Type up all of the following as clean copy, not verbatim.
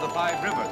the five rivers.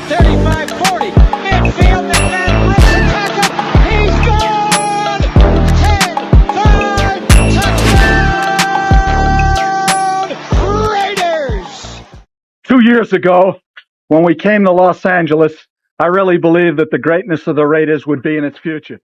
35-40. Midfield, McMahon breaks a tackle. He's gone! 10-5 touchdown! Raiders! 2 years ago, when we came to Los Angeles, I really believed that the greatness of the Raiders would be in its future.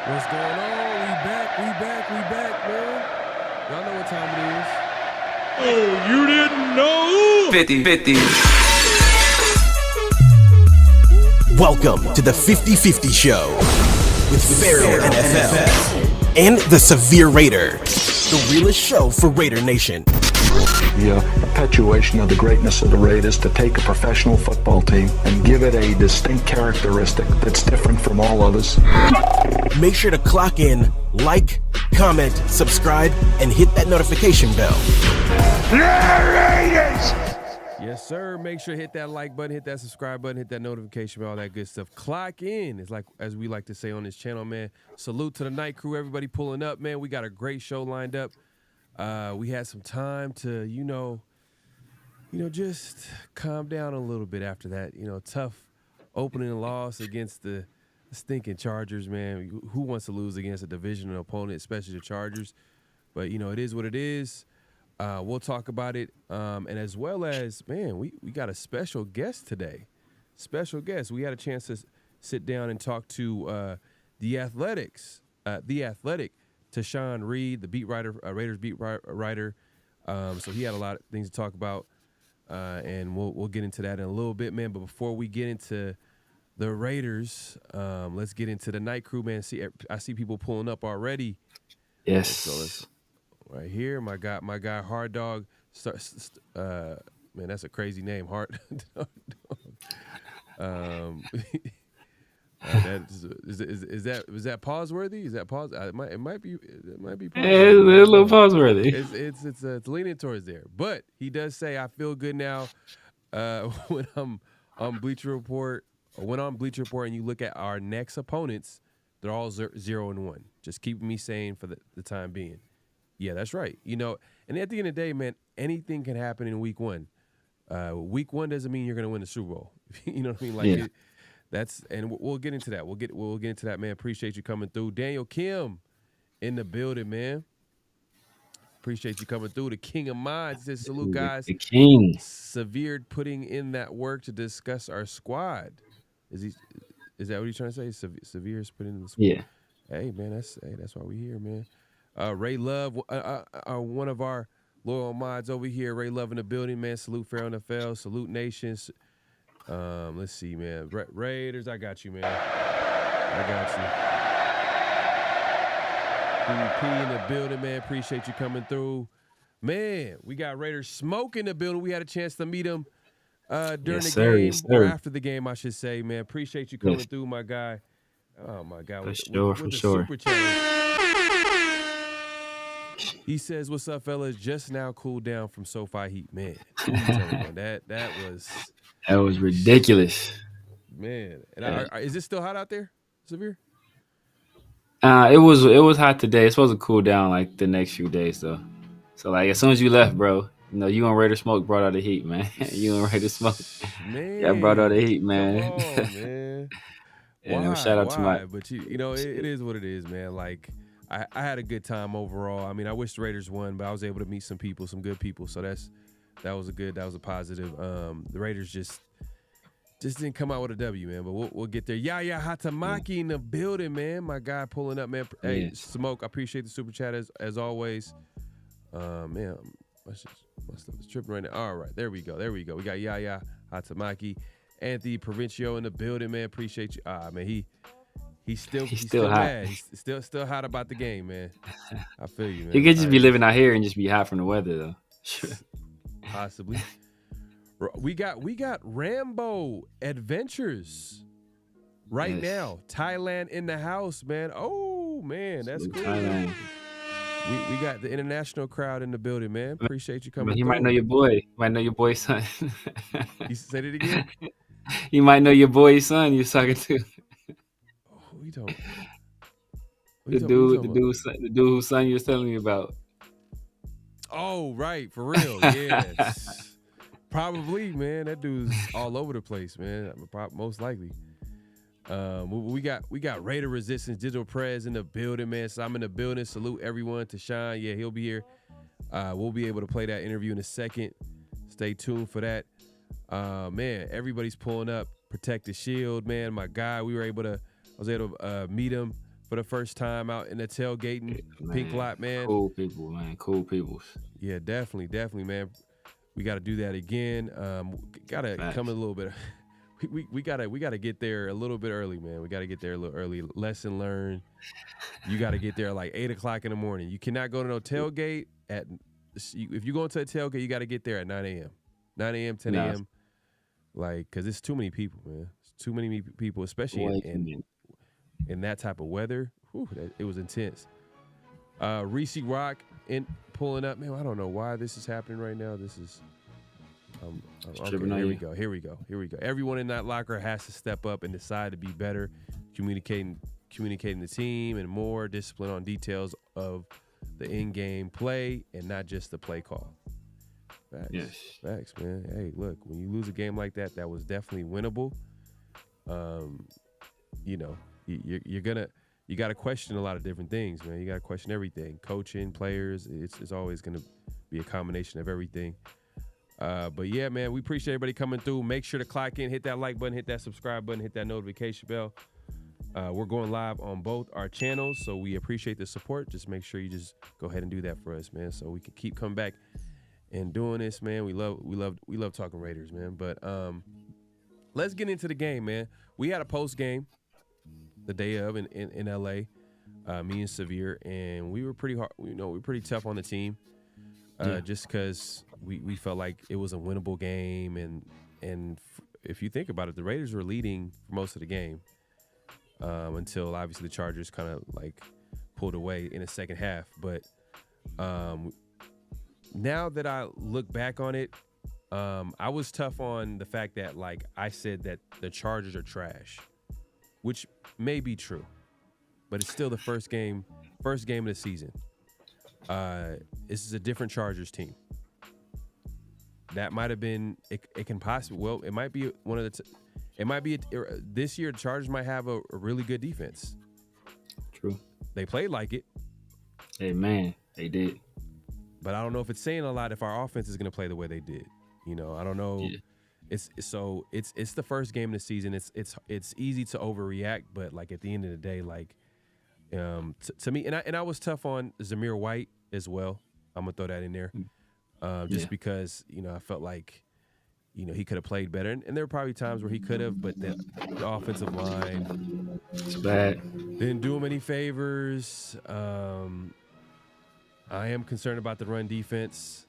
What's going on? We back, man. Y'all know what time it is. Oh, you didn't know? 50-50. Welcome to the 50-50 Show with PharoahNFL and the Severe Raider, the realest show for Raider Nation. The perpetuation of the greatness of the Raiders to take a professional football team and give it a distinct characteristic that's different from all others. Make sure to clock in, like, comment, subscribe, and hit that notification bell. Yes, sir. Make sure to hit that like button, hit that subscribe button, hit that notification bell, all that good stuff. Clock in. It's like, as we like to say on this channel, man. Salute to the night crew, everybody pulling up, man. We got a great show lined up. We had some time to, just calm down a little bit after that, tough opening loss against the stinking Chargers, man. Who wants to lose against a divisional opponent, especially the Chargers? But, it is what it is. We'll talk about it. And as well as, man, we got a special guest today. Special guest. We had a chance to sit down and talk to the Athletic, Tashawn Reed, the beat writer, Raiders beat writer. So he had a lot of things to talk about, and we'll get into that in a little bit, man. But before we get into the Raiders, let's get into the night crew, man. I see people pulling up already. Yes. So let's right here, my guy, Hard Dog. Man, that's a crazy name, Hard Dog. Is that pause worthy? Is that pause? It might be pause. It's a little pause worthy. It's leaning towards there. But he does say, I feel good now when I'm on Bleacher Report, or when on Bleacher Report, and you look at our next opponents, they're all 0-1. Just keep me sane for the time being. Yeah, that's right. You know, and at the end of the day, man, anything can happen in week one. Week one doesn't mean you're going to win the Super Bowl. You know what I mean? Like and we'll get into that. We'll get into that, man. Appreciate you coming through. Daniel Kim in the building, man. Appreciate you coming through. The King of Minds says, salute, guys. The King. Severe putting in that work to discuss our squad. Is that what he's trying to say? Severe's putting in the squad. Yeah. Hey, man, that's why we here, man. Ray Love, one of our loyal mods over here. Ray Love in the building, man. Salute PharoahNFL. Salute Nations. Let's see, man. Raiders, I got you, man. I got you. PvP in the building, man. Appreciate you coming through. Man, we got Raiders Smoke in the building. We had a chance to meet him during the game, or after the game, I should say, man. Appreciate you coming through, my guy. Oh, my God. For sure. Super chat. He says, what's up, fellas? Just now cooled down from SoFi Heat. Man, that was ridiculous. Man, and is it still hot out there, Severe? It was hot today. It's supposed to cool down like the next few days though. So like as soon as you left, bro, you know you and Raider Smoke brought out the heat, man. You and Raider Smoke, yeah, brought out the heat, man. Come on, man. And shout out to my. But you know, it is what it is, man. Like I had a good time overall. I mean, I wish the Raiders won, but I was able to meet some people, some good people. So that was a positive. The Raiders just didn't come out with a W, man. But we'll get there. Yaya Hatamaki in the building, man. My guy pulling up, man. Hey, Smoke, I appreciate the super chat as always. Man, my stuff is tripping right now. All right, there we go. We got Yaya Hatamaki, Anthony Provincia in the building, man. Appreciate you. Man, he's still hot. mad. He's still hot about the game, man. I feel you, man. He could just be living out here and just be hot from the weather, though. Possibly. We got Rambo Adventures right now. Thailand in the house, man. Oh man, that's cool. Thailand. We got the international crowd in the building, man. Appreciate you coming. He might know your boy. Might know your boy's son. You said it again. You might know your boy's son you're talking to. Oh, we don't. The dude whose son you was telling me about. Oh, right, for real. Yes. Probably, man. That dude's all over the place, man. Most likely. We got Raider Resistance, Digital Prez in the building, man. So I'm in the building. Salute everyone. To Sean, yeah, he'll be here. We'll be able to play that interview in a second. Stay tuned for that. Man, everybody's pulling up. Protect the Shield, man. My guy, I was able to meet him for the first time out in the tailgating Pink Lot, man. Cool people, man. Cool people. Yeah, definitely, man. We got to do that again. Gotta come a little bit. We gotta get there a little bit early, man. We gotta get there a little early. Lesson learned. You gotta get there like 8:00 in the morning. You cannot go to no tailgate if you go into a tailgate, you gotta get there at 9 a.m. 9 a.m., 10 a.m. Like, cause it's too many people, man. It's too many people, especially in that type of weather. Whew, it was intense. Reese Rock pulling up, man. I don't know why this is happening right now. This is okay, here we go. Everyone in that locker has to step up and decide to be better, communicating the team, and more discipline on details of the in-game play and not just the play call. Facts, man. Hey, look, when you lose a game like that, that was definitely winnable. You know, you got to question a lot of different things, man. You got to question everything. Coaching, players, it's always going to be a combination of everything. But yeah, man, we appreciate everybody coming through. Make sure to clock in, hit that like button, hit that subscribe button, hit that notification bell. We're going live on both our channels, so we appreciate the support. Just make sure you just go ahead and do that for us, man, so we can keep coming back and doing this, man. We love talking Raiders, man. But let's get into the game, man. We had a post game the day of in LA, me and Severe, and we were pretty hard. We were pretty tough on the team, just because we felt like it was a winnable game, and if you think about it, the Raiders were leading for most of the game. until obviously the Chargers kind of like pulled away in the second half. But now that I look back on it, I was tough on the fact that like I said that the Chargers are trash, which may be true, but it's still the first game of the season. This is a different Chargers team. That might have been it can possibly, well, it might be one of the it might be this year the Chargers might have a really good defense. True. They played like it. Hey man, they did. But I don't know if it's saying a lot if our offense is going to play the way they did. You know, I don't know. Yeah. It's the first game of the season. It's easy to overreact, but like at the end of the day, like to me, and I was tough on Zamir White as well. I'm gonna throw that in there, just because I felt like he could have played better, and there were probably times where he could have, but the offensive line, it's bad. Didn't do him any favors. I am concerned about the run defense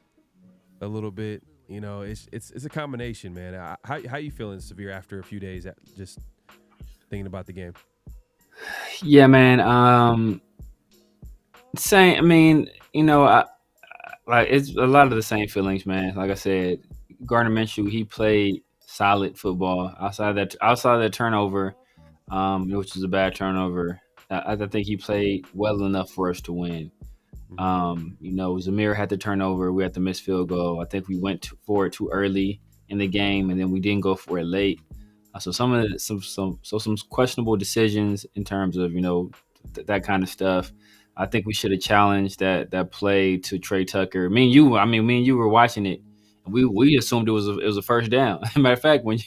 a little bit. It's a combination, man. How you feeling, Severe, after a few days just thinking about the game? Yeah, man. Same. I mean, like it's a lot of the same feelings, man. Like I said, Gardner Minshew, he played solid football outside that turnover, which was a bad turnover. I think he played well enough for us to win. Zamir had the turnover. We had the missed field goal. I think we went for it too early in the game, and then we didn't go for it late. So some questionable decisions in terms of that kind of stuff. I think we should have challenged that play to Trey Tucker. Me and you were watching it. We assumed it was a first down. Matter of fact, when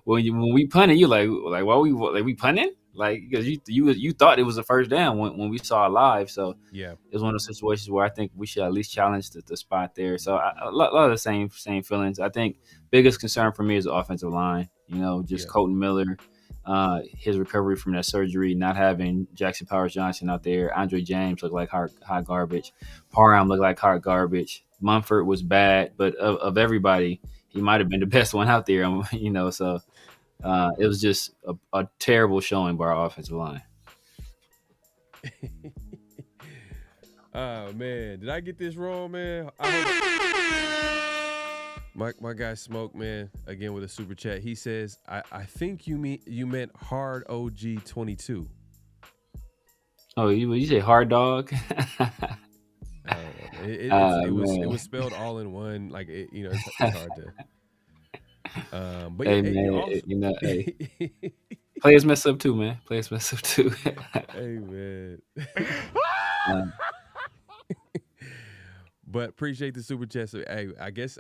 we punted, you like why we punting? Like, because you thought it was a first down when we saw it live. So yeah, it was one of those situations where I think we should at least challenge the spot there. So a lot of the same feelings. I think biggest concern for me is the offensive line. Colton Miller, his recovery from that surgery, not having Jackson Powers Johnson out there. Andre James looked like hot garbage. Parham looked like hot garbage. Mumford was bad, but of everybody, he might have been the best one out there. So. It was just a terrible showing by our offensive line. Oh man, did I get this wrong, man? My guy Smoke, man, again with a super chat. He says, "I think you meant hard OG 22." Oh, you say hard dog? It was spelled all in one. Like it's hard to. But hey, man, players mess up too, man. Players mess up too. Hey, man. But appreciate the super chat. So, hey, I guess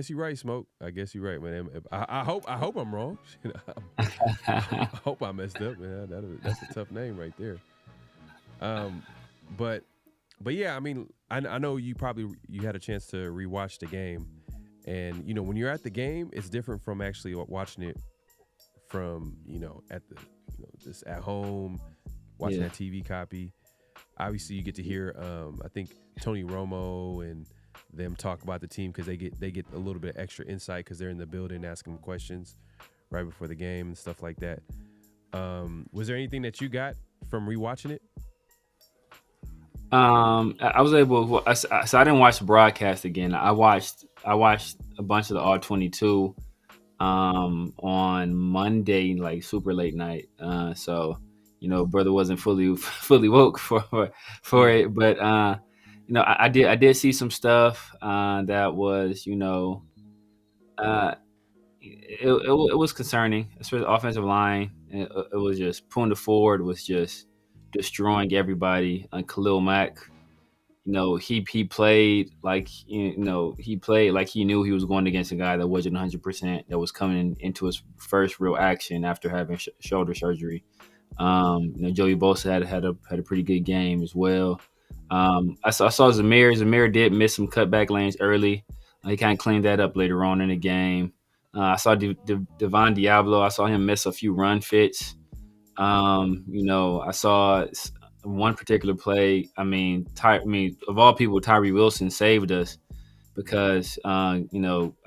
you're right, Smoke. I guess you're right, man. I hope I'm wrong. I hope I messed up, man. That's a tough name right there. But yeah, I mean, I know you had a chance to rewatch the game. And, when you're at the game, it's different from actually watching it from, just at home, watching that TV copy. Obviously, you get to hear, I think, Tony Romo and them talk about the team because they get a little bit of extra insight because they're in the building asking questions right before the game and stuff like that. Was there anything that you got from rewatching it? I was able. So I didn't watch the broadcast again. I watched a bunch of the All-22 on Monday, like super late night. So brother wasn't fully woke for it, but I did see some stuff that was it was concerning, especially the offensive line. It was just Punda Ford was just destroying everybody. Khalil Mack, he played like he knew he was going against a guy that wasn't 100%, that was coming into his first real action after having shoulder surgery. Joey Bosa had a pretty good game as well. I saw Zamir. Zamir did miss some cutback lanes early. He kind of cleaned that up later on in the game. I saw Devon Diablo. I saw him miss a few run fits. I saw one particular play. Of all people, Tyree Wilson saved us because, I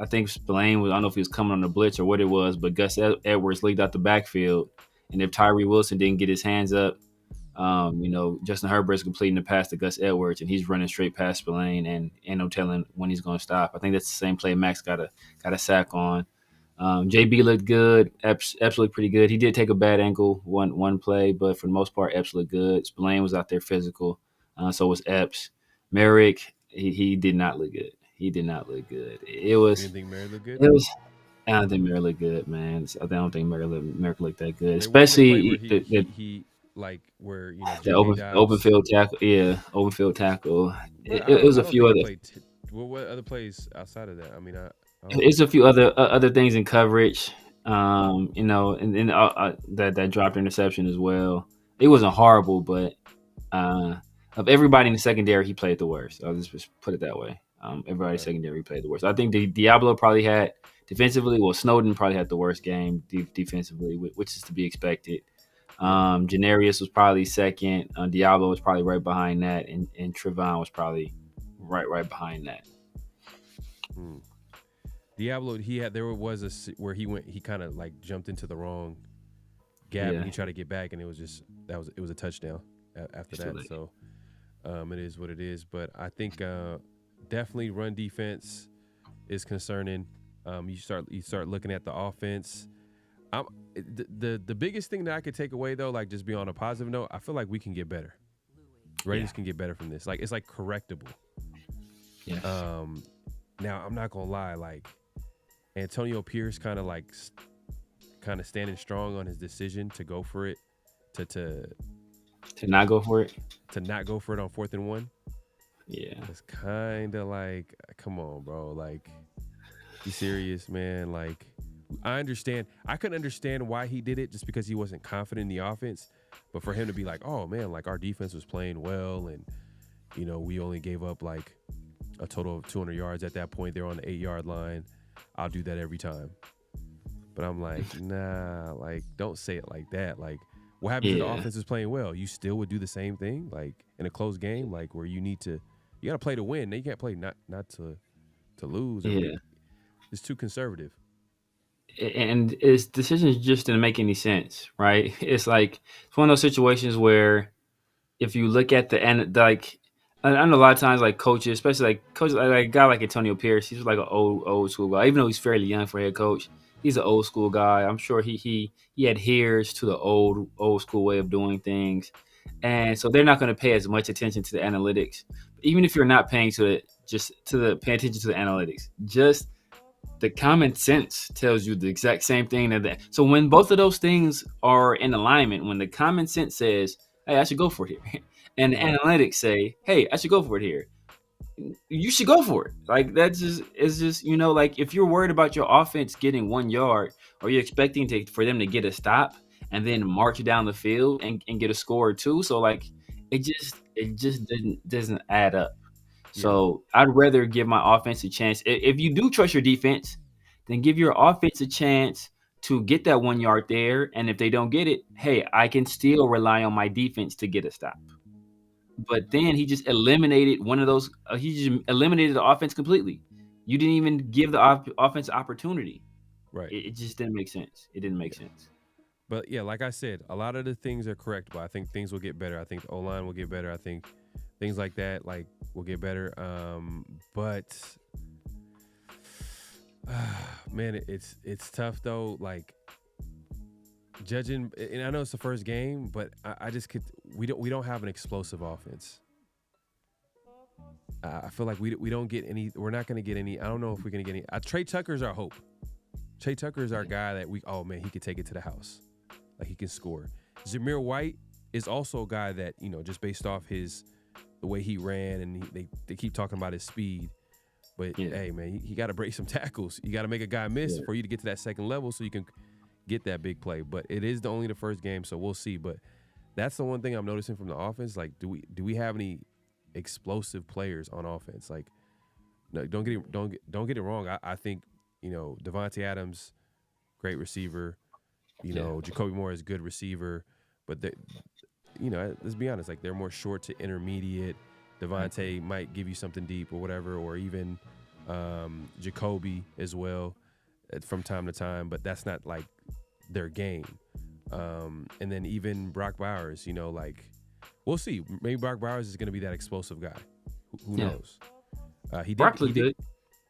think Spillane I don't know if he was coming on the blitz or what it was, but Gus Edwards leaked out the backfield And if Tyree Wilson didn't get his hands up, Justin Herbert's completing the pass to Gus Edwards, and he's running straight past Spillane, and ain't no telling when he's going to stop. I think that's the same play Max got a sack on. JB looked good. Epps looked pretty good. He did take a bad ankle one play, but for the most part, Epps looked good. Spillane was out there physical. So was Epps. Merrick, he did not look good. He did not look good. You didn't think Merrick looked good? It was. I don't think Merrick looked good, man. I don't think Merrick looked that good, There was a play especially where he like where the J.K. open Dobbs. field tackle. Yeah, open field tackle. But It was I a don't few think other. he played. What other plays outside of that? I mean, I don't It's a few other things in coverage. That dropped interception as well. It wasn't horrible, but of everybody in the secondary, he played the worst. I'll just put it that way. Everybody secondary played the worst. I think Diablo probably had defensively. Well, Snowden probably had the worst game defensively, which is to be expected. Janarius was probably second. Diablo was probably right behind that, and Trevon was probably right behind that. Diablo, there was where he kind of like jumped into the wrong gap and he tried to get back, and it was a touchdown after that. So it is what it is. But I think definitely run defense is concerning. You start looking at the offense. The biggest thing that I could take away though, like just be on a positive note, I feel like we can get better. Raiders can get better from this. Like it's like correctable. Yes. Now I'm not gonna lie, like Antonio Pierce kind of standing strong on his decision to go for it, to not go for it, on 4th and 1. Yeah, it's kind of like, come on, bro, like be serious, man. Like I couldn't understand why he did it just because he wasn't confident in the offense, but for him to be like, oh man, like our defense was playing well, and we only gave up like a total of 200 yards at that point. They're on the 8-yard line. I'll do that every time. But I'm like, nah, like, don't say it like that. Like, what happens if the offense is playing well? You still would do the same thing, like, in a close game, like, where you got to play to win. You can't play not to lose. Yeah. It's too conservative. And his decisions just didn't make any sense, right? It's like, it's one of those situations where if you look at I know a lot of times, like coaches, especially like a guy like Antonio Pierce, he's like an old school guy. Even though he's fairly young for head coach, he's an old school guy. I'm sure he adheres to the old school way of doing things, and so they're not going to pay as much attention to the analytics. Even if you're not paying pay attention to the analytics, just the common sense tells you the exact same thing. So when both of those things are in alignment, when the common sense says, "Hey, I should go for it here," and the analytics say, "Hey, I should go for it here," you should go for it. Like it's just like if you're worried about your offense getting 1 yard, or you're expecting for them to get a stop and then march down the field and get a score or two, so like it just doesn't add up. So I'd rather give my offense a chance. If you do trust your defense, then give your offense a chance to get that 1 yard there. And if they don't get it, hey, I can still rely on my defense to get a stop. But then he just eliminated one of those. He just eliminated the offense completely. You didn't even give the offense opportunity. Right. It just didn't make sense. It didn't make sense. But yeah, like I said, a lot of the things are correct, but I think things will get better. I think the O-line will get better. I think things like that, like, will get better. But man, it's tough though. Like judging, and I know it's the first game, but I just we don't have an explosive offense. I feel like we don't get any. We're not going to get any. I don't know if we're going to get any. Trey Tucker's our hope. Trey Tucker is our guy that he could take it to the house. Like he can score. Zamir White is also a guy that, just based off the way he ran, and they keep talking about his speed. But hey, man, he got to break some tackles. You got to make a guy miss for you to get to that second level so you can get that big play. But it is only the first game, so we'll see. But that's the one thing I'm noticing from the offense. Like, do we have any explosive players on offense? Like, no, don't get it wrong. I think Devontae Adams, great receiver. Jacoby Moore is good receiver, but let's be honest. Like, they're more short to intermediate. Devontae might give you something deep or whatever, or even Jacoby as well from time to time. But that's not like their game. And then even Brock Bowers, like we'll see. Maybe Brock Bowers is going to be that explosive guy. Who Yeah. knows? He Brock looked good.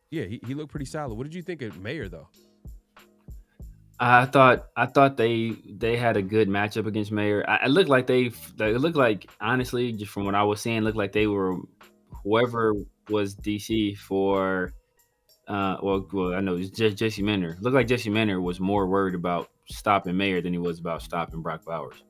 Yeah, he looked pretty solid. What did you think of Mayer though? I thought they had a good matchup against Mayer. It looked like it looked like, honestly, just from what I was seeing, looked like they were, whoever was DC for, well, I know it's just Jesse Minter. Looked like Jesse Minter was more worried about stopping Mayer than he was about stopping Brock Bowers.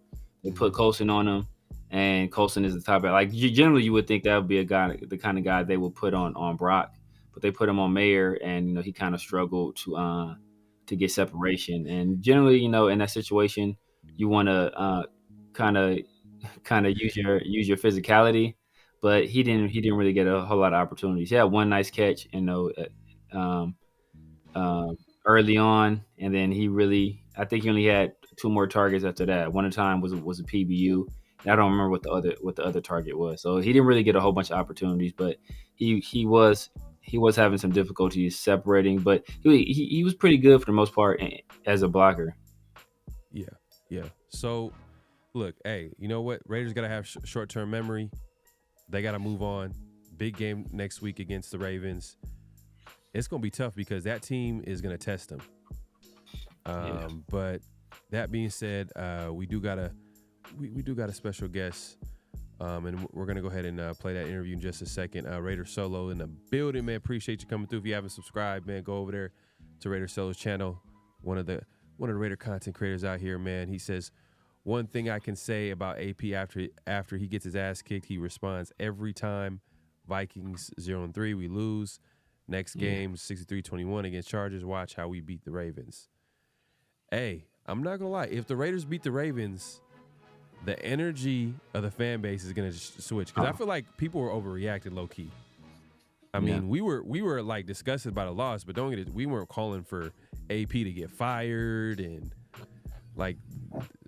They put Colson on him, and Colson is the top guy. Like, generally, you would think that would be a guy, the kind of guy they would put on Brock, but they put him on Mayer, and he kind of struggled to get separation. And generally, in that situation, you want to kind of kind of use your physicality, but he didn't really get a whole lot of opportunities. He had one nice catch, um, early on, and then I think he only had two more targets after that. One of the time was a PBU. And I don't remember what the other target was. So he didn't really get a whole bunch of opportunities, but he was having some difficulties separating, but he was pretty good for the most part as a blocker. Yeah. So, look, hey, you know what? Raiders got to have short-term memory. They got to move on. Big game next week against the Ravens. It's going to be tough because that team is going to test them. But that being said, we do got a special guest, and we're going to go ahead and play that interview in just a second. Raider Solo in the building, man. Appreciate you coming through. If you haven't subscribed, man, go over there to Raider Solo's channel. One of the Raider content creators out here, man. He says, one thing I can say about AP after he gets his ass kicked, he responds every time. Vikings 0-3, we lose. Next game, 63-21 against Chargers. Watch how we beat the Ravens. Hey, I'm not going to lie. If the Raiders beat the Ravens, the energy of the fan base is going to switch. Because I feel like people were overreacting low-key. I mean, we were like disgusted by the loss, but don't get it. We weren't calling for AP to get fired and like,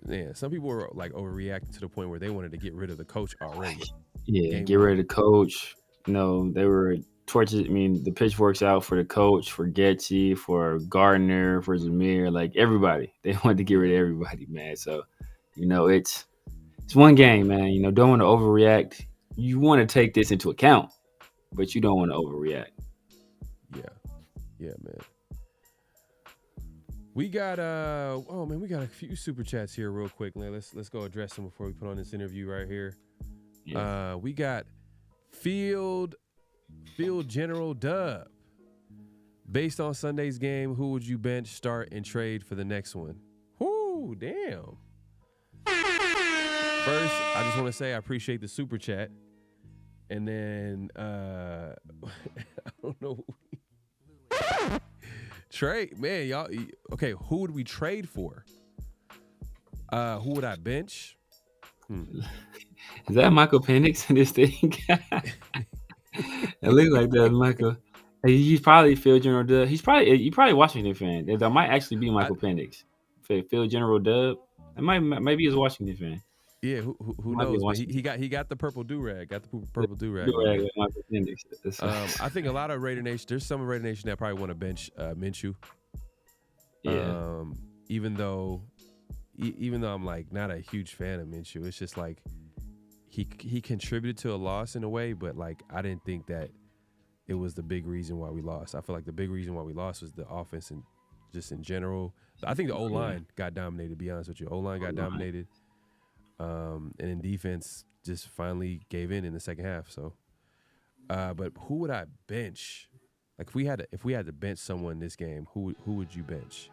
yeah, some people were like overreacting to the point where they wanted to get rid of the coach already. Yeah, get rid of the coach. They were torches. I mean, the pitchforks out for the coach, for Getty, for Gardner, for Zamir, like everybody. They wanted to get rid of everybody, man. So, it's one game, man. Don't want to overreact. You want to take this into account, but you don't want to overreact. Yeah, man. We got we got a few super chats here real quick. Let's go address them before we put on this interview right here. Yeah. We got Field General Dub. Based on Sunday's game, who would you bench, start, and trade for the next one? Whoo, damn. First, I just want to say I appreciate the super chat. And then I don't know. Trade, man, y'all. Okay, who would we trade for? Who would I bench? Is that Michael Penix in this thing? It looks like that, Michael. He's probably Field General Dub. He's probably Washington fan. That might actually be Michael Penix. Field General Dub. It maybe he's a Washington fan. Yeah, who knows? But he got the purple do-rag. Got the purple do-rag. With Michael Penix. I think a lot of Raider Nation. There's some Raider Nation that probably want to bench Minshew. Yeah. Even though I'm like not a huge fan of Minshew, it's just like he contributed to a loss in a way, but like I didn't think that it was the big reason why we lost. I feel like the big reason why we lost was the offense and just in general. I think the O-line got dominated, to be honest with you. O-line got dominated. And in defense just finally gave in the second half. So, but who would I bench? Like if we had to bench someone this game, who would you bench?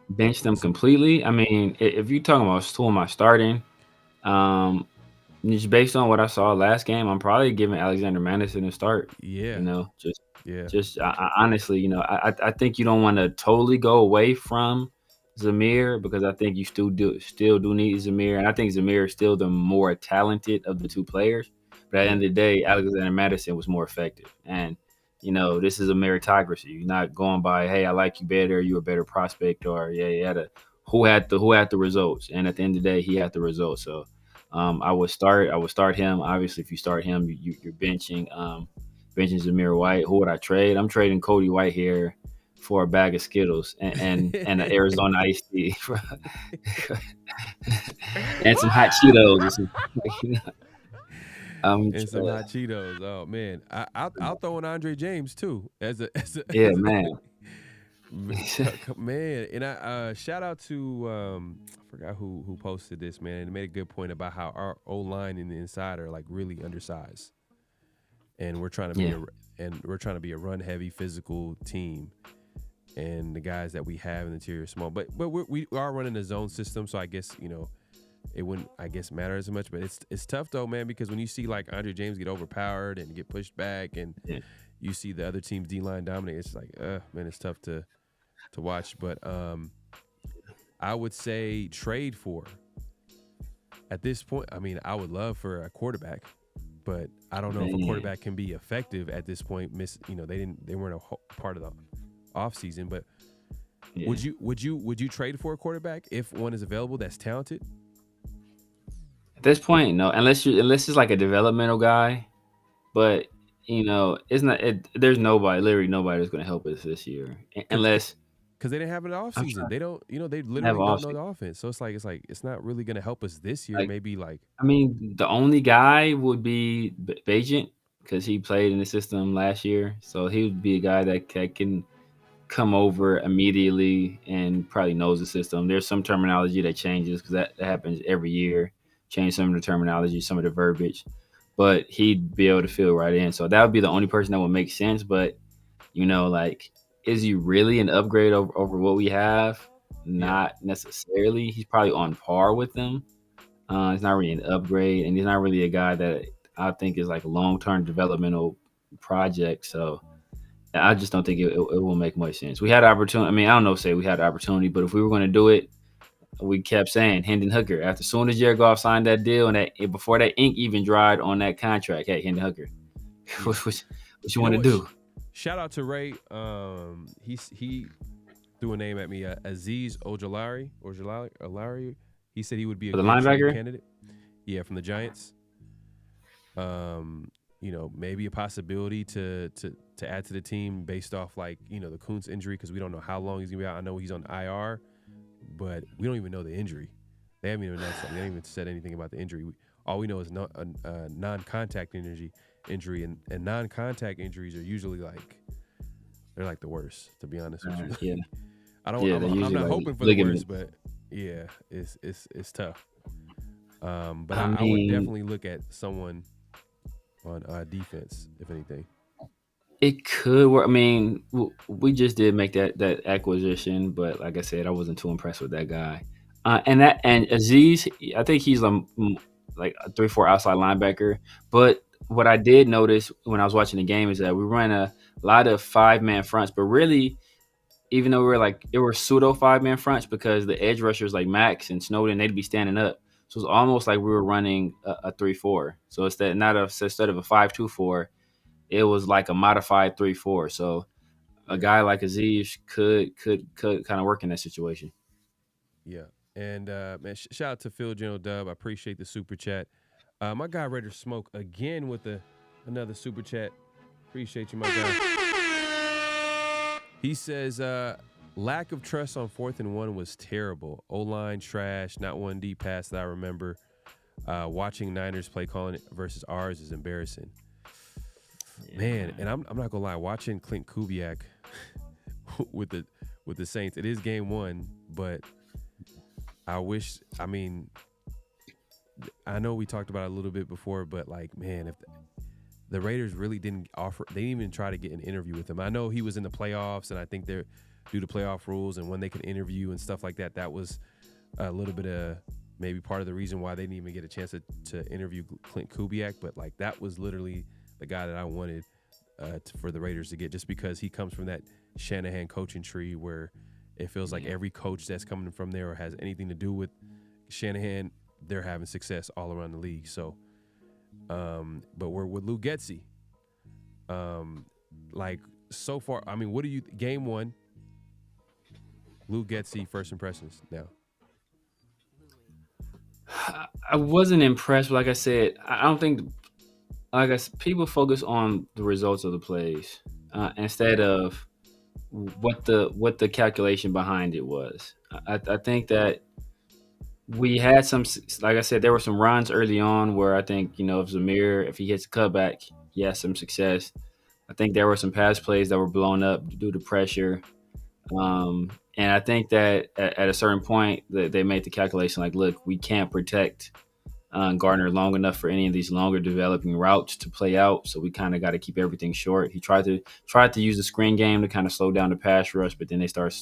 Bench them completely. I mean, if you're talking about who am I starting, just based on what I saw last game, I'm probably giving Alexander Madison a start. Yeah. I honestly, I think you don't want to totally go away from Zamir because I think you still do need Zamir, and I think Zamir is still the more talented of the two players. But at the end of the day, Alexander Madison was more effective, and this is a meritocracy. You're not going by, hey, I like you better, you're a better prospect, or who had the results. And at the end of the day, he had the results. So I would start him. Obviously, if you start him, you're benching Zamir White. Who would I trade? I'm trading Cody Whitehair for a bag of Skittles and an Arizona iced tea and some hot Cheetos or something. I'm And some hot Cheetos. Oh man, I'll throw in Andre James too yeah, as man. man. And I shout out to I forgot who posted this, man, and made a good point about how our O line and the inside are like really undersized, and we're trying to be a run heavy physical team, and the guys that we have in the interior are small, but we are running a zone system, so I guess it wouldn't, I guess, matter as much. But it's tough though, man, because when you see like Andre James get overpowered and get pushed back, and you see the other team's D line dominate, it's like, man, it's tough to watch. But I would say trade for at this point. I mean, I would love for a quarterback, but I don't know if a quarterback can be effective at this point. They weren't a part of the offseason, but would you trade for a quarterback if one is available that's talented? At this point, no, unless it's like a developmental guy, but it's not. There's literally nobody that's going to help us this year, unless because they didn't have an offseason. They don't, they literally don't know the offense. So it's not really going to help us this year. Maybe like, I mean, the only guy would be Bajent because he played in the system last year, so he would be a guy that can come over immediately and probably knows the system. There's some terminology that changes because that happens every year. Change some of the terminology, some of the verbiage, but he'd be able to fill right in. So that would be the only person that would make sense. But like, is he really an upgrade over what we have? Not necessarily. He's probably on par with them. He's not really an upgrade, and he's not really a guy that I think is like a long-term developmental project. So I just don't think it will make much sense. We had an opportunity. I mean, I don't know if say we had an opportunity, but if we were going to do it, we kept saying Hendon Hooker. After as soon as Jared Goff signed that deal and before that ink even dried on that contract, hey, Hendon Hooker, what you want to do? Shout out to Ray. He threw a name at me, Azeez Ojulari. He said he would be a good linebacker candidate. Yeah, from the Giants. Maybe a possibility to add to the team based off like the Kuntz injury, because we don't know how long he's gonna be out. I know he's on IR, but we don't even know the injury. They haven't even announced something. They haven't even said anything about the injury. All we know is non-contact injury, and non-contact injuries are usually they're like the worst, to be honest with you. Yeah. I'm not hoping for the worst, but yeah, it's tough. But I would definitely look at someone on defense, if anything. It could work. I mean, we just did make that acquisition, but like I said, I wasn't too impressed with that guy. And Azeez, I think he's like a 3-4 outside linebacker. But what I did notice when I was watching the game is that we ran a lot of 5-man fronts, but really, even though it were pseudo 5-man fronts because the edge rushers like Max and Snowden, they'd be standing up. So it's almost like we were running a 3-4. So instead of a 5-2-4, it was like a modified 3-4. So a guy like Azeez could kind of work in that situation. Yeah. And man, shout out to Phil General Dub. I appreciate the super chat. My guy Raider Smoke again with another super chat. Appreciate you, my guy. He says, lack of trust on 4th and 1 was terrible. O-line trash, not one deep pass that I remember. Watching Niners play calling versus ours is embarrassing. Yeah. Man, and I'm not gonna lie, watching Clint Kubiak with the Saints, it is game 1, but I know we talked about it a little bit before, but like, man, if the Raiders really they didn't even try to get an interview with him. I know he was in the playoffs, and I think they're due to playoff rules and when they can interview and stuff like that. That was a little bit of maybe part of the reason why they didn't even get a chance to interview Clint Kubiak. But like, that was literally the guy that I wanted for the Raiders to get, just because he comes from that Shanahan coaching tree where it feels like every coach that's coming from there or has anything to do with Shanahan, they're having success all around the league. So, but we're with Lou Getsy. Like, so far, I mean, what do you, game 1, Lou Getsy, first impressions now? I wasn't impressed. Like I said, I don't think, people focus on the results of the plays instead of what the calculation behind it was. I think that we had some, like I said, there were some runs early on where I think, if Zamir, if he hits a cutback, he has some success. I think there were some pass plays that were blown up due to pressure. And I think that at a certain point they made the calculation like, look, we can't protect Gardner long enough for any of these longer developing routes to play out. So we kind of got to keep everything short. He tried to use the screen game to kind of slow down the pass rush, but then they started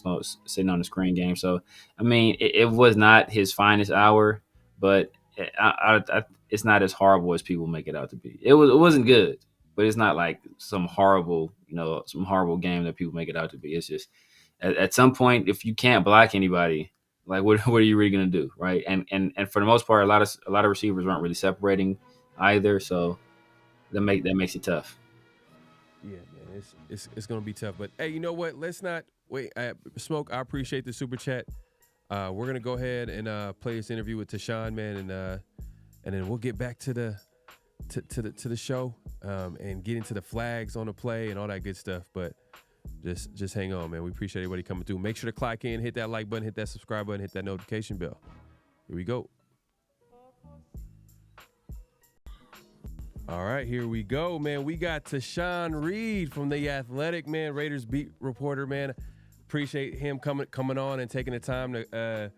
sitting on the screen game. So I mean, it was not his finest hour, but it's not as horrible as people make it out to be. It wasn't good, but it's not like some horrible game that people make it out to be. It's just at some point, if you can't block anybody, like what are you really gonna do, right? And for the most part, a lot of receivers aren't really separating either, so that makes it tough. Yeah, man, it's gonna be tough. But hey, you know what? Let's not wait. Smoke, I appreciate the super chat. We're gonna go ahead and play this interview with Tashawn, man, and then we'll get back to the show and get into the flags on the play and all that good stuff. But just hang on, man. We appreciate everybody coming through. Make sure to clock in, hit that like button, hit that subscribe button, hit that notification bell. Here we go. All right, here we go, man. We got Tashawn Reed from The Athletic, man, Raiders beat reporter, man. Appreciate him coming on and taking the time to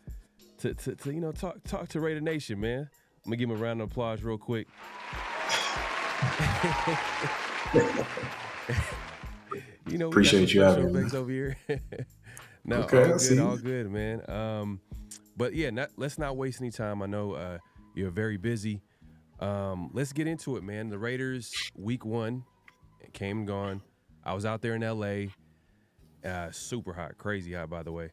talk to Raider Nation, man. I'm gonna give him a round of applause real quick. Appreciate you having me over here. No, okay, all good, man. But yeah, let's not waste any time. I know you're very busy. Let's get into it, man. The Raiders week 1 came and gone. I was out there in LA, super hot, crazy hot, by the way.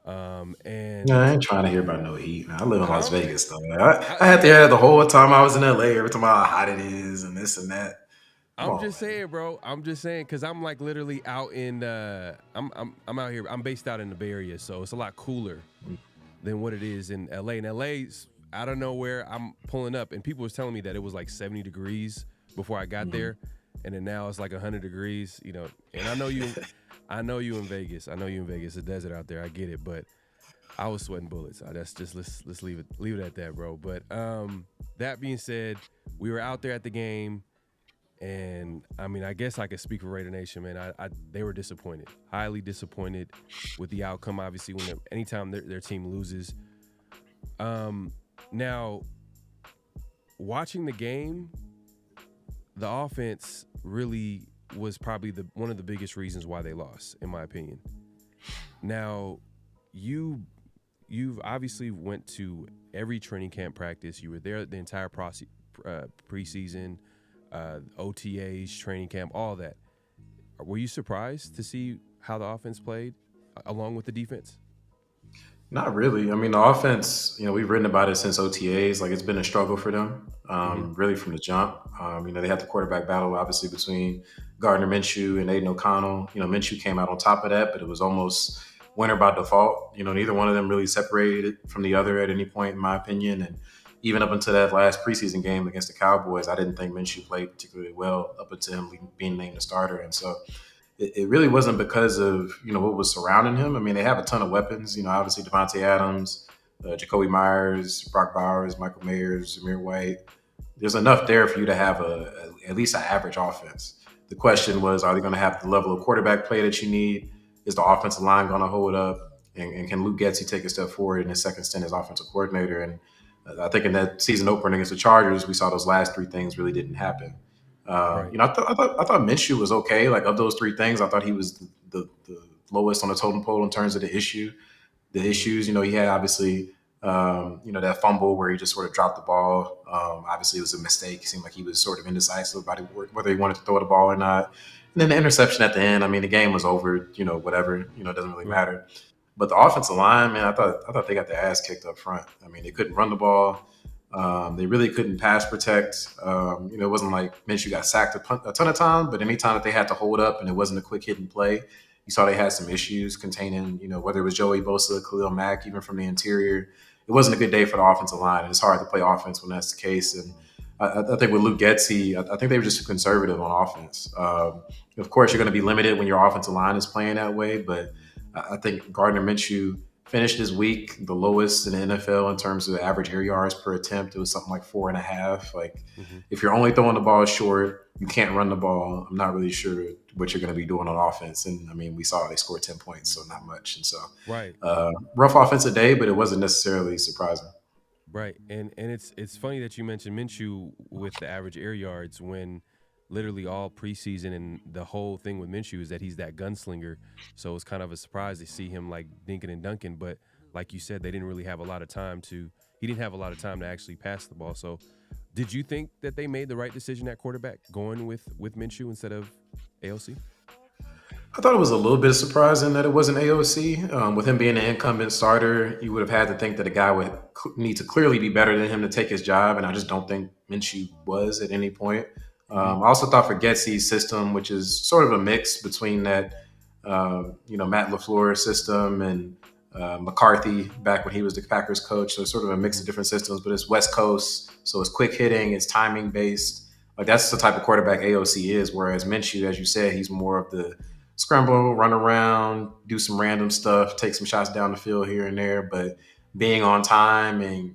And I ain't trying to hear about no heat. Man. I live in Las Vegas, though. I had to hear the whole time I was in LA, every time how hot it is and this and that. I'm just saying, bro. I'm just saying because I'm like literally out in. I'm out here. I'm based out in the Bay Area, so it's a lot cooler than what it is in LA. And LA's out of nowhere. I'm pulling up, and people was telling me that it was like 70 degrees before I got there, and then now it's like 100 degrees. And I know you. I know you in Vegas. It's a desert out there. I get it, but I was sweating bullets. That's just let's leave it at that, bro. But that being said, we were out there at the game. And I mean, I guess I could speak for Raider Nation, man. They were disappointed, highly disappointed with the outcome. Obviously, anytime their team loses. Now, watching the game, the offense really was probably one of the biggest reasons why they lost, in my opinion. Now, you've obviously went to every training camp practice. You were there the entire preseason. OTAs, training camp, all that. Were you surprised to see how the offense played along with the defense? Not really. I mean, the offense, we've written about it since OTAs. Like, it's been a struggle for them, really from the jump. They had the quarterback battle, obviously, between Gardner Minshew and Aiden O'Connell. Minshew came out on top of that, but it was almost winner by default. Neither one of them really separated from the other at any point, in my opinion. And even up until that last preseason game against the Cowboys, I didn't think Minshew played particularly well up until him being named the starter. And so it really wasn't because of, what was surrounding him. I mean, they have a ton of weapons, obviously Devontae Adams, Jacoby Myers, Brock Bowers, Michael Mayers, Zamir White. There's enough there for you to have at least an average offense. The question was, are they going to have the level of quarterback play that you need? Is the offensive line going to hold up? And can Luke Getsy take a step forward in his second stint as offensive coordinator? And I think in that season opener against the Chargers, we saw those last three things really didn't happen. Right. I thought Minshew was okay. Like, of those three things, I thought he was the lowest on the totem pole in terms of the issues. He had obviously that fumble where he just sort of dropped the ball. Obviously, it was a mistake. It seemed like he was sort of indecisive about whether he wanted to throw the ball or not. And then the interception at the end. I mean, the game was over. Whatever. It doesn't really matter. But the offensive line, man, I thought they got their ass kicked up front. I mean, they couldn't run the ball. They really couldn't pass protect. It wasn't like Minshew got sacked a ton of time, but any time that they had to hold up and it wasn't a quick hit and play, you saw they had some issues containing, whether it was Joey Bosa, Khalil Mack, even from the interior. It wasn't a good day for the offensive line. And it's hard to play offense when that's the case. And I think with Luke Getsy, I think they were just too conservative on offense. Of course, you're going to be limited when your offensive line is playing that way, but I think Gardner Minshew finished his week the lowest in the NFL in terms of average air yards per attempt. It was something like 4.5. Like, if you're only throwing the ball short, you can't run the ball. I'm not really sure what you're going to be doing on offense. And I mean, we saw they scored 10 points, so not much. And so, Right. rough offensive day, but it wasn't necessarily surprising. Right, and it's funny that you mentioned Minshew with the average air yards when literally all preseason and the whole thing with Minshew is that he's that gunslinger. So it's kind of a surprise to see him like dinking and dunking. But like you said, they didn't really have a lot of time to. He didn't have a lot of time to actually pass the ball. So, did you think that they made the right decision at quarterback going with Minshew instead of AOC? I thought it was a little bit surprising that it wasn't AOC. With him being an incumbent starter, you would have had to think that a guy would need to clearly be better than him to take his job, and I just don't think Minshew was at any point. I also thought for Getsy's system, which is sort of a mix between that, Matt LaFleur system and McCarthy back when he was the Packers coach. So it's sort of a mix of different systems, but it's West Coast, so it's quick hitting, it's timing based. Like that's the type of quarterback AOC is. Whereas Minshew, as you said, he's more of the scramble, run around, do some random stuff, take some shots down the field here and there, but being on time and,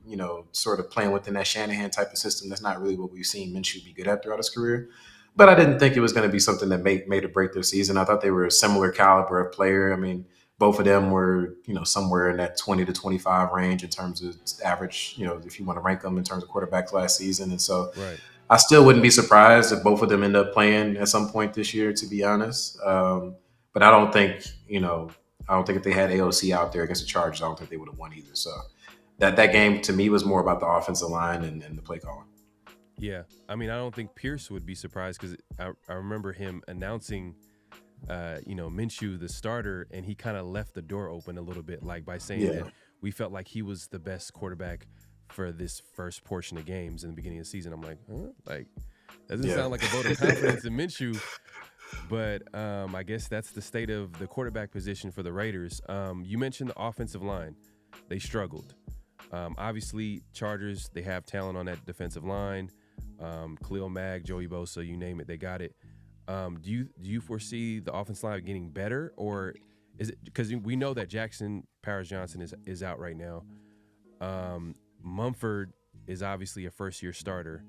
sort of playing within that Shanahan type of system, that's not really what we've seen Minshew be good at throughout his career. But I didn't think it was going to be something that made or break their season. I thought they were a similar caliber of player. I mean, both of them were, somewhere in that 20 to 25 range in terms of average, if you want to rank them in terms of quarterbacks last season. And so Right. I still wouldn't be surprised if both of them end up playing at some point this year, to be honest. But I don't think, if they had AOC out there against the Chargers, I don't think they would have won either. So that game to me was more about the offensive line and the play calling. Yeah, I mean, I don't think Pierce would be surprised because I remember him announcing, Minshew the starter, and he kind of left the door open a little bit, like by saying that we felt like he was the best quarterback for this first portion of games in the beginning of the season. I'm like, huh? Like, that doesn't sound like a vote of confidence in Minshew. But I guess that's the state of the quarterback position for the Raiders. You mentioned the offensive line. They struggled. Obviously, Chargers, they have talent on that defensive line. Khalil Mack, Joey Bosa, you name it, they got it. Do you foresee the offensive line getting better, or is it because we know that Jackson Powers-Johnson is out right now? Mumford is obviously a first-year starter.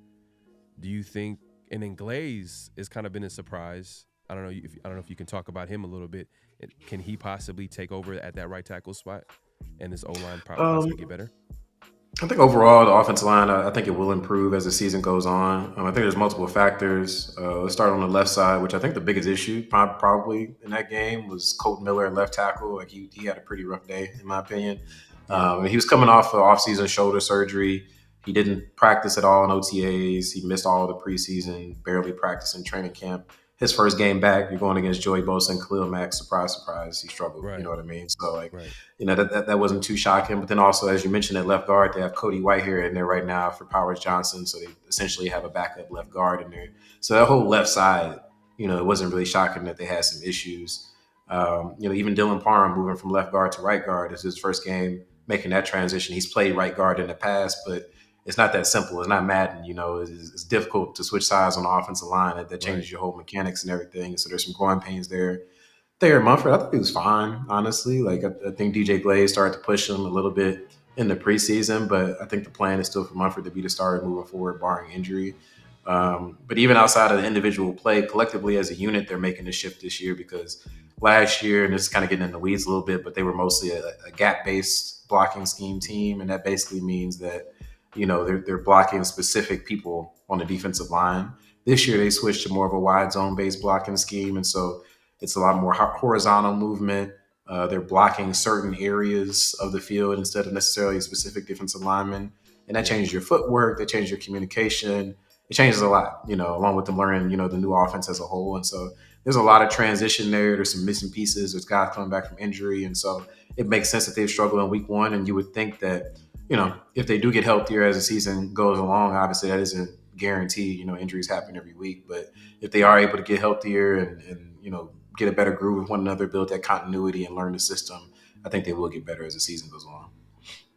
Do you think? And then Glaze has kind of been a surprise. I don't know if you can talk about him a little bit. Can he possibly take over at that right tackle spot, and this O-line possibly get better? I think overall the offensive line, I think it will improve as the season goes on. I think there's multiple factors. Let's start on the left side, which I think the biggest issue probably in that game was Colton Miller at left tackle. Like he had a pretty rough day, in my opinion. He was coming off of off-season shoulder surgery. He didn't practice at all in OTAs. He missed all the preseason, barely practiced in training camp. His first game back, you're going against Joey Bosa and Khalil Mack. Surprise, surprise, he struggled. Right. You know what I mean? So, Right. that wasn't too shocking. But then also, as you mentioned, at left guard, they have Cody Whitehair in there right now for Powers-Johnson. So they essentially have a backup left guard in there. So that whole left side, it wasn't really shocking that they had some issues. Even Dylan Parham moving from left guard to right guard is his first game making that transition. He's played right guard in the past, but it's not that simple. It's not Madden, it's difficult to switch sides on the offensive line. That changes your whole mechanics and everything. So there's some growing pains there. Mumford, I think he was fine, honestly. Like I think DJ Glaze started to push him a little bit in the preseason, but I think the plan is still for Mumford to be the starter moving forward, barring injury. But even outside of the individual play, collectively as a unit, they're making the shift this year because last year, and it's kind of getting in the weeds a little bit, but they were mostly a gap-based blocking scheme team, and that basically means that they're blocking specific people on the defensive line. This year, they switched to more of a wide zone-based blocking scheme, and so it's a lot more horizontal movement. They're blocking certain areas of the field instead of necessarily a specific defensive lineman, and that changes your footwork, that changes your communication. It changes a lot, along with them learning, the new offense as a whole. And so there's a lot of transition there. There's some missing pieces. There's guys coming back from injury, and so it makes sense that they've struggled in week one. And you would think that if they do get healthier as the season goes along, obviously that isn't guaranteed. Injuries happen every week. But if they are able to get healthier and get a better groove with one another, build that continuity and learn the system, I think they will get better as the season goes along.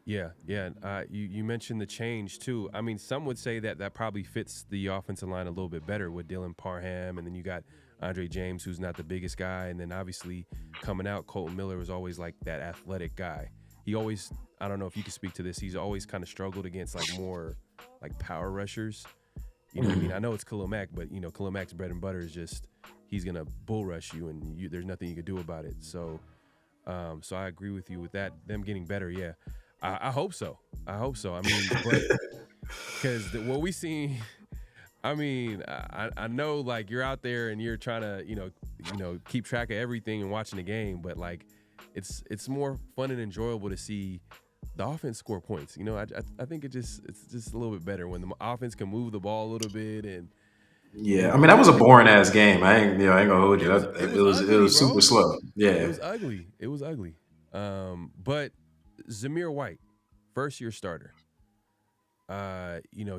Yeah, yeah. You mentioned the change too. I mean, some would say that that probably fits the offensive line a little bit better with Dylan Parham, and then you got Andre James, who's not the biggest guy, and then obviously coming out, Colton Miller was always like that athletic guy. He always, I don't know if you can speak to this, he's always kind of struggled against like more like power rushers. You know what I mean? I know it's Khalil Mack, but Khalil Mack's bread and butter is just he's gonna bull rush you, and there's nothing you can do about it. So, so I agree with you with that. Them getting better, yeah. I hope so. I hope so. I mean, because what we seen, I mean, I know like you're out there and you're trying to keep track of everything and watching the game, but like it's more fun and enjoyable to see the offense score points. I think it's just a little bit better when the offense can move the ball a little bit and. Yeah, I mean that was a boring ass game. I ain't gonna hold you. It was ugly, super bro. slow. Yeah, It was ugly. It was ugly. But Zamir White, first year starter.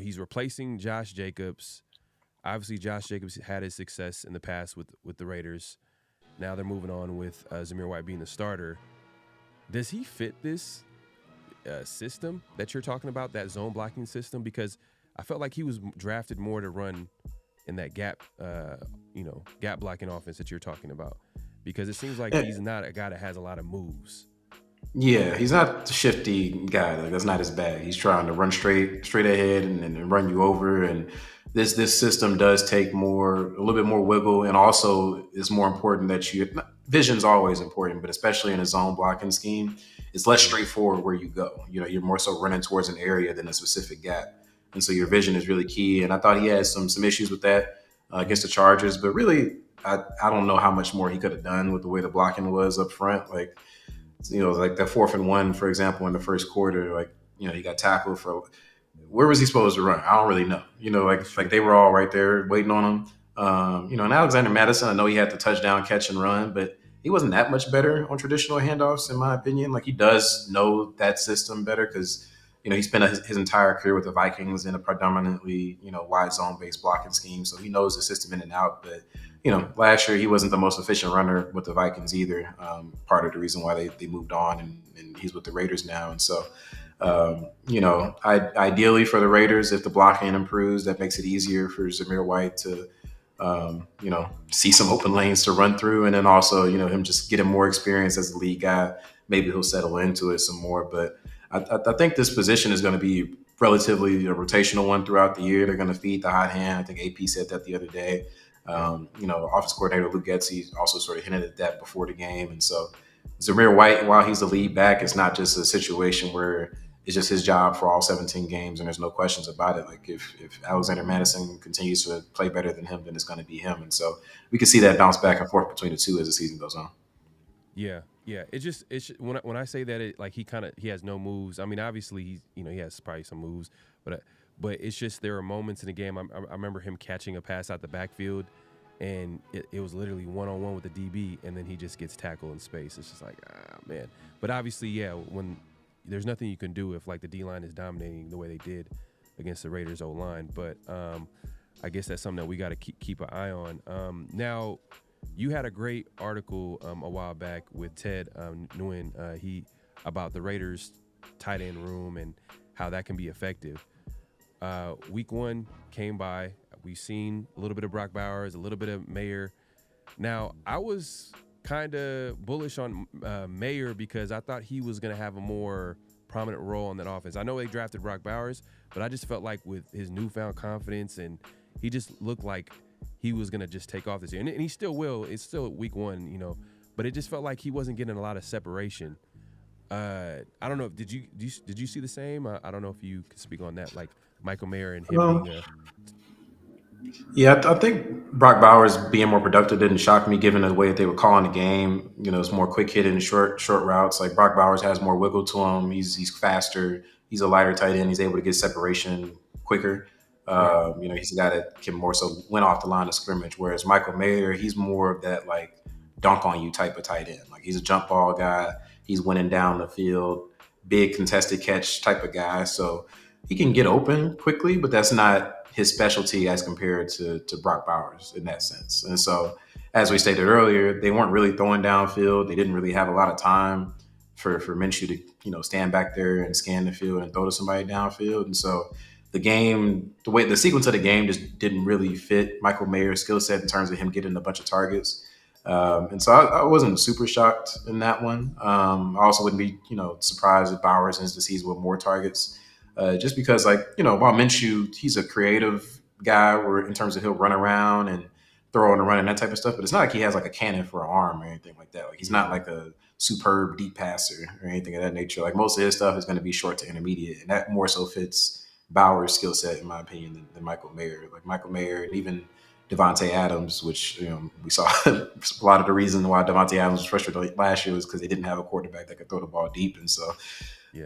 He's replacing Josh Jacobs. Obviously, Josh Jacobs had his success in the past with the Raiders. Now they're moving on with Zamir White being the starter. Does he fit this system that you're talking about, that zone blocking system? Because I felt like he was drafted more to run in that gap blocking offense that you're talking about. Because it seems like he's not a guy that has a lot of moves. yeah. He's not the shifty guy. Like that's not his bag. He's trying to run straight ahead and run you over. And this system does take a little bit more wiggle, and also it's more important that vision's always important, but especially in a zone blocking scheme, it's less straightforward where you go. You're more so running towards an area than a specific gap. And so your vision is really key. And I thought he had some issues with that against the Chargers, but really, I don't know how much more he could have done with the way the blocking was up front. Like, like that 4th and 1, for example, in the first quarter, like, he got tackled for, where was he supposed to run? I don't really know. Like they were all right there waiting on him. And Alexander Madison, I know he had the touchdown catch and run, but he wasn't that much better on traditional handoffs, in my opinion. Like he does know that system better because he spent his entire career with the Vikings in a predominantly, wide zone based blocking scheme. So he knows the system in and out. But, last year he wasn't the most efficient runner with the Vikings either. Part of the reason why they moved on and he's with the Raiders now. And so, ideally for the Raiders, if the blocking improves, that makes it easier for Zamir White to, see some open lanes to run through. And then also, him just getting more experience as a lead guy. Maybe he'll settle into it some more. But I think this position is going to be relatively a rotational one throughout the year. They're going to feed the hot hand. I think AP said that the other day. Offense coordinator Luke Getsy also sort of hinted at that before the game. And so Zamir White, while he's the lead back, it's not just a situation where it's just his job for all 17 games and there's no questions about it. Like if Alexander Madison continues to play better than him, then it's going to be him. And so we can see that bounce back and forth between the two as the season goes on. Yeah. It's when I say that he has no moves. I mean, obviously he has probably some moves, but it's just there are moments in the game. I remember him catching a pass out the backfield, and it was literally 1-on-1 with the DB, and then he just gets tackled in space. It's just like, man. But obviously, yeah, when there's nothing you can do if like the D-line is dominating the way they did against the Raiders O-line. But I guess that's something that we got to keep an eye on. Now, you had a great article a while back with Ted Nguyen about the Raiders tight end room and how that can be effective. Week 1 came by. We've seen a little bit of Brock Bowers, a little bit of Mayer. Now, I was kind of bullish on Mayer because I thought he was going to have a more prominent role on that offense. I know they drafted Brock Bowers, but I just felt like with his newfound confidence and he just looked like he was going to just take off this year. And he still will. It's still week 1, but it just felt like he wasn't getting a lot of separation. I don't know. Did you see the same? I don't know if you could speak on that, like Michael Mayer and him being Yeah, I think Brock Bowers being more productive didn't shock me, given the way that they were calling the game. It's more quick hitting, short routes. Like Brock Bowers has more wiggle to him. He's faster. He's a lighter tight end. He's able to get separation quicker. He's a guy that can more so win off the line of scrimmage. Whereas Michael Mayer, he's more of that like dunk on you type of tight end. Like he's a jump ball guy. He's winning down the field, big contested catch type of guy. So he can get open quickly, but that's not his specialty as compared to Brock Bowers in that sense. And so, as we stated earlier, they weren't really throwing downfield. They didn't really have a lot of time for Minshew to stand back there and scan the field and throw to somebody downfield. And so the sequence of the game just didn't really fit Michael Mayer's skill set in terms of him getting a bunch of targets. And so I wasn't super shocked in that one. I also wouldn't be surprised if Bowers ends the season with more targets, just because while Minshew, he's a creative guy where in terms of he'll run around and throw on the run and that type of stuff, but it's not like he has like a cannon for an arm or anything like that. Like he's not like a superb deep passer or anything of that nature. Like most of his stuff is going to be short to intermediate, and that more so fits Bauer's skill set, in my opinion, than Michael Mayer. Like Michael Mayer and even Devontae Adams, which we saw a lot of the reason why Devontae Adams was frustrated last year was because they didn't have a quarterback that could throw the ball deep. And so,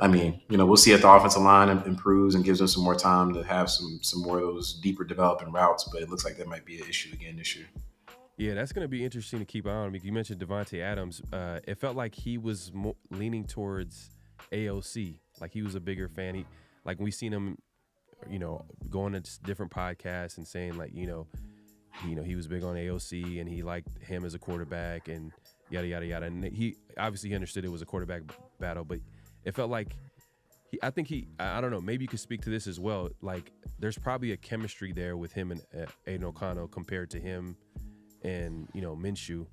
I mean, we'll see if the offensive line improves and gives them some more time to have some more of those deeper developing routes. But it looks like that might be an issue again this year. Yeah, that's going to be interesting to keep an eye on. You mentioned Devontae Adams. It felt like he was leaning towards AOC. Like he was a bigger fan. Like we seen him, going to different podcasts and saying like, he was big on AOC and he liked him as a quarterback and yada, yada, yada. And he obviously understood it was a quarterback battle, but it felt like I don't know, maybe you could speak to this as well. Like there's probably a chemistry there with him and Aiden O'Connell compared to him and, Minshew.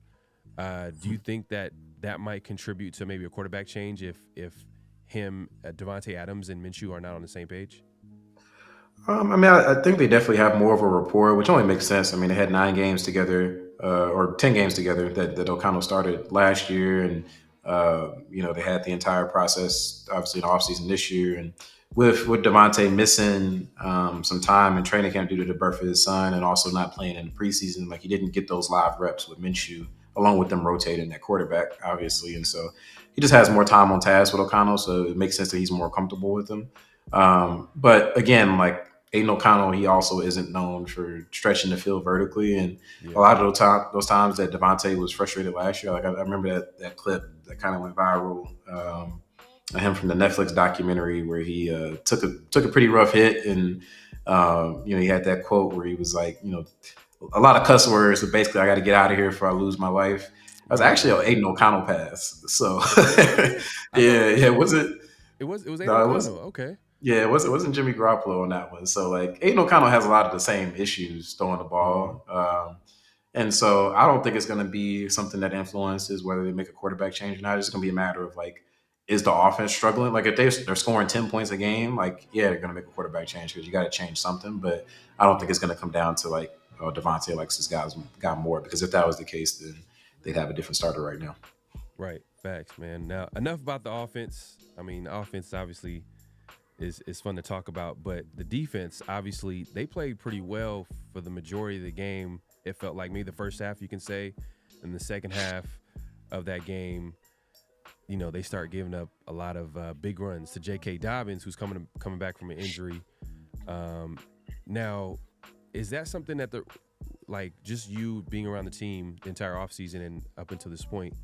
Do you think that might contribute to maybe a quarterback change if him, Devontae Adams and Minshew are not on the same page? I think they definitely have more of a rapport, which only makes sense. I mean, they had 9 games together, or 10 games together that O'Connell started last year, and they had the entire process, obviously, in the offseason this year. And with Devontae missing some time in training camp due to the birth of his son, and also not playing in the preseason, like he didn't get those live reps with Minshew, along with them rotating at quarterback, obviously, and so he just has more time on task with O'Connell, so it makes sense that he's more comfortable with him. But again, like Aiden O'Connell, he also isn't known for stretching the field vertically. And a lot of those times that Devontae was frustrated last year, like I remember that clip that kind of went viral, him from the Netflix documentary where he took a pretty rough hit. And, he had that quote where he was like, a lot of cuss words, but basically I got to get out of here before I lose my life. That was actually an Aiden O'Connell pass. So yeah, was it? It was Aiden O'Connell. Okay. Yeah, it wasn't Jimmy Garoppolo on that one. So like Aiden O'Connell has a lot of the same issues throwing the ball. And so I don't think it's going to be something that influences whether they make a quarterback change or not. It's going to be a matter of like, is the offense struggling? Like if they're scoring 10 points a game, like, yeah, they're going to make a quarterback change because you got to change something. But I don't think it's going to come down to like, Devontae likes his guys got more, because if that was the case, then they'd have a different starter right now. Right. Facts, man. Now, enough about the offense. I mean, the offense obviously is fun to talk about, but the defense, obviously, they played pretty well for the majority of the game. It felt like maybe the first half, you can say, and the second half of that game, they start giving up a lot of big runs to J.K. Dobbins, who's coming back from an injury. Now, is that something that just you being around the team the entire offseason and up until this point,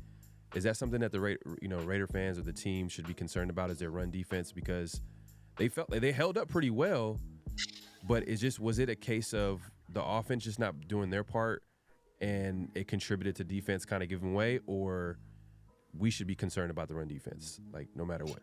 is that something that the Raider fans or the team should be concerned about, is their run defense? Because they felt like they held up pretty well, but was it a case of the offense just not doing their part and it contributed to defense kind of giving way, or we should be concerned about the run defense, like no matter what?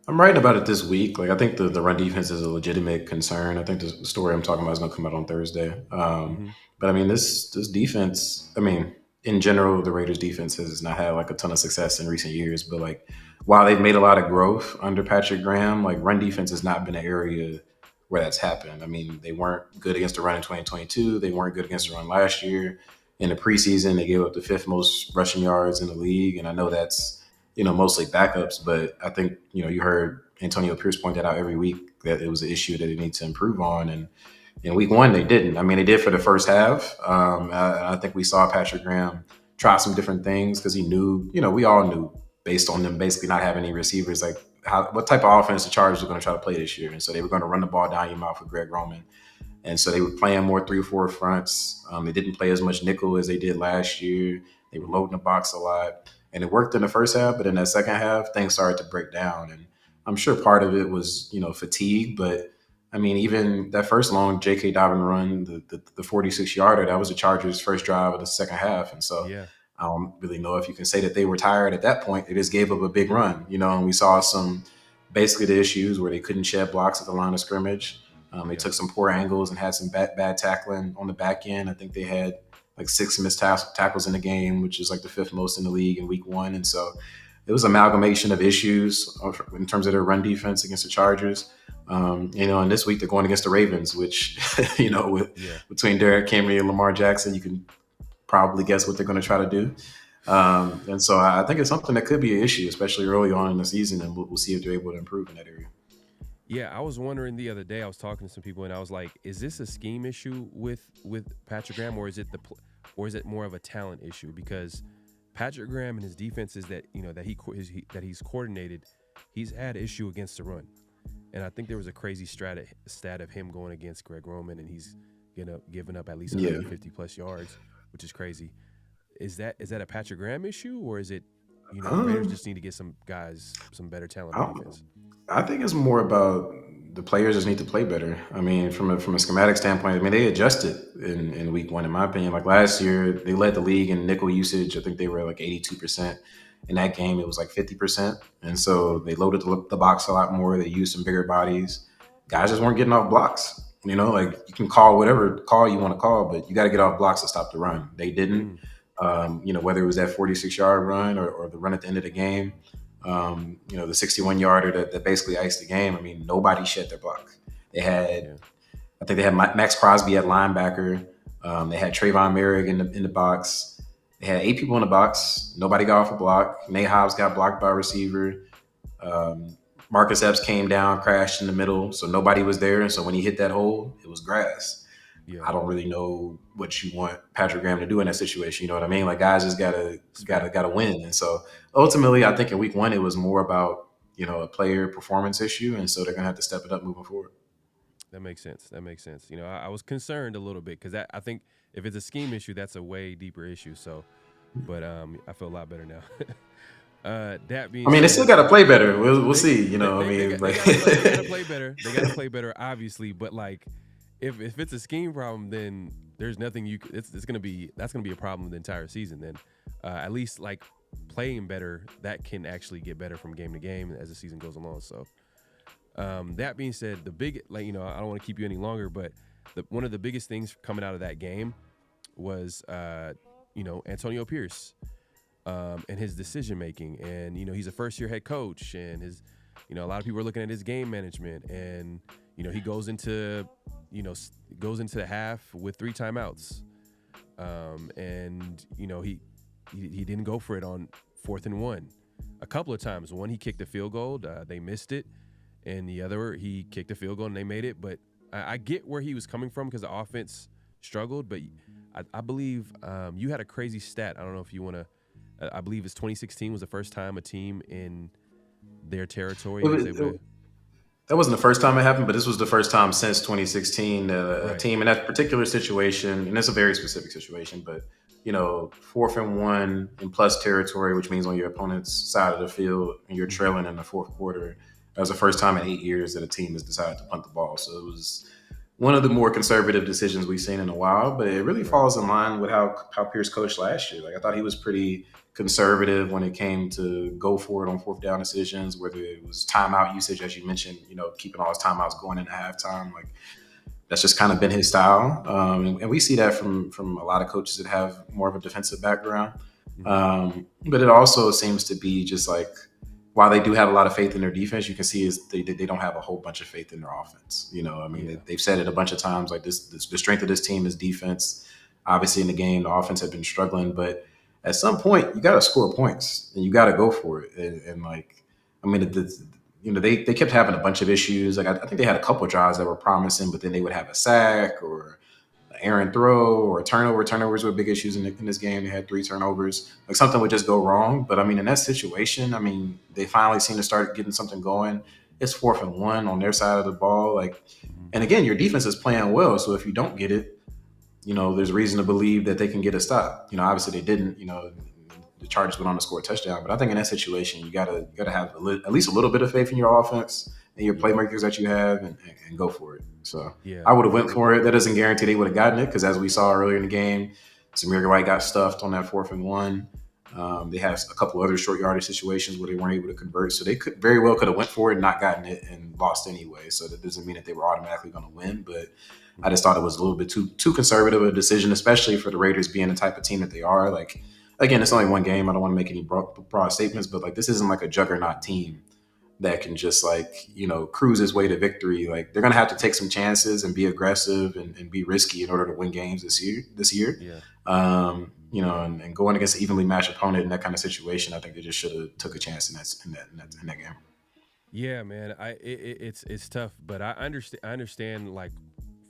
I'm writing about it this week. Like I think the run defense is a legitimate concern. I think the story I'm talking about is going to come out on Thursday. But I mean, this defense, I mean, in general, the Raiders defense has not had like a ton of success in recent years, but like while they've made a lot of growth under Patrick Graham, like run defense has not been an area where that's happened. I mean, they weren't good against the run in 2022. They weren't good against the run last year. In the preseason, they gave up the 5th most rushing yards in the league. And I know that's, mostly backups, but I think, you heard Antonio Pierce point that out every week, that it was an issue that they need to improve on. And in week 1, they didn't. I mean, they did for the first half. I think we saw Patrick Graham try some different things because he knew, we all knew based on them basically not having any receivers, like what type of offense the Chargers were going to try to play this year. And so they were going to run the ball down your mouth with Greg Roman. And so they were playing more 3-4 fronts. They didn't play as much nickel as they did last year. They were loading the box a lot. And it worked in the first half, but in that second half, things started to break down. And I'm sure part of it was, fatigue. But, I mean, even that first long J.K. Dobbins run, the 46-yarder, that was the Chargers' first drive of the second half. And so I don't really know if you can say that they were tired at that point. They just gave up a big run, and we saw basically the issues where they couldn't shed blocks at the line of scrimmage. They took some poor angles and had some bad tackling on the back end. I think they had like 6 missed tackles in the game, which is like the 5th most in the league in week 1. And so it was an amalgamation of issues in terms of their run defense against the Chargers. And this week they're going against the Ravens, which, between Derrick Henry and Lamar Jackson, you can probably guess what they're going to try to do. And so I think it's something that could be an issue, especially early on in the season, and we'll see if they're able to improve in that area. Yeah, I was wondering the other day, I was talking to some people and I was like, is this a scheme issue with Patrick Graham, or is it more of a talent issue? Because Patrick Graham and his defenses that he's coordinated, he's had issue against the run. And I think there was a crazy stat of him going against Greg Roman, and he's giving up at least 150 plus yards, which is crazy. Is that a Patrick Graham issue, or is it the Raiders just need to get some guys some better talent on defense? I think it's more about the players just need to play better. I mean, from a schematic standpoint, I mean, they adjusted in week 1, in my opinion. Like last year, they led the league in nickel usage. I think they were like 82%. In that game, it was like 50%. And so they loaded the box a lot more. They used some bigger bodies. Guys just weren't getting off blocks. Like you can call whatever call you want to call, but you got to get off blocks to stop the run. They didn't. Whether it was that 46-yard run or the run at the end of the game, the 61-yarder that basically iced the game. I mean, nobody shed their block. I think they had Max Crosby at linebacker. They had Trayvon Merrick in the box. They had 8 people in the box. Nobody got off a block. Nate Hobbs got blocked by a receiver. Marcus Epps came down, crashed in the middle, so nobody was there. And so when he hit that hole, it was grass. Yeah. I don't really know what you want Patrick Graham to do in that situation. You know what I mean? Like guys just gotta win. And so ultimately, I think in week 1 it was more about a player performance issue, and so they're gonna have to step it up moving forward. That makes sense. I was concerned a little bit because I think if it's a scheme issue, that's a way deeper issue. So, but I feel a lot better now. That being, they still gotta play better. We'll see. They gotta play better. They gotta play better, obviously. But like, if it's a scheme problem, then there's nothing that's gonna be a problem the entire season. Then at least like playing better, that can actually get better from game to game as the season goes along. So that being said, I don't want to keep you any longer, but one of the biggest things coming out of that game was Antonio Pierce and his decision making, and he's a first year head coach, and his a lot of people are looking at his game management, and he goes into the half with 3 timeouts, and he didn't go for it on 4th and 1 a couple of times. One, he kicked a field goal, they missed it, and the other, he kicked a field goal and they made it. But I get where he was coming from because the offense struggled. But I believe you had a crazy stat. I don't know if you want to. I believe it's 2016 was the first time a team in their territory was able to. That wasn't the first time it happened, but this was the first time since 2016 a team in that particular situation, and it's a very specific situation, but 4th and 1 in plus territory, which means on your opponent's side of the field, and you're trailing in the 4th quarter. That was the first time in 8 years that a team has decided to punt the ball. So it was one of the more conservative decisions we've seen in a while, but it really falls in line with how Pierce coached last year. Like I thought he was pretty conservative when it came to go for it on 4th down decisions, whether it was timeout usage, as you mentioned, keeping all his timeouts going into halftime. Like that's just kind of been his style. And we see that from a lot of coaches that have more of a defensive background. But it also seems to be just like, while they do have a lot of faith in their defense, you can see is they don't have a whole bunch of faith in their offense. They've said it a bunch of times, like the strength of this team is defense. Obviously in the game, the offense had been struggling, but at some point you got to score points and you got to go for it. They kept having a bunch of issues. Like I think they had a couple of drives that were promising, but then they would have a sack or an errant throw or a turnover. Turnovers were big issues in this game. They had 3 turnovers. Like something would just go wrong. But in that situation, they finally seem to start getting something going. It's 4th and 1 on their side of the ball. And again, your defense is playing well. So if you don't get it, there's reason to believe that they can get a stop. Obviously they didn't. The Chargers went on to score a touchdown. But I think in that situation, you gotta have at least a little bit of faith in your offense and your playmakers that you have, and go for it. So I would have went for it. That doesn't guarantee they would have gotten it, because as we saw earlier in the game, Samir White got stuffed on that 4th and 1. They had a couple other short yardage situations where they weren't able to convert, so they could very well could have went for it and not gotten it and lost anyway. So that doesn't mean that they were automatically going to win, but I just thought it was a little bit too conservative a decision, especially for the Raiders being the type of team that they are. Like, again, it's only one game. I don't want to make any broad statements, but like this isn't like a juggernaut team that can just like, cruise his way to victory. Like they're going to have to take some chances and be aggressive and be risky in order to win games this year. Yeah. And going against an evenly matched opponent in that kind of situation, I think they just should have took a chance in that game. Yeah, man. It's tough, but I understand like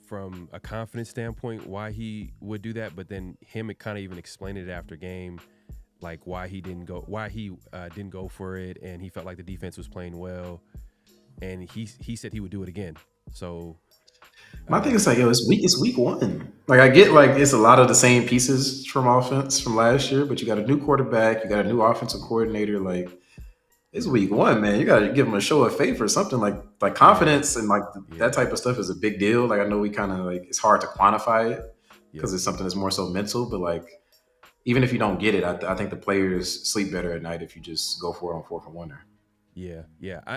from a confidence standpoint why he would do that, but then him kind of even explained it after game, like why he didn't go for it, and he felt like the defense was playing well, and he said he would do it again. So my thing is like, it's week 1. Like I get like it's a lot of the same pieces from offense from last year, but you got a new quarterback, you got a new offensive coordinator. Like it's week 1, man. You got to give them a show of faith or something. Like confidence and like that type of stuff is a big deal. Like I know we kind of like it's hard to quantify it because it's something that's more so mental. But like even if you don't get it, I think the players sleep better at night if you just go for it on 4th and 1. Yeah.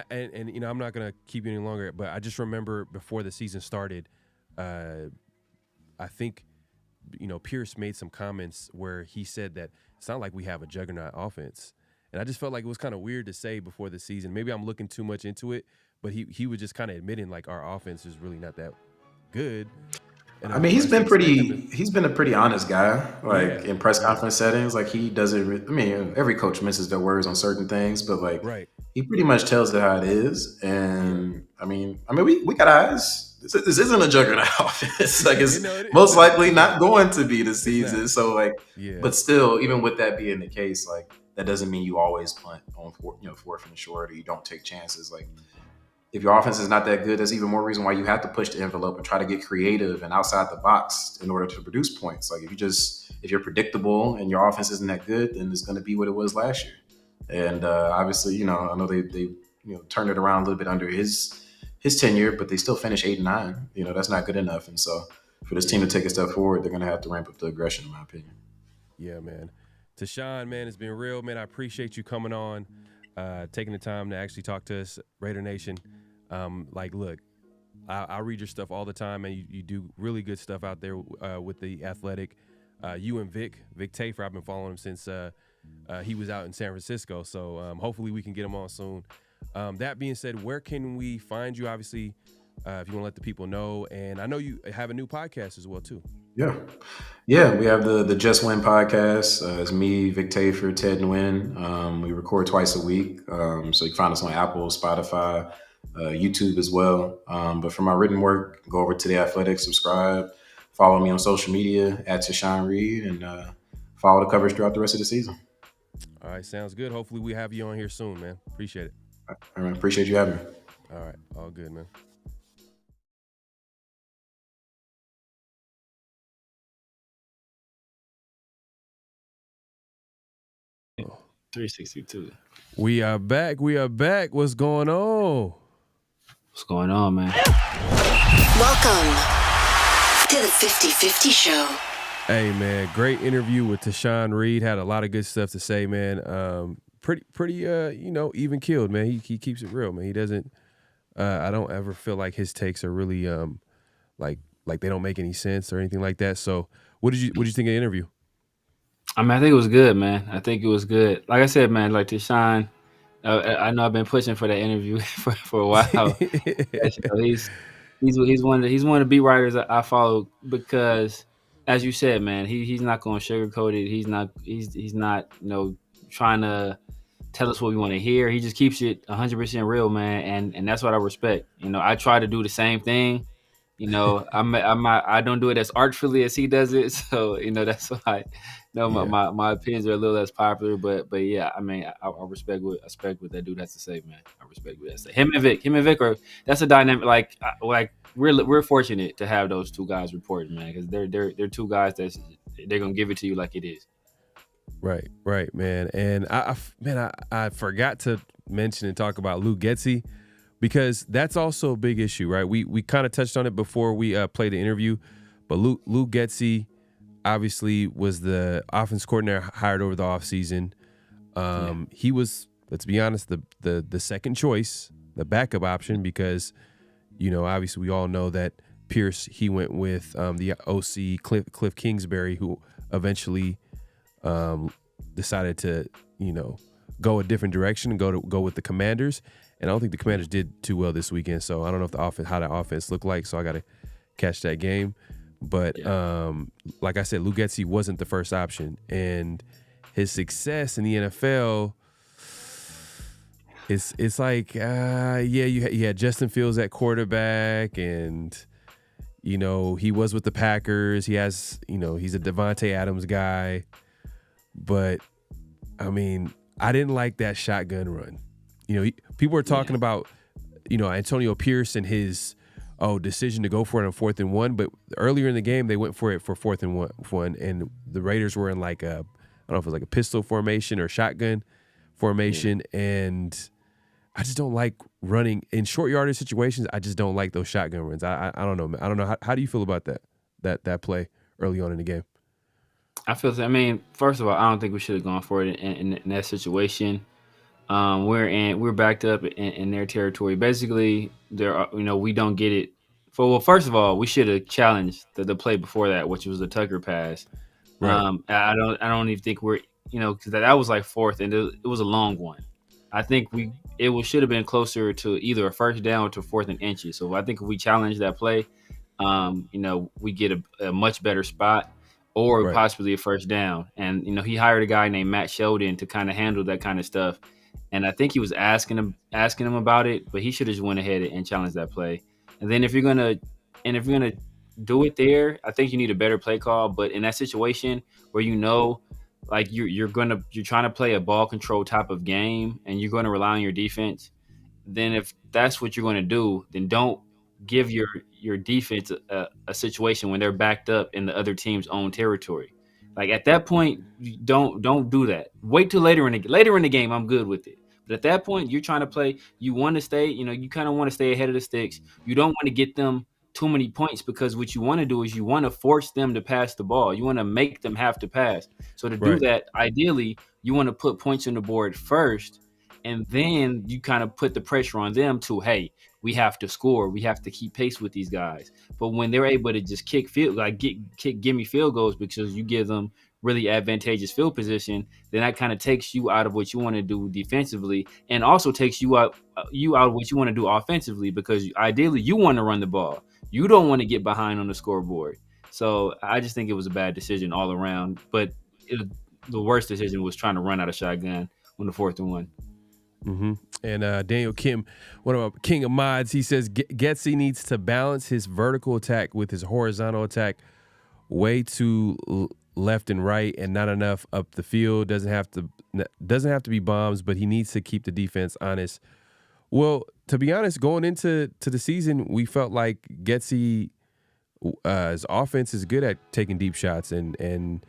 And I'm not gonna keep you any longer, but I just remember before the season started, I think Pierce made some comments where he said that it's not like we have a juggernaut offense. And I just felt like it was kind of weird to say before the season. Maybe I'm looking too much into it, but he was just kind of admitting like our offense is really not that good. And I mean, he's been a pretty honest guy, like in press conference settings. Like he doesn't. I mean, every coach misses their words on certain things, but like he pretty much tells it how it is. And I mean, we got eyes. This isn't a juggernaut offense. Like it's most likely not going to be this season. So like, but still, even with that being the case, like that doesn't mean you always punt on 4th and short, or you don't take chances. Like if your offense is not that good, that's even more reason why you have to push the envelope and try to get creative and outside the box in order to produce points. Like if you're predictable and your offense isn't that good, then it's going to be what it was last year. And obviously, I know they turned it around a little bit under his tenure, but they still finished 8-9. That's not good enough. And so for this team to take a step forward, they're going to have to ramp up the aggression, in my opinion. Yeah, man. Tashawn, man, it's been real, man. I appreciate you coming on, taking the time to actually talk to us, Raider Nation. Look, I read your stuff all the time, and you do really good stuff out there with the Athletic. You and Vic Tafur, I've been following him since he was out in San Francisco, so hopefully we can get him on soon. That being said, where can we find you, obviously, if you want to let the people know? And I know you have a new podcast as well, too. Yeah, we have the Just Win podcast. It's me, Vic Tafur, Ted Nguyen. We record twice a week, so you can find us on Apple, Spotify, YouTube as well. But for my written work, go over to The Athletic, subscribe, follow me on social media at Tashawn Reed, and follow the coverage throughout the rest of the season. All right, sounds good. Hopefully we have you on here soon, man. Appreciate it. All right, appreciate you having me. All right, all good, man. Oh, 362. We are back. What's going on? What's going on, man? Welcome to the 50-50 show. Hey, man, great interview with Tashawn Reed. Had a lot of good stuff to say, man. Pretty, even keeled, man. He keeps it real, man. He doesn't. I don't ever feel like his takes are really like they don't make any sense or anything like that. So, what did you think of the interview? I mean, I think it was good, man. I think it was good. Like I said, man, like Tashawn, I know I've been pushing for that interview for a while. He's one of the beat writers I follow because, as you said, man, he's not going to sugarcoat it. He's not trying to tell us what we want to hear. He just keeps it 100% real, man, and that's what I respect. I try to do the same thing. I don't do it as artfully as he does it, so that's why my opinions are a little less popular. But yeah, I mean, I respect what that dude has to say, man. I respect what he has to say. Him and Vic are that's a dynamic. Like we're fortunate to have those two guys reporting, man, because they're two guys they're gonna give it to you like it is. Right, man. And I forgot to mention and talk about Lou Getsy, because that's also a big issue, right? We kind of touched on it before we played the interview, but Lou Getsy, obviously was the offense coordinator hired over the offseason. He was, let's be honest, the second choice, the backup option, because, obviously we all know that Pierce, he went with the OC Cliff Kingsbury, who eventually decided to, go a different direction and go with the Commanders. And I don't think the Commanders did too well this weekend, so I don't know if how that offense looked like. So I got to catch that game. But like I said, Lou Getsy wasn't the first option, and his success in the NFL, it's like you had Justin Fields at quarterback, and he was with the Packers. He has he's a Devontae Adams guy, but I mean, I didn't like that shotgun run. People were talking about Antonio Pierce and his decision to go for it on 4th and 1, but earlier in the game they went for it for 4th and 1, and the Raiders were in like I don't know if it was like a pistol formation or shotgun formation, and I just don't like running in short yardage situations. I just don't like those shotgun runs. I don't know, man. I don't know. How do you feel about that play early on in the game? I mean, first of all, I don't think we should have gone for it in that situation. We're backed up in their territory. Basically, we don't get it. First of all, we should have challenged the play before that, which was the Tucker pass. Right. I don't even think we're because that was like 4th, and it was a long one. I think should have been closer to either a first down or to 4th and inches. So I think if we challenge that play, we get a much better spot, or possibly a first down. And he hired a guy named Matt Sheldon to kind of handle that kind of stuff. And I think he was asking him about it, but he should have just went ahead and challenged that play. And then if you're gonna do it there, I think you need a better play call. But in that situation where like you're trying to play a ball control type of game and you're going to rely on your defense, then if that's what you're going to do, then don't give your defense a situation when they're backed up in the other team's own territory. Like at that point, don't do that. Wait till later in the game. I'm good with it. But at that point, you're trying to play. You want to stay. You kind of want to stay ahead of the sticks. You don't want to get them too many points, because what you want to do is you want to force them to pass the ball. You want to make them have to pass. So to do that, ideally, you want to put points on the board first, and then you kind of put the pressure on them to, hey, we have to score. We have to keep pace with these guys. But when they're able to just kick gimme field goals because you give them really advantageous field position, then that kind of takes you out of what you want to do defensively, and also takes you out of what you want to do offensively, because ideally you want to run the ball. You don't want to get behind on the scoreboard. So I just think it was a bad decision all around. But the worst decision was trying to run out of shotgun on the 4th and 1. Mm-hmm. And Daniel Kim, one of our king of mods, he says Getsy needs to balance his vertical attack with his horizontal attack. Way too left and right, and not enough up the field. Doesn't have to be bombs, but he needs to keep the defense honest. Well, to be honest, going into the season, we felt like Getsy, his offense is good at taking deep shots, and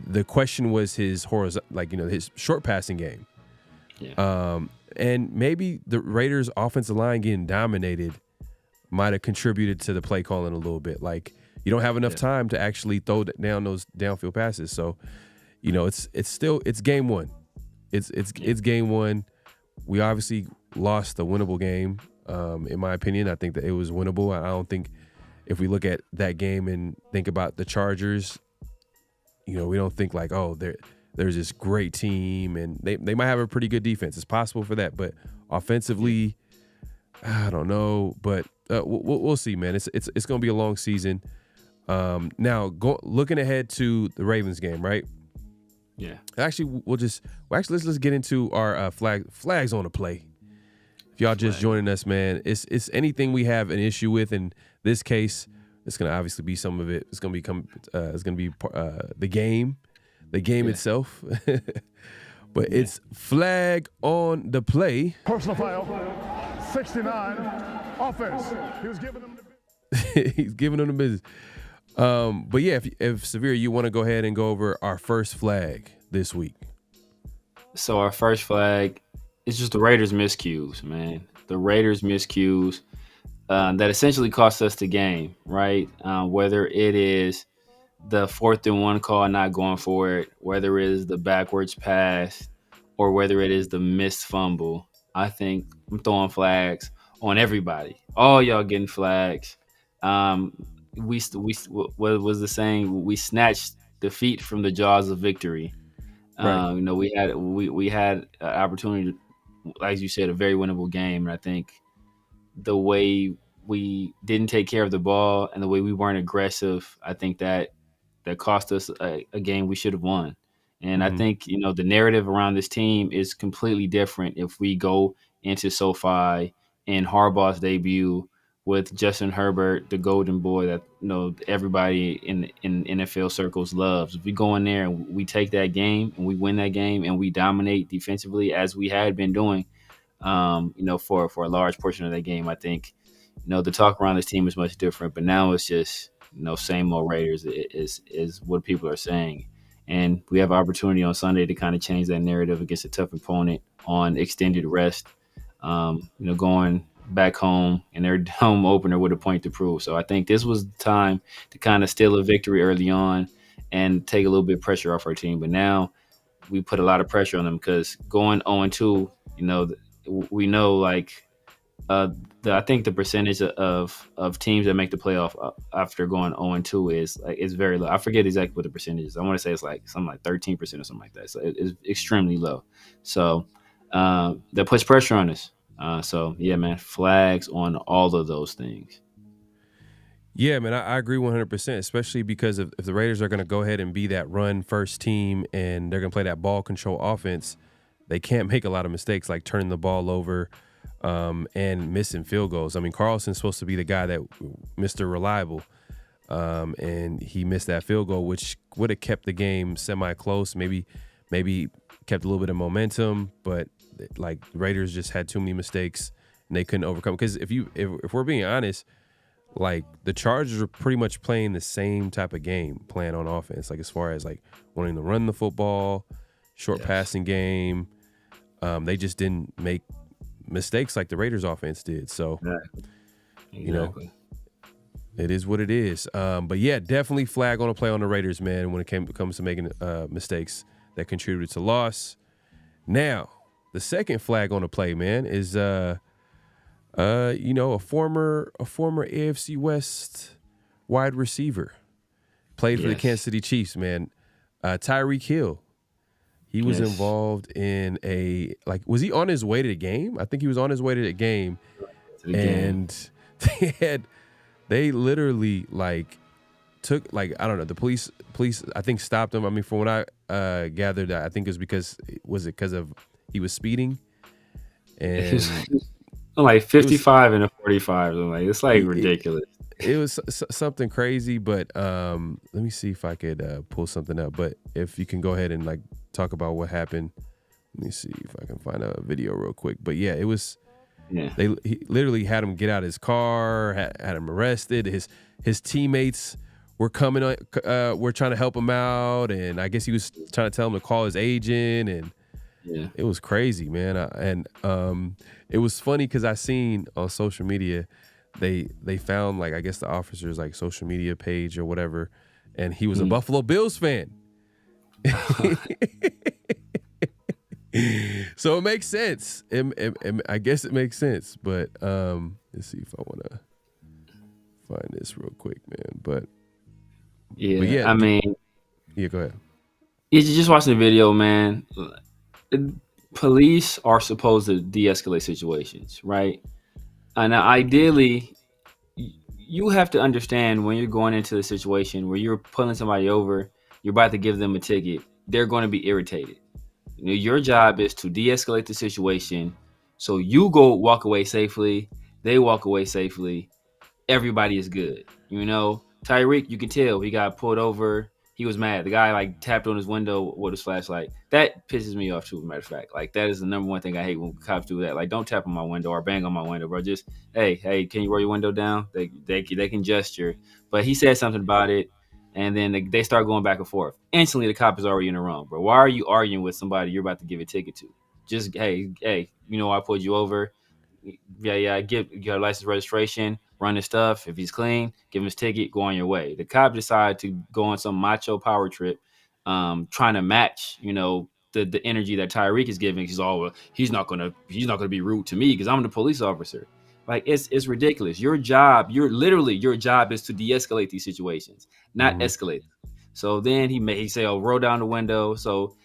the question was his his short passing game. Yeah. And maybe the Raiders' offensive line getting dominated might have contributed to the play calling a little bit. Like, you don't have enough time to actually throw down those downfield passes. So, it's game one. It's game one. We obviously lost a winnable game. In my opinion, I think that it was winnable. I don't think if we look at that game and think about the Chargers, we don't think like, oh, there's this great team and they might have a pretty good defense. It's possible for that, but offensively, I don't know. But we'll see, man. It's going to be a long season. Now looking ahead to the Ravens game, right? Yeah. Actually, let's get into our flags on the play. If y'all just joining us, man, it's anything we have an issue with. In this case, it's gonna obviously be some of it. It's gonna be the game itself. But it's flag on the play. Personal foul, 69, offense. He was giving them He's giving them the business. But yeah, if Severe, you want to go ahead and go over our first flag this week. So our first flag is just the Raiders miscues, man. The Raiders miscues that essentially cost us the game, right? Whether it is the 4th-and-1 call not going for it, whether it is the backwards pass or whether it is the missed fumble, I think I'm throwing flags on everybody. All y'all getting flags. Um, what was the saying? We snatched defeat from the jaws of victory. Right. We had an opportunity, as you said, a very winnable game, and I think the way we didn't take care of the ball and the way we weren't aggressive, I think that cost us a game we should have won. And I Mm-hmm. think the narrative around this team is completely different if we go into SoFi in Harbaugh's debut with Justin Herbert, the golden boy that everybody in NFL circles loves. If we go in there and we take that game and we win that game and we dominate defensively as we had been doing, for a large portion of that game, I think the talk around this team is much different. But now it's just same old Raiders is what people are saying, and we have opportunity on Sunday to kind of change that narrative against a tough opponent on extended rest. Going back home and their home opener with a point to prove. So I think this was the time to kind of steal a victory early on and take a little bit of pressure off our team. But now we put a lot of pressure on them because going 0-2, we know like I think the percentage of teams that make the playoff after going 0-2 is very low. I forget exactly what the percentage is. I want to say it's like something like 13% or something like that. So it's extremely low. So that puts pressure on us. So yeah, man, flags on all of those things. Yeah, man, I agree 100%, especially because if the Raiders are going to go ahead and be that run-first team and they're going to play that ball control offense, they can't make a lot of mistakes like turning the ball over and missing field goals. I mean, Carlson's supposed to be the guy that Mr. Reliable, and he missed that field goal, which would have kept the game semi-close, maybe kept a little bit of momentum, but like Raiders just had too many mistakes and they couldn't overcome. Because if we're being honest, like the Chargers are pretty much playing the same type of game plan on offense, like as far as like wanting to run the football, short passing game. They just didn't make mistakes like the Raiders offense did. So, Exactly. It is what it is. But yeah, definitely flag on a play on the Raiders, man, when it comes to making mistakes that contributed to loss. Now, the second flag on the play, man, is a former AFC West wide receiver, played for the Kansas City Chiefs, man. Tyreek Hill. He was involved in was he on his way to the game? I think he was on his way to the game. And they literally took I don't know, the police I think stopped him. I mean, from what I gathered, I think it was because of he was speeding. And like 55 and a 45. It's like ridiculous. It was something crazy, but let me see if I could pull something up. But if you can go ahead and talk about what happened. Let me see if I can find a video real quick. But yeah, it was. Yeah. He literally had him get out of his car, had him arrested. His teammates were coming, were trying to help him out, and I guess he was trying to tell him to call his agent, and it was crazy, man. It was funny because I seen on social media they found I guess the officer's social media page or whatever, and he was a Buffalo Bills fan. So it makes sense. I guess it makes sense. But let's see if I want to find this real quick, man. But yeah, I mean, go ahead. You just watch the video, man. Police are supposed to de-escalate situations, right? And ideally, you have to understand when you're going into a situation where you're pulling somebody over, you're about to give them a ticket, they're going to be irritated. Your job is to de-escalate the situation so you go walk away safely, they walk away safely, everybody is good. Tyreek, you can tell he got pulled over. He was mad. The guy tapped on his window with his flashlight. That pisses me off too, as a matter of fact. That is the number one thing I hate when cops do that. Don't tap on my window or bang on my window, bro. Just, hey, can you roll your window down? They can gesture. But he said something about it, and then they start going back and forth. Instantly, the cop is already in the wrong, bro. Why are you arguing with somebody you're about to give a ticket to? Just, hey, I pulled you over. give your license registration, run his stuff. If he's clean, give him his ticket, go on your way. The cop decided to go on some macho power trip, trying to match, the energy that Tyreek is giving. He's all, well, he's not gonna be rude to me because I'm the police officer. Like it's ridiculous. Your job is to de-escalate these situations, not escalate. So then he say, "Oh, roll down the window." So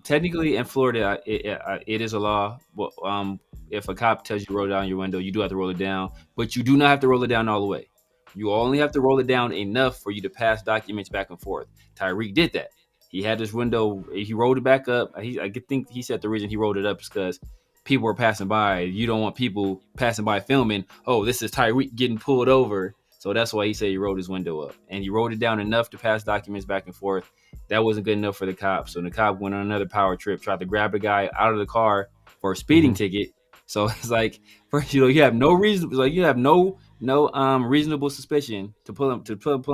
technically in Florida, it is a law. Well, if a cop tells you to roll down your window, you do have to roll it down, but you do not have to roll it down all the way. You only have to roll it down enough for you to pass documents back and forth. Tyreek did that. He had this window. He rolled it back up. I think he said the reason he rolled it up is because people were passing by. You don't want people passing by filming, oh, this is Tyreek getting pulled over. So that's why he said he rolled his window up. And he rolled it down enough to pass documents back and forth. That wasn't good enough for the cop. So the cop went on another power trip, tried to grab the guy out of the car for a speeding ticket. So it's like, first, you have no reason, like you have no reasonable suspicion to pull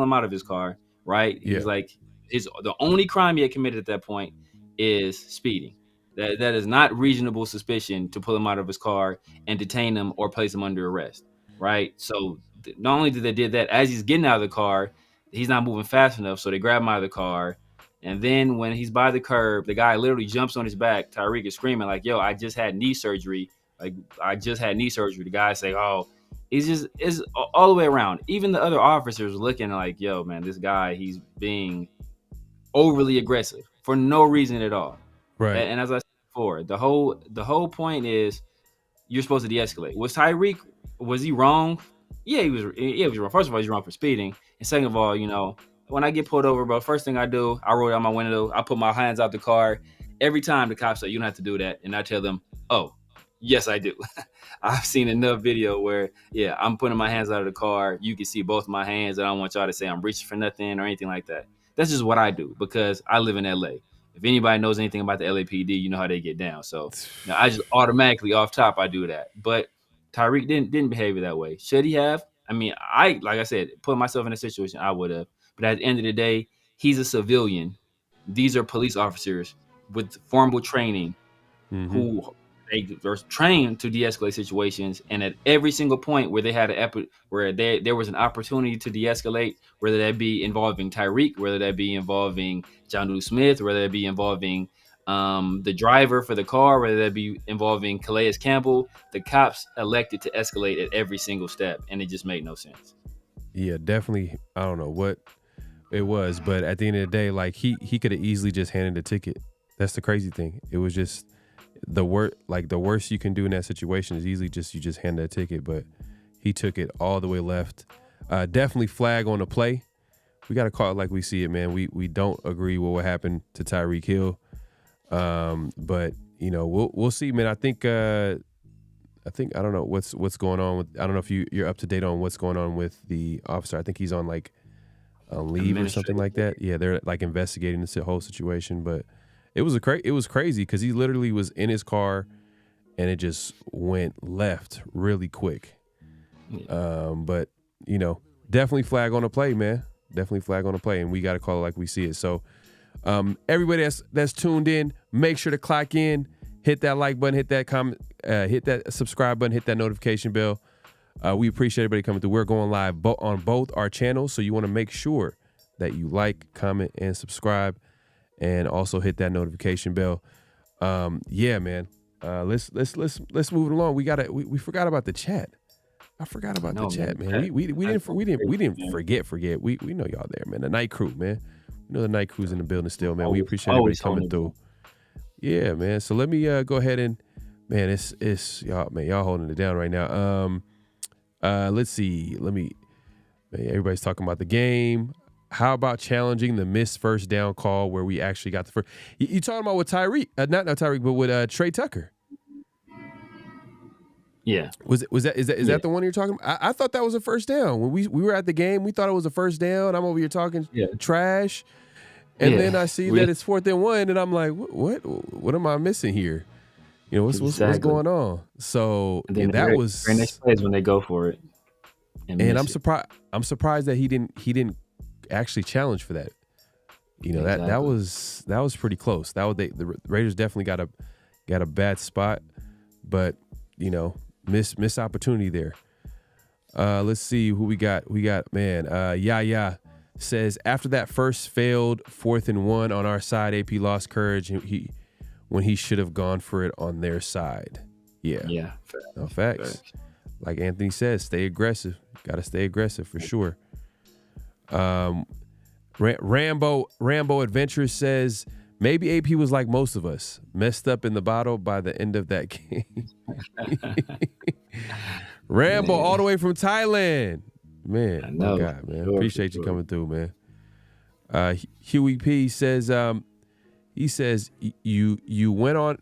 him out of his car, right? Yeah. He's like, the only crime he had committed at that point is speeding. That is not reasonable suspicion to pull him out of his car and detain him or place him under arrest, right? So not only did they did that, as he's getting out of the car, he's not moving fast enough, so they grab him out of the car. And then when he's by the curb, the guy literally jumps on his back. Tyreek is screaming like, "Yo, I just had knee surgery. Like, I just had knee surgery." The guy say, "Oh," it's all the way around. Even the other officers looking like, "Yo, man, this guy, he's being overly aggressive for no reason at all." Right. And as I said before, the whole point is you're supposed to de-escalate. Was he wrong? Yeah, he was wrong. First of all, he's wrong for speeding. And second of all, when I get pulled over, bro, first thing I do, I roll down my window, I put my hands out the car. Every time the cops say, "You don't have to do that." And I tell them, "Oh, yes, I do." I've seen enough video where, yeah, I'm putting my hands out of the car. You can see both my hands. I don't want y'all to say I'm reaching for nothing or anything like that. That's just what I do because I live in LA. If anybody knows anything about the LAPD, you know how they get down. So I just automatically off top, I do that. But Tyreek didn't behave that way. Should he have? I mean, like I said, put myself in a situation, I would have. But at the end of the day, he's a civilian. These are police officers with formal training who are trained to de-escalate situations. And at every single point where they had there was an opportunity to de-escalate, whether that be involving Tyreek, whether that be involving Jonnu Smith, whether that be involving the driver for the car, whether that be involving Calais Campbell, the cops elected to escalate at every single step, and it just made no sense. Yeah, definitely. I don't know what it was, but at the end of the day, like he could have easily just handed a ticket. That's the crazy thing. It was just the worst you can do in that situation is easily you just hand that ticket, but he took it all the way left. Definitely flag on the play. We got to call it like we see it, man. We don't agree with what happened to Tyreek Hill. But we'll see, man. I think I don't know what's going on with. I don't know if you're up to date on what's going on with the officer. I think he's on like leave or something like that. Yeah, they're like investigating this whole situation. But it was crazy because he literally was in his car, and it just went left really quick. But definitely flag on the play, man. Definitely flag on the play, and we got to call it like we see it. So. Everybody that's tuned in, make sure to clock in, hit that like button, hit that comment, hit that subscribe button, hit that notification bell. We appreciate everybody coming through. We're going live on both our channels, so you want to make sure that you like, comment, and subscribe, and also hit that notification bell. Yeah, man. Let's move it along. We forgot about the chat. I forgot about the chat, man. We didn't forget. We know y'all there, man. The night crew, man. You know the night crew's in the building still, man. We appreciate everybody coming through. Yeah, man. So let me go ahead and, man, it's y'all, man. Y'all holding it down right now. Let's see. Everybody's talking about the game. How about challenging the missed first down call where we actually got the first? You talking about with Tyreek? Not Tyreek, but with Trey Tucker. Yeah. Is that the one you're talking about? I thought that was a first down. When we were at the game, we thought it was a first down. I'm over here talking trash. And then I see that it's 4th and 1, and I'm like, what am I missing here? What's going on? So that was very next plays when they go for it. And I'm surprised that he didn't actually challenge for that. That was pretty close. The Raiders definitely got a bad spot, but Miss opportunity there. Let's see who we got. We got, man, Yaya says, after that first failed 4th and 1 on our side, AP lost courage when he should have gone for it on their side. Yeah. Yeah. No, facts. Like Anthony says, stay aggressive. Got to stay aggressive for sure. Rambo Adventures says, maybe AP was like most of us, messed up in the bottle by the end of that game. Rambo all the way from Thailand. Man, my God, man. Appreciate you coming through, man. Huey P says, he says you went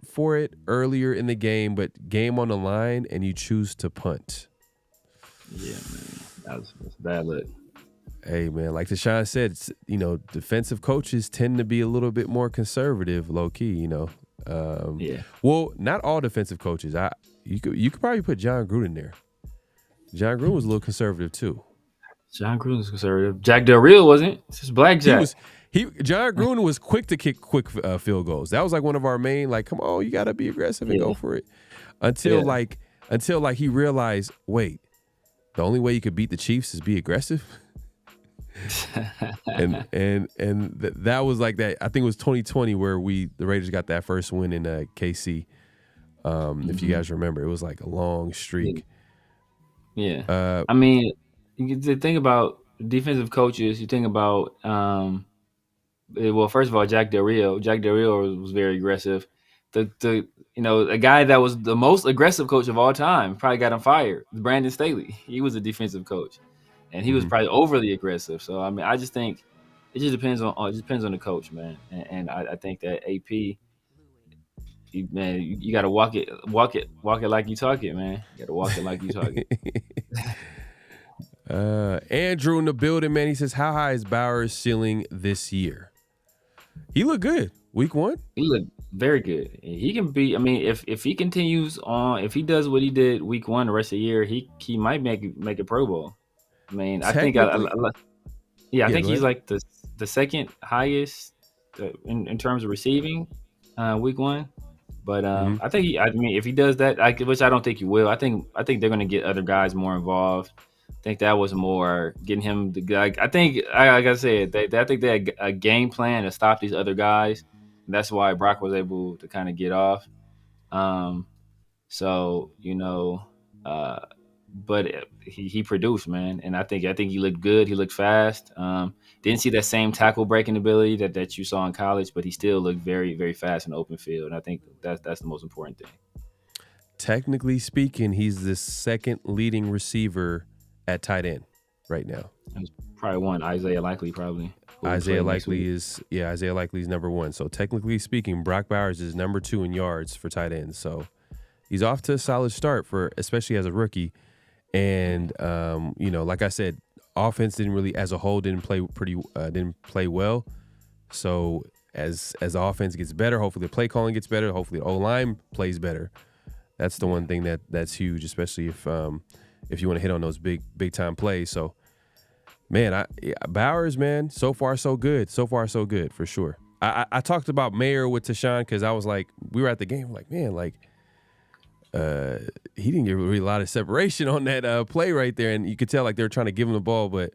for it earlier in the game, but game on the line and you choose to punt. Yeah, man. That's bad luck. Hey, man, like Deshaun said, defensive coaches tend to be a little bit more conservative, low key. Yeah. Well, not all defensive coaches. You could probably put John Gruden there. John Gruden was a little conservative too. John Gruden was conservative. Jack Del Rio wasn't. It's just Black Jack. John Gruden was quick to kick quick field goals. That was like one of our main, like, come on, you got to be aggressive and go for it. Until he realized, wait, the only way you could beat the Chiefs is be aggressive. and that was like that. I think it was 2020 where the Raiders got that first win in KC. If you guys remember, it was like a long streak. Yeah. I mean, you think about defensive coaches. You think about well, first of all, Jack Del Rio. Jack Del Rio was very aggressive. A guy that was the most aggressive coach of all time probably got him fired. Brandon Staley. He was a defensive coach, and he was probably overly aggressive. So I mean, I just think it just depends on the coach, man. And I think that AP, man, you got to walk it like you talk it, man. You got to walk it like you talk it. Andrew in the building, man. He says, how high is Bowers' ceiling this year? He looked good week 1. He looked very good. He can be. I mean, if he continues on, if he does what he did week 1 the rest of the year, he might make a Pro Bowl. I mean, I think I think he's like the second highest in terms of receiving week 1. But I think if he does that, which I don't think he will, I think they're going to get other guys more involved. I think that was more getting him the guy. I think, like I said, I think they had a game plan to stop these other guys. And that's why Brock was able to kind of get off. But he produced, man, and I think he looked good. He looked fast. Didn't see that same tackle breaking ability that you saw in college, but he still looked very, very fast in the open field. And I think that's the most important thing. Technically speaking, he's the second leading receiver at tight end right now. There's probably one, Isaiah Likely, probably. Isaiah Likely is number 1. So technically speaking, Brock Bowers is number 2 in yards for tight ends. So he's off to a solid start especially as a rookie. And like I said, offense as a whole didn't play well. So as the offense gets better, hopefully the play calling gets better. Hopefully the O-line plays better. That's the one thing that's huge, especially if you want to hit on those big time plays. So, man, Bowers, man, so far so good. So far so good for sure. I talked about Mayer with Tashawn because I was like, we were at the game, like, man, like he didn't get really a lot of separation on that play right there, and you could tell like they were trying to give him the ball, but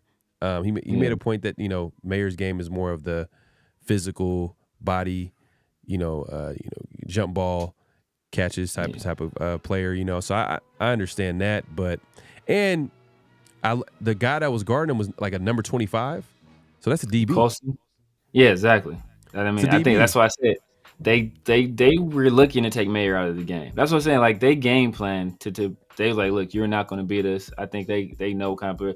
he made a point that Mayer's game is more of the physical body, jump ball catches type of player, so I understand that, but the guy that was guarding him was like a number 25, so that's a DB. Colson? Yeah, exactly. I mean, I think that's why I said they were looking to take Mayer out of the game. That's what I'm saying. Like they game plan to they was like, look, you're not going to beat us. I think they know kind of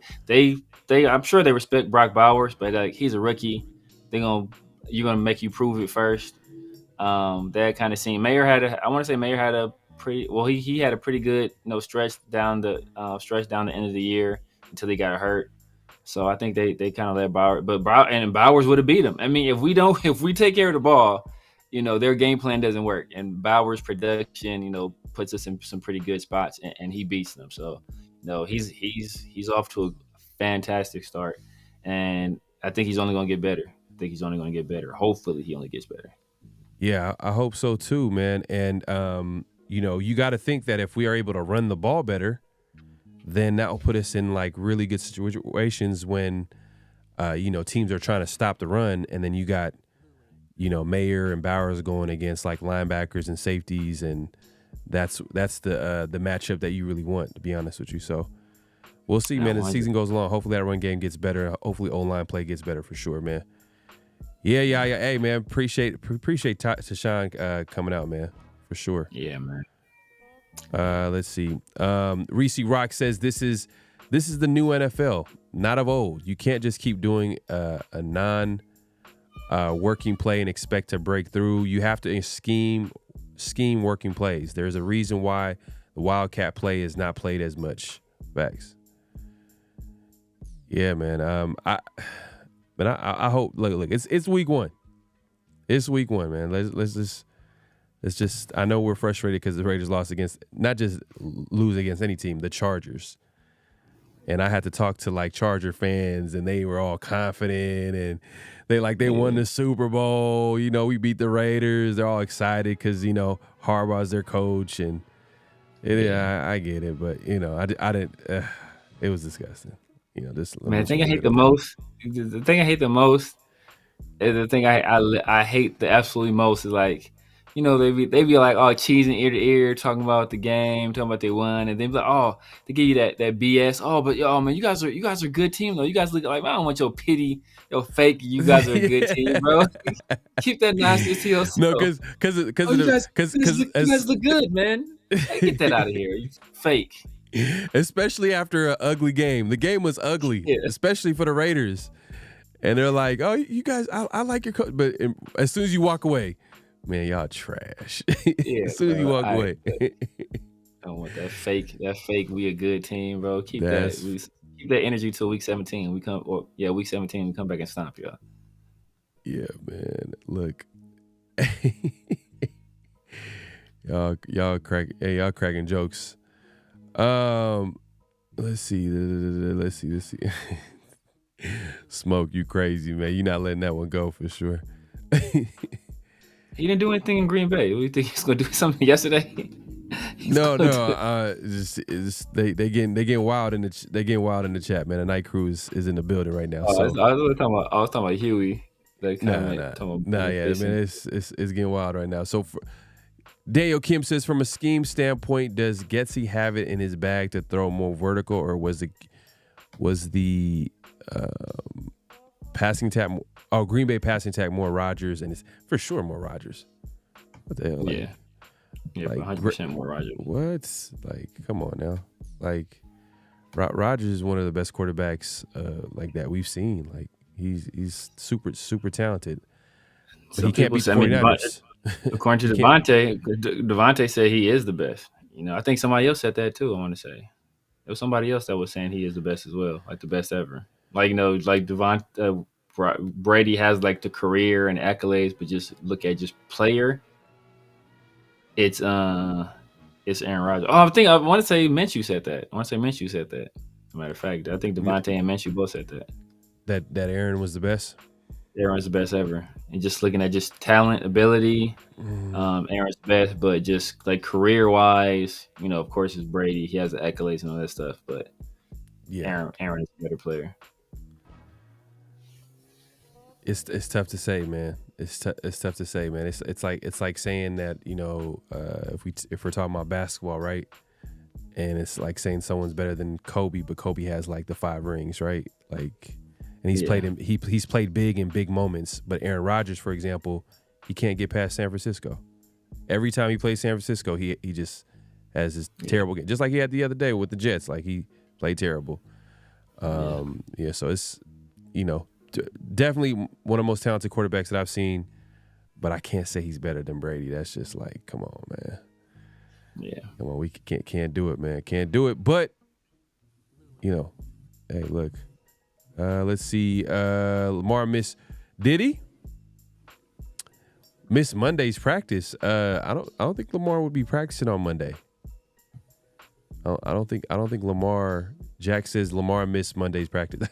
I'm sure they respect Brock Bowers, but like he's a rookie. You're gonna make you prove it first. That kind of scene. Mayer had a pretty well. He had a pretty good stretch down the end of the year until he got hurt. So I think they kind of let Bowers, but Bowers would have beat him. I mean, if we take care of the ball, their game plan doesn't work, and Bowers' production, puts us in some pretty good spots, and he beats them. So, he's off to a fantastic start, and I think he's only going to get better. Hopefully, he only gets better. Yeah, I hope so too, man. And you got to think that if we are able to run the ball better, then that will put us in like really good situations when, teams are trying to stop the run, and then you got, Mayer and Bowers going against like linebackers and safeties, and that's the matchup that you really want, to be honest with you. So we'll see, man. As the season goes along, hopefully that run game gets better. Hopefully O-line play gets better for sure, man. Yeah. Hey, man, appreciate Tashawn coming out, man, for sure. Yeah, man. Let's see. Reese Rock says this is the new NFL, not of old. You can't just keep doing a non-working play and expect to break through. You have to scheme working plays. There's a reason why the Wildcat play is not played as much. Facts. Yeah, man. I hope. Look. It's week one. It's week one, man. Let's just. I know we're frustrated because the Raiders lost against, not just lose against any team, the Chargers. And I had to talk to like Charger fans, and they were all confident, and they won the Super Bowl. We beat the Raiders. They're all excited because Harbaugh's their coach, and I get it, but I didn't. It was disgusting. This man. The thing I hate the most is the thing I hate the absolutely most is like, they be like, oh, cheesing ear to ear, talking about the game, talking about they won, and then be like, oh, they give you that BS. Oh, but man, you guys are a good team though. You guys look like, I don't want your pity, your fake. You guys are a good team, bro. Keep that nonsense to yourself. No, because you guys look good, man. Hey, get that out of here. You fake. Especially after an ugly game. The game was ugly, especially for the Raiders. And they're like, oh, you guys, I like your coach. But as soon as you walk away, man, y'all trash. As soon as you walk away. I don't want that fake. We a good team, bro. Keep that energy till week 17. Week 17, we come back and stomp y'all. Yeah, man. Look. y'all cracking jokes. Let's see. Smoke, you crazy, man. You're not letting that one go for sure. He didn't do anything in Green Bay. What do you think he's gonna do something yesterday? No. They getting wild in the chat, man. The night crew is in the building right now. I was talking about Huey. Man. It's getting wild right now. So Daniel Kim says, from a scheme standpoint, does Getsy have it in his bag to throw more vertical, or was the passing attack? Oh, Green Bay passing attack more Rodgers, and it's for sure more Rodgers. What the hell? Yeah, 100% more Rodgers. What? Like, come on now. Like, Rodgers is one of the best quarterbacks like that we've seen. Like, he's super talented. But he can't beat the 49ers. According to Devontae said he is the best. I think somebody else said that too. I want to say there was somebody else that was saying he is the best as well, like the best ever. Like Brady has like the career and accolades, but just look at just player. It's Aaron Rodgers. Oh, I want to say Minshew said that. As a matter of fact, I think Devontae and Minshew both said that. That Aaron was the best. Aaron's the best ever. And just looking at just talent, ability, Aaron's the best, but just like career-wise, of course, it's Brady. He has the accolades and all that stuff, but Aaron is a better player. It's tough to say, man. It's tough to say, man. It's like saying that, if we're talking about basketball, right? And it's like saying someone's better than Kobe, but Kobe has like the 5 rings, right? Like. And he's played big in big moments, but Aaron Rodgers, for example, he can't get past San Francisco. Every time he plays San Francisco, he just has this terrible game, just like he had the other day with the Jets. Like, he played terrible. So it's definitely one of the most talented quarterbacks that I've seen, but I can't say he's better than Brady. That's just like, come on, man. Yeah, come on, we can't do it, man. Can't do it, but hey, look. Let's see. Lamar missed Monday's practice. I don't think Lamar would be practicing on Monday. I don't think Lamar. Jack says Lamar missed Monday's practice.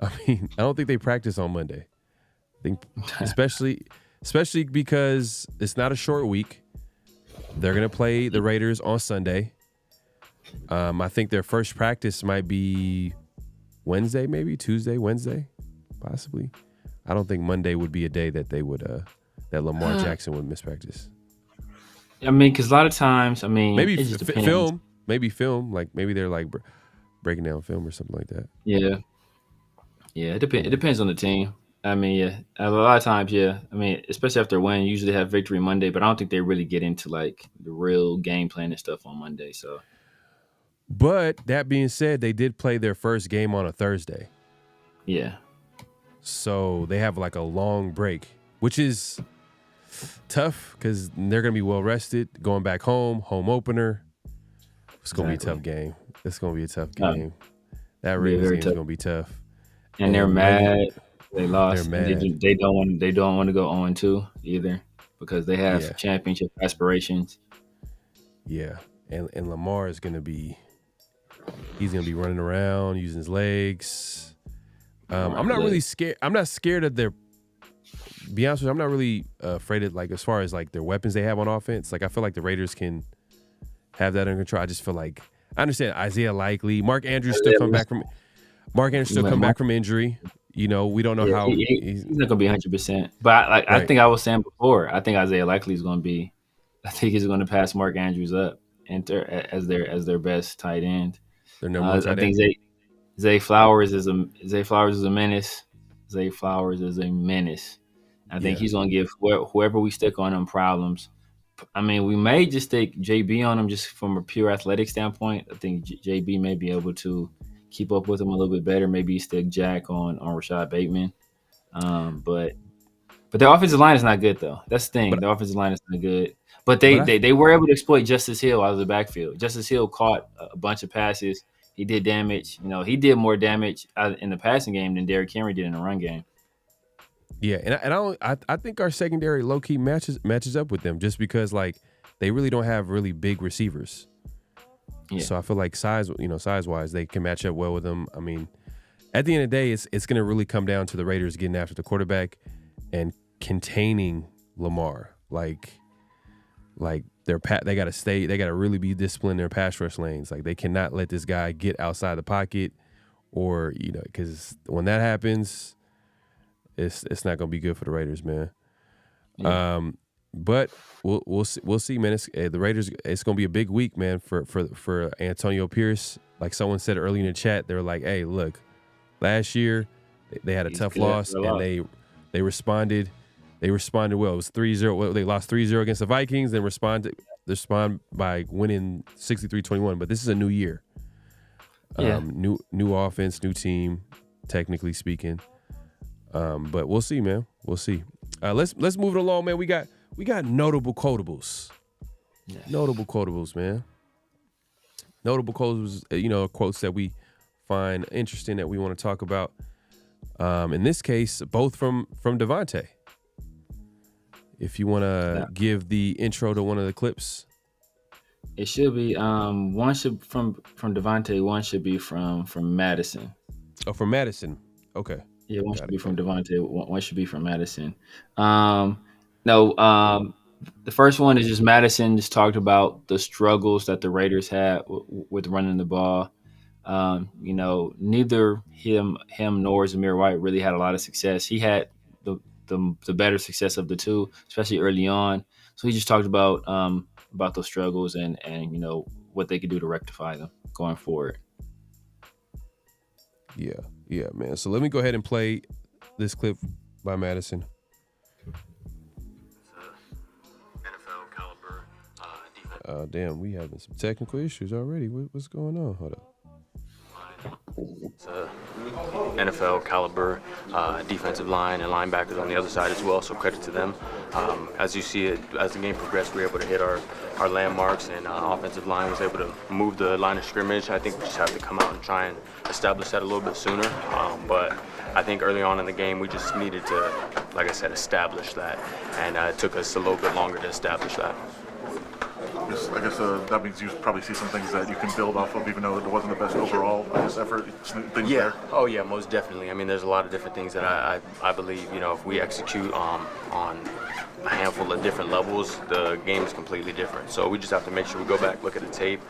I don't think they practice on Monday. I think especially because it's not a short week. They're going to play the Raiders on Sunday. I think their first practice might be Wednesday, maybe Tuesday, Wednesday, possibly. I don't think Monday would be a day that they would that Lamar Jackson would miss practice. I mean, because a lot of times, I mean, Maybe it just depends. film, like maybe they're like breaking down film or something like that. Yeah, it depends. It depends on the team. I mean, yeah, a lot of times, yeah. I mean, especially after a win, usually have victory Monday, but I don't think they really get into like the real game plan and stuff on Monday. So, but that being said, they did play their first game on a Thursday. yeah. So they have like a long break, which is tough because they're going to be well rested, going back home opener. It's going to be a tough game. It's going to be a tough game. That Raiders game is going to be tough. And they're mad. They lost. They're mad. They don't want to go 0-2 either because they have championship aspirations. Yeah. And Lamar is going to be running around, using his legs. I'm not really scared. I'm not scared of their. Be honest with you, I'm not really afraid of like as far as like their weapons they have on offense. Like I feel like the Raiders can have that under control. I just feel like I understand Isaiah Likely, Mark Andrews still come back from injury. You know, we don't know how he's not gonna be 100%. But I think I was saying before, I think Isaiah Likely is gonna be. I think he's gonna pass Mark Andrews up as their best tight end. Their number one tight end. I think Zay Flowers is a menace. Zay Flowers is a menace. I think he's going to give whoever we stick on him problems. I mean, we may just stick JB on him just from a pure athletic standpoint. I think JB may be able to keep up with him a little bit better. Maybe stick Jack on Rashad Bateman. But their offensive line is not good, though. That's the thing. The offensive line is not good. But they were able to exploit Justice Hill out of the backfield. Justice Hill caught a bunch of passes. He did damage. You know, he did more damage in the passing game than Derrick Henry did in the run game. Yeah, and I think our secondary low key matches up with them just because like they really don't have really big receivers. Yeah. So I feel like size wise they can match up well with them. I mean, at the end of the day, it's going to really come down to the Raiders getting after the quarterback and containing Lamar. Like they got to really be disciplined in their pass rush lanes. Like they cannot let this guy get outside the pocket, or because when that happens, it's not gonna be good for the Raiders, man. Yeah. But we'll see, man. The Raiders. It's gonna be a big week, man, for Antonio Pierce. Like someone said earlier in the chat, they were like, "Hey, look, last year they had a tough loss, and they responded." They responded well. It was 3-0. They lost 3-0 against the Vikings, then respond by winning 63-21. But this is a new year. New offense, new team, technically speaking. But we'll see, man. We'll see. Let's move it along, man. We got notable quotables. Yeah. Notable quotables, man. Notable quotables, quotes that we find interesting that we want to talk about. In this case, both from Devontae. If you want to give the intro to one of the clips. It should be one should from Devontae, one should be from Madison. Oh, from Madison. Okay. Yeah, one should be from Devontae, one should be from Madison. The first one is just Madison just talked about the struggles that the Raiders had with running the ball. Neither him nor Zamir White really had a lot of success. He had the better success of the two, especially early on. So he just talked about those struggles and what they could do to rectify them going forward. Yeah, man. So let me go ahead and play this clip by Madison. NFL caliber defense. Damn, we having some technical issues already. What's going on? Hold up. It's a NFL caliber defensive line and linebackers on the other side as well, so credit to them. As you see it, as the game progressed, we were able to hit our landmarks, and offensive line was able to move the line of scrimmage. I think we just have to come out and try and establish that a little bit sooner. But I think early on in the game, we just needed to, like I said, establish that, and it took us a little bit longer to establish that. I guess that means you probably see some things that you can build off of, even though it wasn't the best overall effort. Things Yeah. there. Oh, yeah. Most definitely. I mean, there's a lot of different things that I believe. If we execute on a handful of different levels, the game is completely different. So we just have to make sure we go back, look at the tape,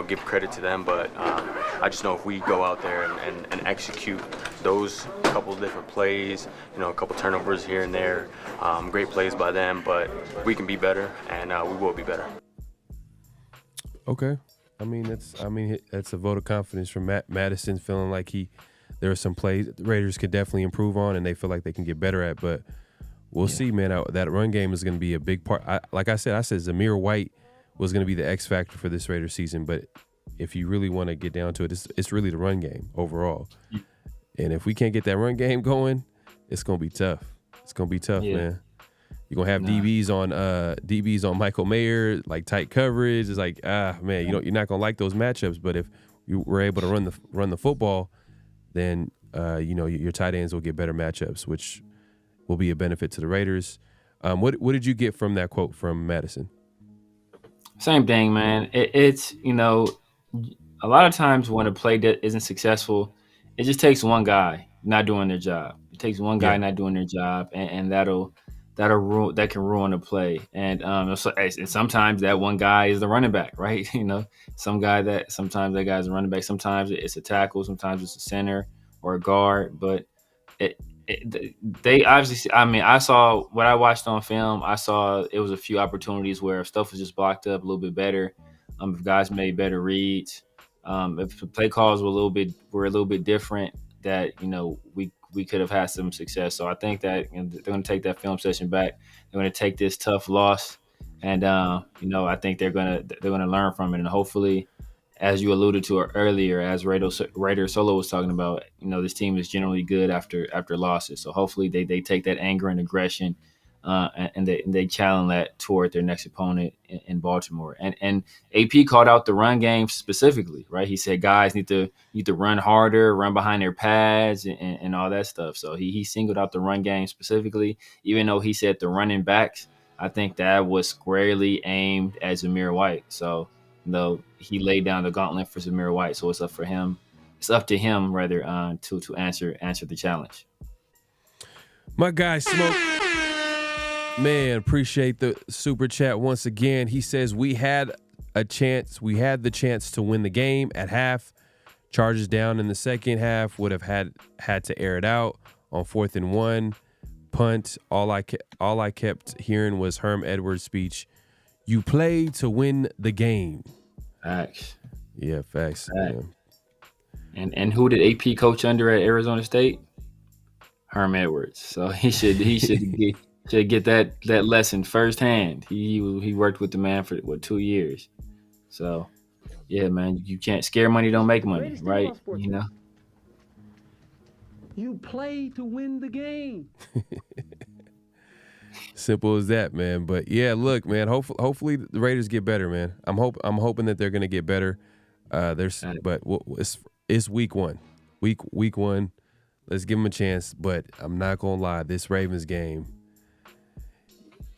give credit to them. But I just know if we go out there and execute those couple of different plays, a couple turnovers here and there, great plays by them, but we can be better, and we will be better. Okay. That's a vote of confidence from Madison, feeling like there are some plays the Raiders could definitely improve on, and they feel like they can get better at. But we'll see, man. That run game is going to be a big part. Like I said Zamir White was going to be the X factor for this Raiders season. But if you really want to get down to it, it's really the run game overall. And if we can't get that run game going, it's going to be tough. It's going to be tough, man. You're gonna have DBs on Michael Mayer, like tight coverage. It's like, man, you're not gonna like those matchups. But if you were able to run the football, then your tight ends will get better matchups, which will be a benefit to the Raiders. What did you get from that quote from Madison? Same thing, man. It's a lot of times when a play that isn't successful, it just takes one guy not doing their job. It takes one guy not doing their job, and that can ruin a play. And sometimes that one guy is the running back, right? Sometimes that guy's a running back. Sometimes it's a tackle. Sometimes it's a center or a guard. But they obviously. I saw what I watched on film. I saw it was a few opportunities where stuff was just blocked up a little bit better. If guys made better reads, if the play calls were a little bit different, that we could have had some success. So I think that they're going to take that film session back. They're going to take this tough loss, and I think they're going to learn from it. And hopefully, as you alluded to earlier, as Raider Solo was talking about, this team is generally good after losses. So hopefully they take that anger and aggression, and they channel that toward their next opponent in Baltimore. And AP called out the run game specifically, right? He said guys need to run harder, run behind their pads, and all that stuff. So he singled out the run game specifically, even though he said the running backs. I think that was squarely aimed at Zamir White. So he laid down the gauntlet for Zamir White. So it's up for him. It's up to him rather to answer the challenge. My guy Smoke. Man, appreciate the super chat once again. He says we had the chance to win the game at half. Chargers down in the second half, would have had to air it out on 4th and 1. Punt. All I kept hearing was Herm Edwards' speech. You play to win the game. Facts. Yeah, facts. And who did AP coach under at Arizona State? Herm Edwards. So he should get that lesson firsthand. He worked with the man for 2 years. So yeah, man, you can't scare money, don't make money, right? You play to win the game. Simple as that, man. But yeah, look, man. Hopefully the Raiders get better, man. I'm hoping that they're gonna get better. It's week one. Week one. Let's give them a chance. But I'm not gonna lie, this Ravens game.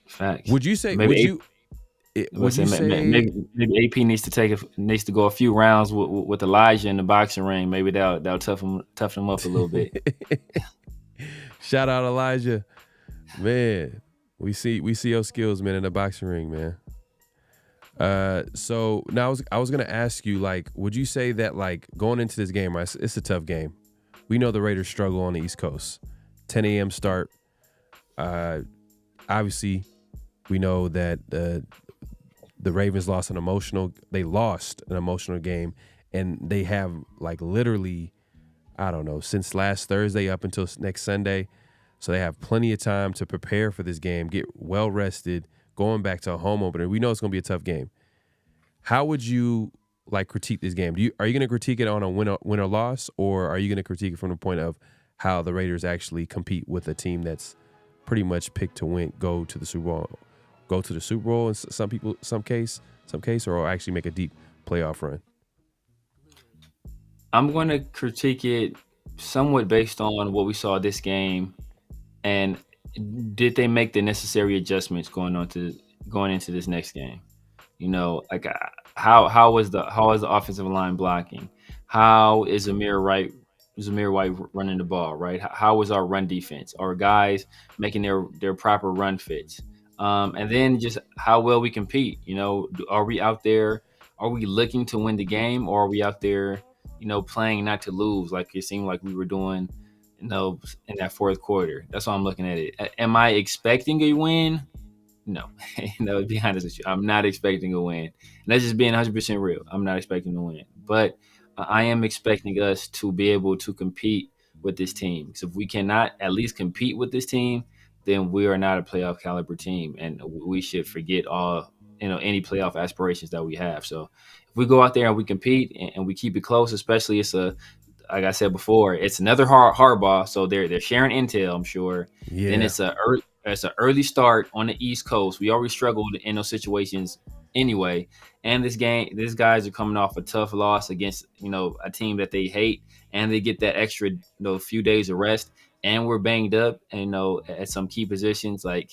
Facts. Would you say? Maybe Maybe AP needs to go a few rounds with Elijah in the boxing ring. Maybe that'll toughen him up a little bit. Shout out Elijah, man. We see your skills, man, in the boxing ring, man. So now I was gonna ask you, like, would you say that, like, going into this game, right? It's a tough game. We know the Raiders struggle on the East Coast. 10 a.m. start. Obviously, we know that the Ravens lost an emotional game, and they have, like, literally, I don't know, since last Thursday up until next Sunday. So they have plenty of time to prepare for this game, get well rested, going back to a home opener. We know it's going to be a tough game. How would you, like, critique this game? Are you going to critique it on a win or loss, or are you going to critique it from the point of how the Raiders actually compete with a team that's pretty much picked to win, go to the Super Bowl in some case, or actually make a deep playoff run? I'm going to critique it somewhat based on what we saw this game, and did they make the necessary adjustments going into this next game? Like how is the offensive line blocking? How is Zamir White running the ball, right? How is our run defense? Are guys making their proper run fits? And then just how well we compete. Are we out there? Are we looking to win the game, or are we out there, playing not to lose, like it seemed like we were doing, in that fourth quarter? That's why I'm looking at it. Am I expecting a win? No, to be honest with you, I'm not expecting a win. And that's just being 100% real. I'm not expecting to win, but I am expecting us to be able to compete with this team. Because if we cannot at least compete with this team, then we are not a playoff caliber team, and we should forget all any playoff aspirations that we have. So if we go out there and we compete and we keep it close, especially like I said before, it's another hardball, so they're sharing intel, I'm sure. Yeah. Then it's an early start on the East Coast. We already struggled in those situations anyway, and these guys are coming off a tough loss against a team that they hate, and they get that extra few days of rest, and we're banged up, and at some key positions. Like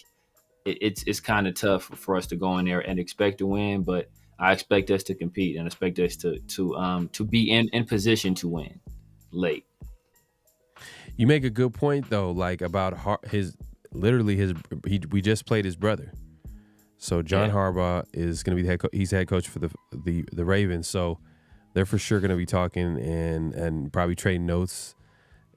it's kind of tough for us to go in there and expect to win, but I expect us to compete and expect us to be in position to win late. You make a good point though, like about we just played his brother. So John Harbaugh is going to be he's head coach for the Ravens. So they're for sure going to be talking and probably trading notes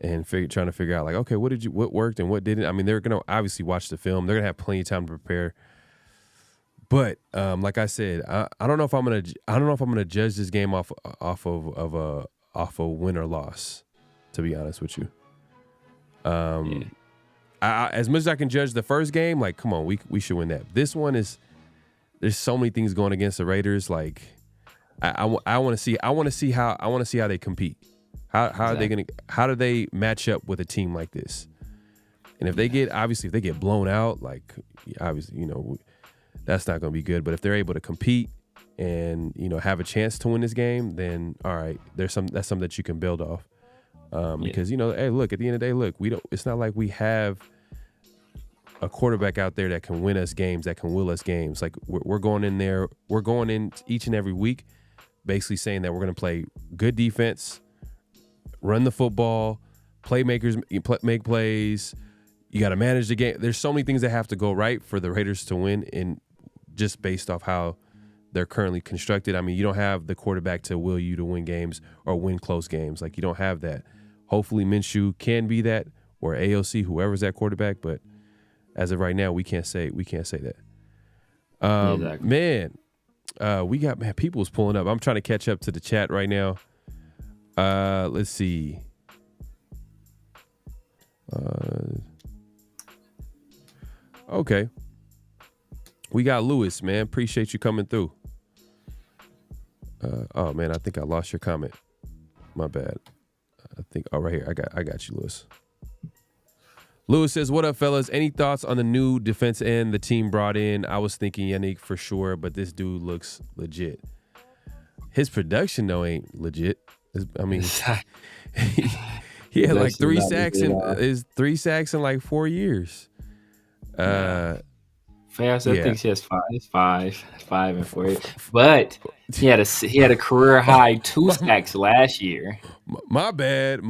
and trying to figure out like, okay, what worked and what didn't. I mean, they're going to obviously watch the film. They're going to have plenty of time to prepare. But like I said, I don't know if I'm gonna judge this game off a win or loss, to be honest with you. As much as I can judge the first game, like, come on, we should win that. This one there's so many things going against the Raiders. Like, I want to see how they compete. How Exactly. how do they match up with a team like this? And if they get blown out, like, obviously, that's not going to be good. But if they're able to compete and have a chance to win this game, then all right, that's something that you can build off. Because hey, look, at the end of the day, look, it's not like we have a quarterback out there that can win us games, that can will us games. Like we're going in each and every week, basically saying that we're going to play good defense, run the football, playmakers make plays. You got to manage the game. There's so many things that have to go right for the Raiders to win, and just based off how they're currently constructed. I mean, you don't have the quarterback to will you to win games or win close games. Like, you don't have that. Hopefully Minshew can be that, or AOC, whoever's that quarterback. But as of right now, we can't say that. Exactly. Man, we got people's pulling up. I'm trying to catch up to the chat right now. Let's see. Okay. We got Lewis, man. Appreciate you coming through. Oh man, I think I lost your comment. My bad. I think right here. I got you, Lewis. Lewis says, "What up, fellas? Any thoughts on the new defense end the team brought in? I was thinking Yannick for sure, but this dude looks legit. His production though ain't legit. I mean, he had like 3 sacks in like 4 years. Fast, I think she has five and 4. But he had a career high 2 sacks last year. My bad.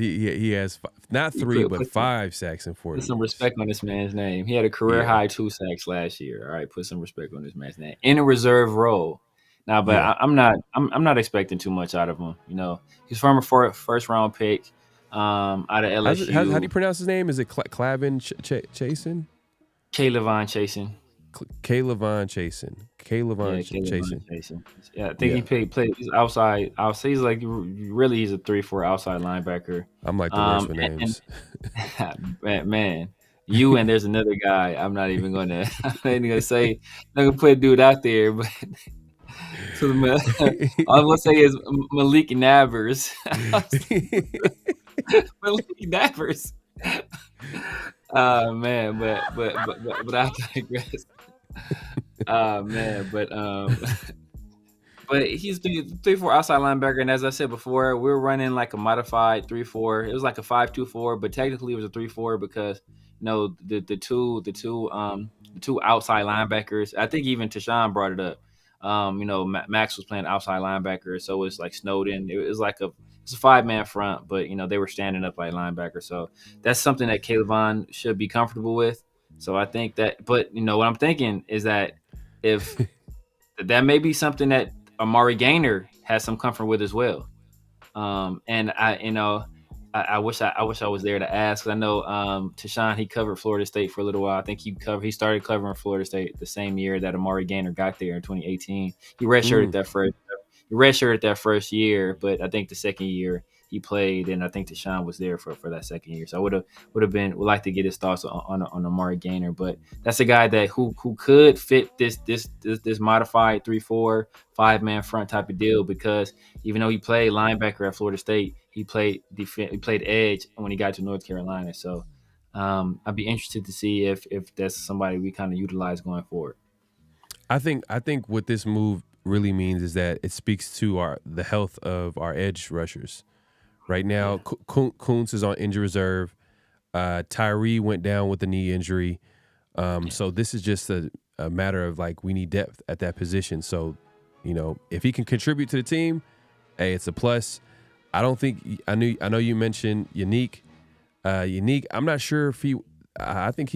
He has not 3 but 5 sacks in 4 years. Put some respect on this man's name. He had a career high 2 sacks last year. All right, put some respect on this man's name in a reserve role. Now, but I'm not expecting too much out of him. He's from a first round pick out of LSU. How do you pronounce his name? Is it Clavin Chasen? Caleb Chasen. Yeah, I think he played outside. He's like he's a 3-4 outside linebacker. I'm like the worst with names. Man, you and there's another guy. I'm not even gonna say. I'm not gonna put a dude out there, but all I'm gonna say is Malik Nabers. Malik Nabers. Man, but I digress. Man, but he's 3-4 outside linebacker, and as I said before, we're running like a modified 3-4. It was like a 5-2-4, but technically it was a 3-4 because the two outside linebackers. I think even Tashawn brought it up. Max was playing outside linebacker, so it's like Snowden. It was like it's a 5-man front, but they were standing up like linebacker. So that's something that Caleb Vaughn should be comfortable with. So I think that, but what I'm thinking is that if that may be something that Amari Gaynor has some comfort with as well. And I wish I was there to ask. 'Cause I know Tashawn, he covered Florida State for a little while. I think he started covering Florida State the same year that Amari Gaynor got there in 2018. He redshirted that first year, but I think the second year he played, and I think Tashawn was there for that second year. So I would like to get his thoughts on Amari Gaynor, but that's a guy that who could fit this modified 3-4 5-man front type of deal, because even though he played linebacker at Florida State, he played edge when he got to North Carolina. So I'd be interested to see if that's somebody we kind of utilize going forward. I think what this move really means is that it speaks to the health of our edge rushers. Right now, Kuntz is on injury reserve. Tyree went down with a knee injury. So this is just a matter of like we need depth at that position. So, if he can contribute to the team, hey, it's a plus. I don't think I know you mentioned Unique. Unique, I'm not sure if I think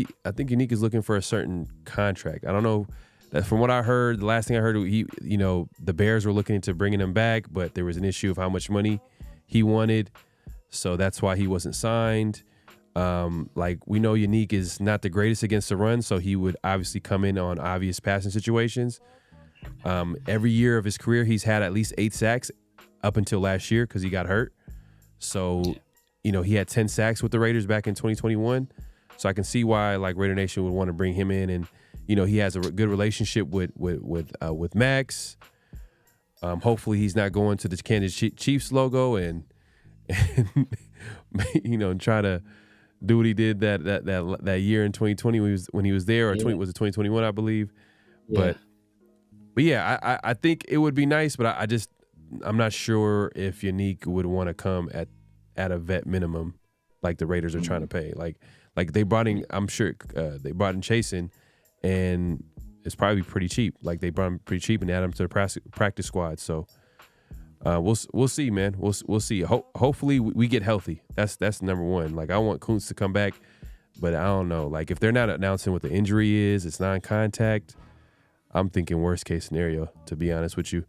Unique is looking for a certain contract. I don't know. From what I heard, the last thing I heard, the Bears were looking into bringing him back, but there was an issue of how much money he wanted, so that's why he wasn't signed. We know Unique is not the greatest against the run, so he would obviously come in on obvious passing situations. Every year of his career, he's had at least 8 sacks up until last year because he got hurt. So, he had 10 sacks with the Raiders back in 2021. So I can see why Raider Nation would want to bring him in, and he has a good relationship with Max. Hopefully he's not going to the Kansas Chiefs logo and try to do what he did that year in 2020 when he was there, or was it 2021, I believe. Yeah. But yeah, I think it would be nice, but I'm not sure if Unique would want to come at a vet minimum like the Raiders are trying to pay. Like they brought in, I'm sure they brought in Chasen, and it's probably pretty cheap. Like they brought him pretty cheap and added him to the practice squad. So we'll see, man. We'll see. Hopefully we get healthy. That's number one. Like I want Kuntz to come back, but I don't know. Like if they're not announcing what the injury is, it's non-contact. I'm thinking worst case scenario, to be honest with you.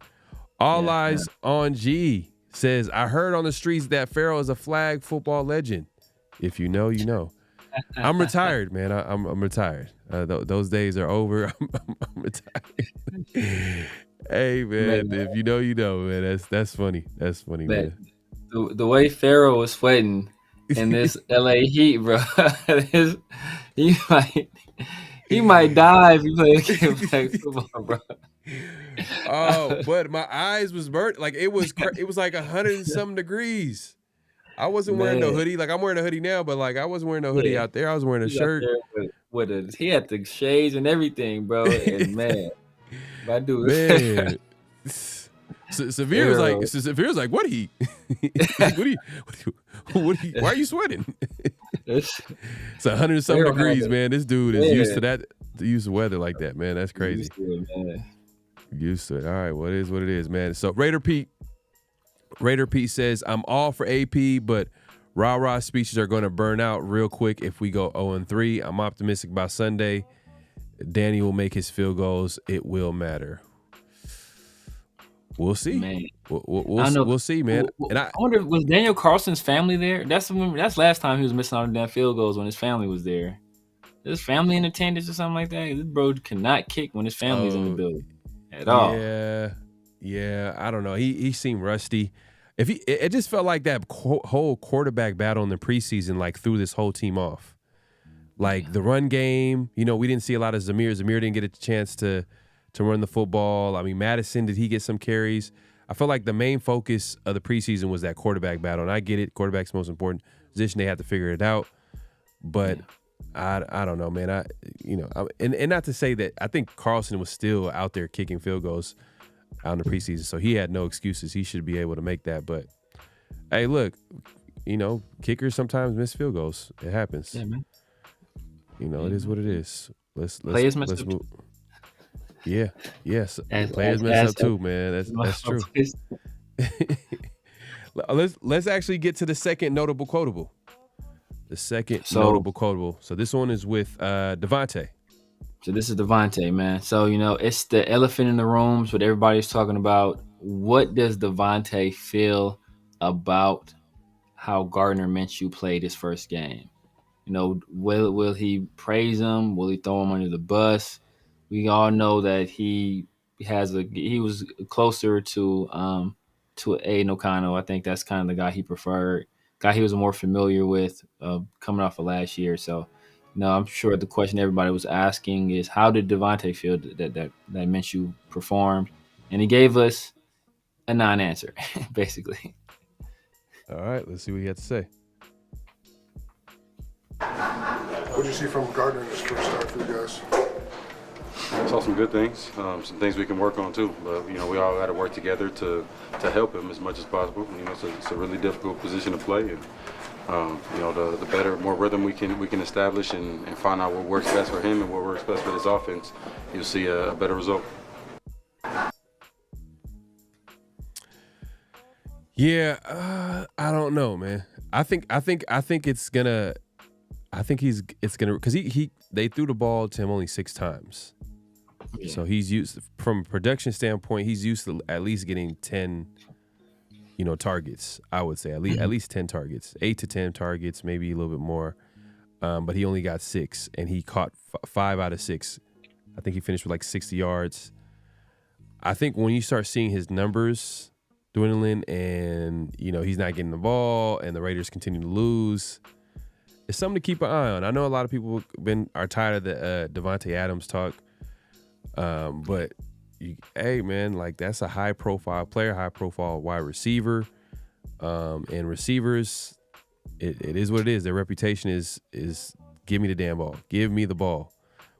All Eyes on G says, I heard on the streets that Pharaoh is a flag football legend. If you know, you know. I'm retired, man. I'm retired. Those days are over. I'm retired. Hey, man, if you know, you know, man. That's funny. That's funny, man. The way Pharaoh was sweating in this LA Heat, bro, he might die if he play football, bro. Oh, but my eyes was burnt. Like it was like 100 and some degrees. I wasn't wearing no hoodie. Like I'm wearing a hoodie now, but like I wasn't wearing no hoodie out there. I was wearing a shirt. He had the shades and everything, bro. And man, my dude, man. Severe was like, what he? Why are you sweating? It's 100 and some degrees, man. This dude is used to that. Used to weather like that, man. That's crazy. Used to it. All right, what it is, man. So Raider Pete says, I'm all for AP, but rah-rah speeches are going to burn out real quick if we go 0-3. I'm optimistic about Sunday. Danny will make his field goals. It will matter. We'll see. Man. We'll see, man. And I wonder, was Daniel Carlson's family there? That's last time he was missing on damn field goals, when his family was there. His family in attendance or something like that? This bro cannot kick when his family's in the building at all. Yeah. I don't know. He seemed rusty. It just felt like that whole quarterback battle in the preseason like threw this whole team off. Like the run game, we didn't see a lot of Zamir. Zamir didn't get a chance to run the football. I mean, Madison, did he get some carries? I felt like the main focus of the preseason was that quarterback battle, and I get it. Quarterback's the most important position. They have to figure it out. But I don't know, man. And not to say that I think Carlson was still out there kicking field goals out in the preseason, so he had no excuses. He should be able to make that. But hey, look, kickers sometimes miss field goals. It happens. Yeah, man. It is what it is. Let's move. Yeah. Yes. As Players mess up too, man. That's true. Let's actually get to the second notable quotable. The second notable quotable. So this one is with Devontae. So this is Devontae, man. So, it's the elephant in the room. What everybody's talking about. What does Devontae feel about how Gardner Minshew played his first game? Will he praise him? Will he throw him under the bus? We all know that he was closer to Aiden O'Connell. I think that's kind of the guy he preferred, guy he was more familiar with coming off of last year. So, I'm sure the question everybody was asking is, how did Devontae feel that Minshew performed? And he gave us a non-answer, basically. All right, let's see what he had to say. What did you see from Gardner in his first start for you guys? Saw some good things, some things we can work on too. But we all got to work together to help him as much as possible. It's a really difficult position to play, and the better, more rhythm we can establish and find out what works best for him and what works best for his offense, you'll see a better result. Yeah, I don't know, man. I think it's gonna. It's gonna, because they threw the ball to him only 6 times. Yeah. So he's used, from a production standpoint, he's used to at least getting 10, targets. I would say at least 10 targets, 8 to 10 targets, maybe a little bit more. But he only got 6, and he caught 5 out of 6. I think he finished with like 60 yards. I think when you start seeing his numbers dwindling, and he's not getting the ball, and the Raiders continue to lose, it's something to keep an eye on. I know a lot of people are tired of the Devontae Adams talk, but hey, man, like, that's a high-profile player, high-profile wide receiver, and receivers, it is what it is. Their reputation is give me the damn ball, give me the ball.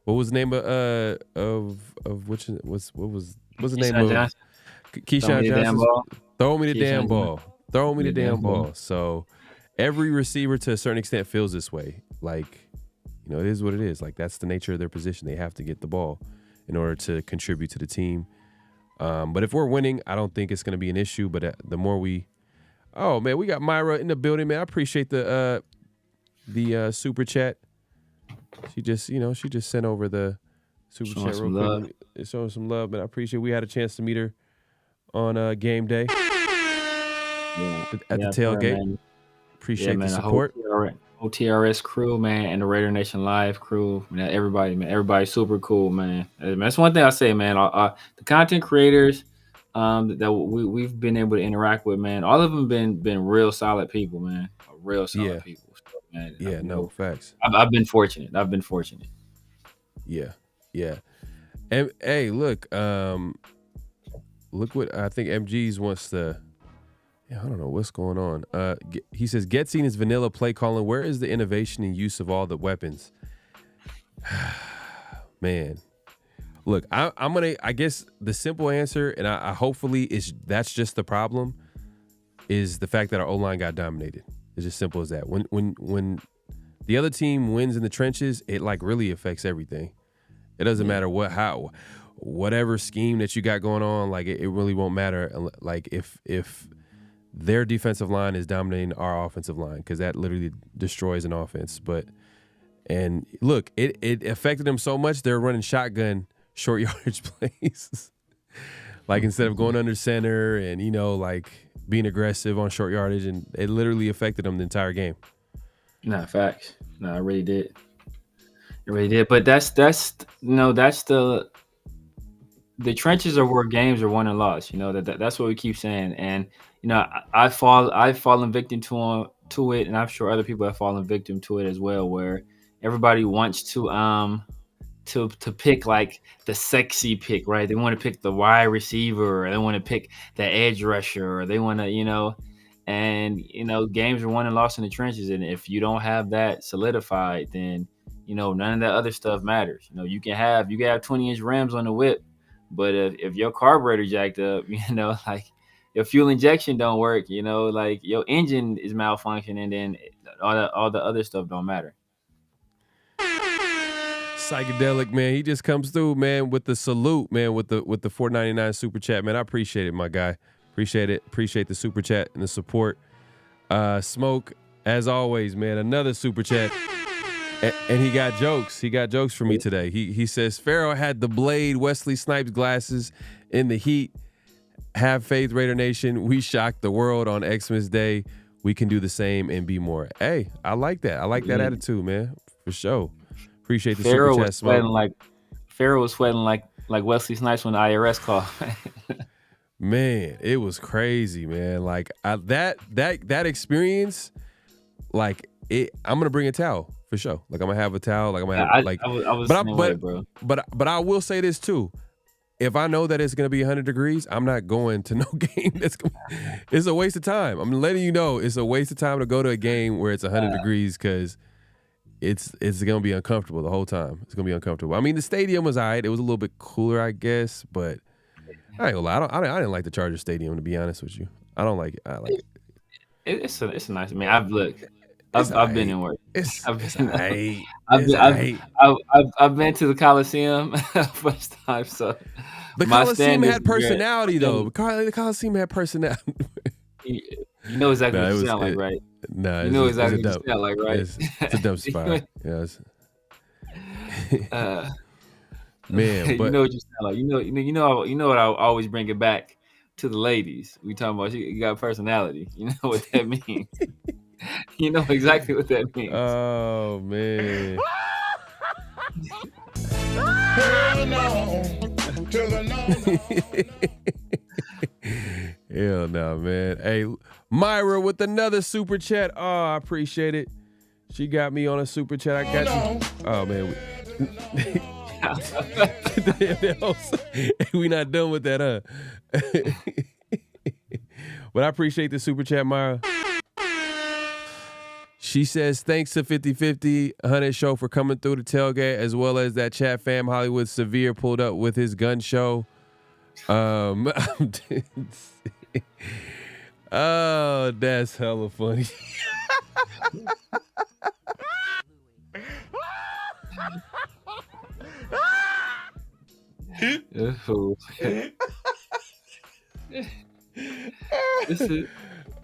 What was the name of which what's the name of Keyshawn Johnson? Throw me the damn ball. Throw me the damn ball. So every receiver, to a certain extent, feels this way. Like, it is what it is. Like, that's the nature of their position. They have to get the ball in order to contribute to the team. But if we're winning, I don't think it's going to be an issue. But the more we got Myra in the building, man. I appreciate the super chat. She just sent over the super chat real quick. Showing some love, man. I appreciate it. We had a chance to meet her on game day at the tailgate. Man. Appreciate the support. OTRS crew, man, and the Raider Nation Live crew, man, everybody, man, everybody's super cool, man. That's one thing I say, man. The content creators that we've been able to interact with, man, all of them been real solid people, man. Real solid people. So, man, facts. I've been fortunate. Yeah. And hey, look what I think MG's wants to. I don't know what's going on. He says, Getsine is vanilla play calling. Where is the innovation and use of all the weapons? Man, look, I guess the simple answer, and I hopefully that's just the problem, is the fact that our O-line got dominated. It's as simple as that. When the other team wins in the trenches, it like really affects everything. It doesn't matter whatever scheme that you got going on, like it really won't matter. Like if their defensive line is dominating our offensive line, because that literally destroys an offense. And look, it affected them so much, they're running shotgun short yardage plays. Like, instead of going under center and, like being aggressive on short yardage, and it literally affected them the entire game. Nah, facts. No, it really did. It really did. But that's the trenches are where games are won and lost. That's what we keep saying. And I've fallen victim to it, and I'm sure other people have fallen victim to it as well, where everybody wants to pick like the sexy pick, right? They want to pick the wide receiver, or they want to pick the edge rusher, or they want to, games are won and lost in the trenches. And if you don't have that solidified, then none of that other stuff matters. You can have 20-inch rims on the whip, but if your carburetor jacked up, like your fuel injection don't work, like your engine is malfunctioning, then all the other stuff don't matter. Psychedelic, man. He just comes through, man, with the salute, man, with the $4.99 super chat, man. I appreciate it, my guy. Appreciate it. Appreciate the super chat and the support. Smoke, as always, man. Another super chat, and he got jokes. He got jokes for me today. He says Pharaoh had the Blade Wesley Snipes glasses in the heat. Have faith, Raider Nation. We shocked the world on Xmas Day. We can do the same and be more. Hey, I like that. I like that attitude, man, for sure. Appreciate the Pharaoh super was chat, Smoke. Pharaoh was sweating like Wesley Snipes when the IRS called. Man, it was crazy, man. Like that experience, like I'm gonna bring a towel for sure. Like I'm gonna have a towel. Like I'm gonna have, I was the same way, bro. But I will say this too. If I know that it's gonna be 100 degrees, I'm not going to no game. It's a waste of time. I'm letting you know it's a waste of time to go to a game where it's 100 degrees because it's gonna be uncomfortable the whole time. It's gonna be uncomfortable. I mean, the stadium was alright. It was a little bit cooler, I guess, but I ain't gonna lie. I didn't like the Chargers Stadium, to be honest with you. I don't like it. I like it. It's a nice. I mean, I've been in work. I've been to the Coliseum first time. So the Coliseum had personality, though. The Coliseum had personality. You know exactly what you sound like, right? No, you know exactly what you sound like, right? It's a dumb spot. Man, but you know what you sound like. You know what I always bring it back to the ladies. We talking about you got personality. You know what that means. You know exactly what that means. Oh man. Hell no, man. Hey, Myra with another super chat. Oh, I appreciate it. She got me on a super chat. I got you. Oh man. We not done with that, huh? But I appreciate the super chat, Myra. She says, thanks to 50/50 100 Show for coming through the tailgate, as well as that chat fam Hollywood Severe pulled up with his gun show. Oh, that's hella funny.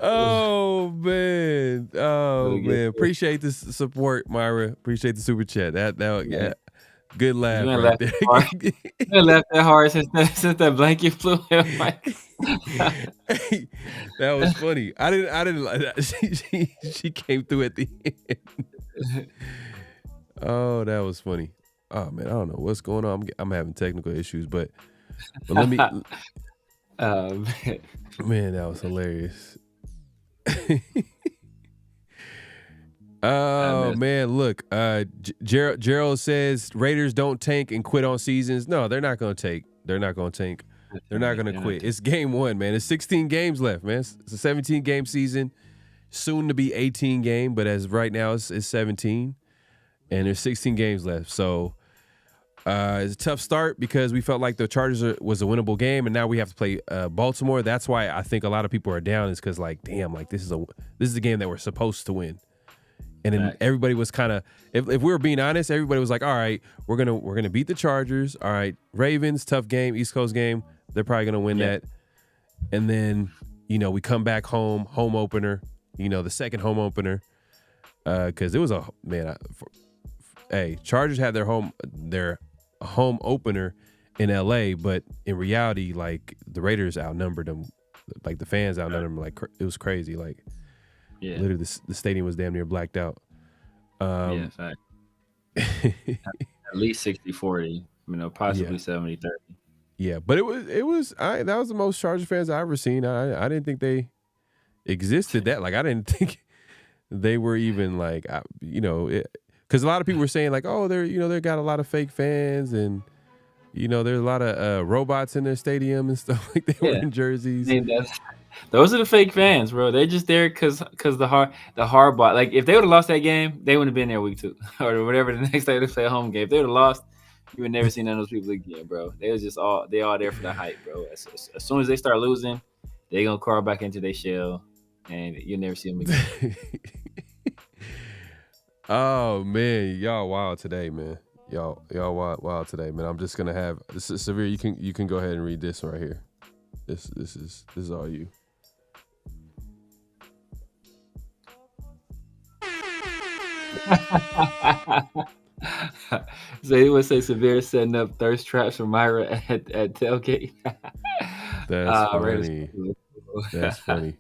Oh man. Appreciate the support, Myra. Appreciate the super chat. Yeah. Good laugh. You ain't right laughed there. You ain't laughed that hard since that blanket flew in. That was funny. I didn't like that. She came through at the end. Oh, that was funny. Oh man, I don't know what's going on. I'm having technical issues, but let me. Man, that was hilarious. Oh man, look. Gerald says Raiders don't tank and quit on seasons. No, they're not gonna tank. They're not gonna tank. They're not gonna quit. It's game one, man. It's 16 games left, man. It's a 17 game season, soon to be 18 game, but as of right now it's 17, and there's 16 games left. So it's a tough start because we felt like the Chargers was a winnable game, and now we have to play Baltimore. That's why I think a lot of people are down, is because like, damn, like this is a game that we're supposed to win. And then everybody was kind of, if we were being honest, everybody was like, all right, we're gonna beat the Chargers. All right, Ravens, tough game, East Coast game. They're probably gonna win that. And then, we come back home opener. The second home opener, because it was a man. Chargers had their home opener in LA, but in reality, like the Raiders outnumbered them. Like the fans outnumbered them. Like it was crazy. Like. Yeah. Literally, the stadium was damn near blacked out. Fact. At least 60-40, possibly 70-30. Yeah, but it was that was the most Charger fans I ever seen. I didn't think they existed that. Like I didn't think they were even like, because a lot of people were saying like, oh, they got a lot of fake fans, and there's a lot of robots in their stadium and stuff like they were in jerseys. Those are the fake fans, bro. They're just there because the Harbaugh. Like if they would have lost that game, they wouldn't have been there week 2 or whatever the next day they play a home game. If they would have lost, you would never see none of those people again, bro. They was just all there for the hype, bro. As soon as they start losing, they gonna crawl back into their shell, and you'll never see them again. Oh man, y'all wild today, man. Y'all wild today, man. I'm just gonna have this is Severe. You can go ahead and read this right here. This is all you. So he would say Severe setting up thirst traps for Myra at tailgate. That's funny. That's funny.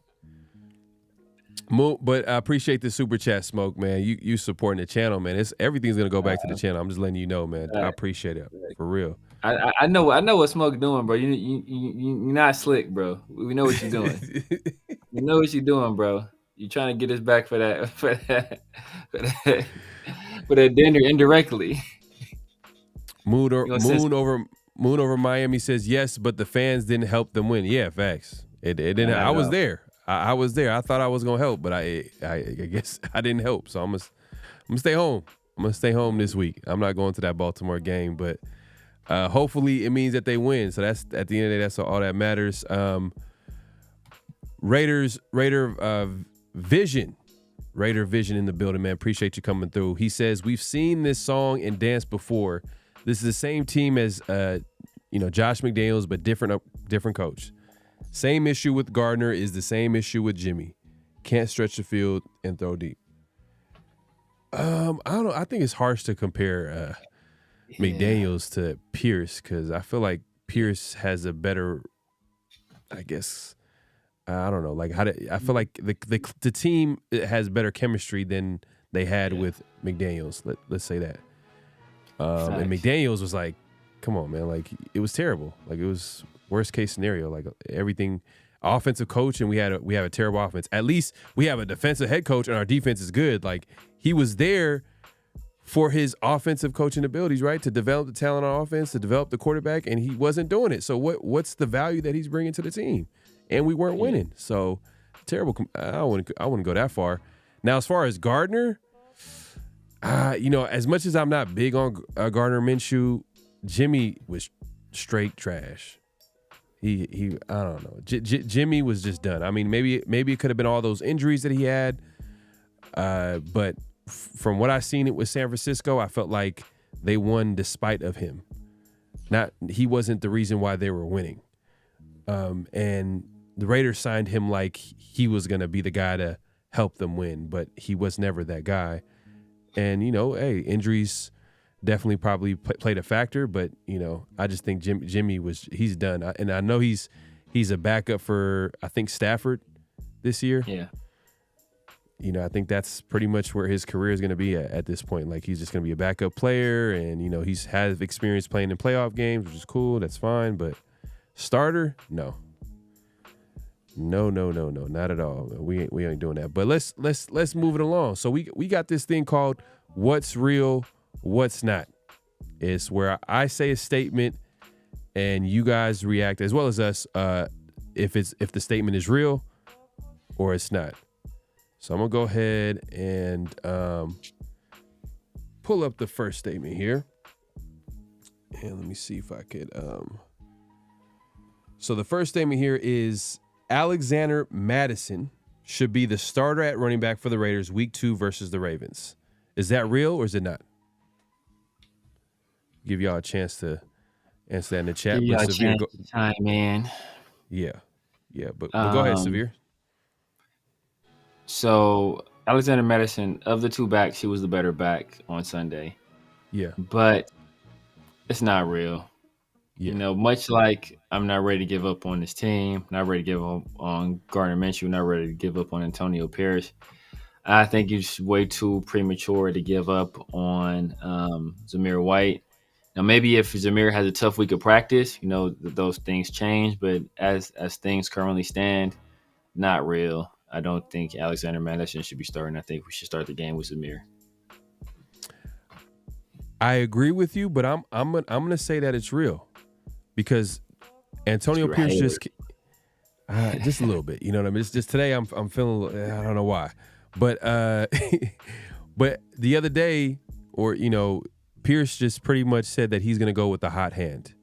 But I appreciate the super chat, Smoke, man. You supporting the channel, man. Everything's gonna go back to the channel. I'm just letting you know, man. I appreciate it for real. I know what Smoke doing, bro. You're not slick, bro. We know what you're doing. You know what you're doing, bro. You're trying to get us back for that dinner indirectly. Moon over Miami says yes, but the fans didn't help them win. Yeah, facts. It didn't. I was there. I was there. I thought I was gonna help, but I guess I didn't help. So I'm gonna stay home. I'm gonna stay home this week. I'm not going to that Baltimore game, but hopefully it means that they win. So that's at the end of the day, that's all that matters. Raider Vision in the building, man. Appreciate you coming through. He says we've seen this song and dance before. This is the same team as Josh McDaniels, but different coach. Same issue with Gardner is the same issue with Jimmy. Can't stretch the field and throw deep. I don't know. I think it's harsh to compare McDaniels to Pierce because I feel like Pierce has a better, I guess, I don't know. Like I feel like the team has better chemistry than they had with McDaniels. Let's say that. And McDaniels was like, come on, man. Like it was terrible. Like it was worst case scenario. Like everything, offensive coach, and we have a terrible offense. At least we have a defensive head coach, and our defense is good. Like he was there for his offensive coaching abilities, right? To develop the talent on offense, to develop the quarterback, and he wasn't doing it. So what's the value that he's bringing to the team? And we weren't winning. So terrible. I wouldn't go that far. Now, as far as Gardner, as much as I'm not big on Gardner Minshew, Jimmy was straight trash. He I don't know. Jimmy was just done. I mean, maybe it could have been all those injuries that he had. But from what I seen it with San Francisco, I felt like they won despite of him. He wasn't the reason why they were winning. And the Raiders signed him like he was going to be the guy to help them win, but he was never that guy. And, injuries definitely probably played a factor, but, I just think Jimmy he's done. And I know he's a backup for, I think, Stafford this year. Yeah. I think that's pretty much where his career is going to be at this point. Like, he's just going to be a backup player, and, he's had experience playing in playoff games, which is cool. That's fine, but starter, no. No, not at all. We ain't doing that. But let's move it along. So we got this thing called What's Real, What's Not. It's where I say a statement and you guys react as well as us if the statement is real or it's not. So I'm gonna go ahead and pull up the first statement here. And let me see if I could so the first statement here is Alexander Mattison should be the starter at running back for the Raiders week 2 versus the Ravens. Is that real or is it not? Give y'all a chance to answer that in the chat. Give y'all a chance to chime in. Yeah. But go ahead, Severe. So Alexander Mattison, of the two backs, he was the better back on Sunday. Yeah. But it's not real. Yeah. Much like I'm not ready to give up on this team, not ready to give up on Gardner Minshew, not ready to give up on Antonio Pierce. I think it's way too premature to give up on Zamir White. Now, maybe if Zamir has a tough week of practice, those things change. But as things currently stand, not real. I don't think Alexander Mattison should be starting. I think we should start the game with Zamir. I agree with you, but I'm gonna say that it's real. Because Antonio Pierce just a little bit, you know what I mean? It's just today I'm feeling, I don't know why, but but the other day, Pierce just pretty much said that he's gonna go with the hot hand,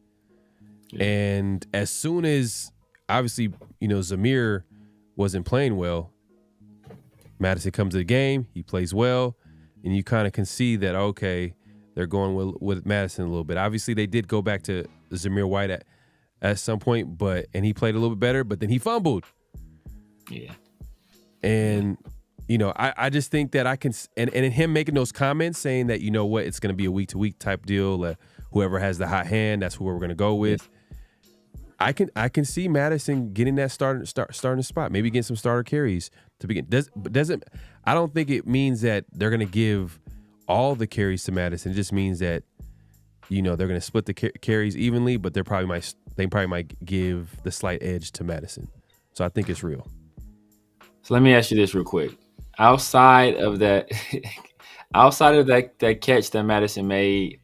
and as soon as obviously Zamir wasn't playing well, Madison comes to the game, he plays well, and you kind of can see that okay, they're going with Madison a little bit. Obviously, they did go back to Zamir White at some point, and he played a little bit better, but then he fumbled. Yeah. And, I just think that I can – and him making those comments saying that, you know what, it's going to be a week-to-week type deal. Whoever has the hot hand, that's who we're going to go with. I can see Madison getting that starting spot, maybe getting some starter carries to begin. I don't think it means that they're going to give all the carries to Madison. It just means that they're going to split the carries evenly, but they probably might give the slight edge to Madison. So I think it's real. So let me ask you this real quick. Outside of that catch that Madison made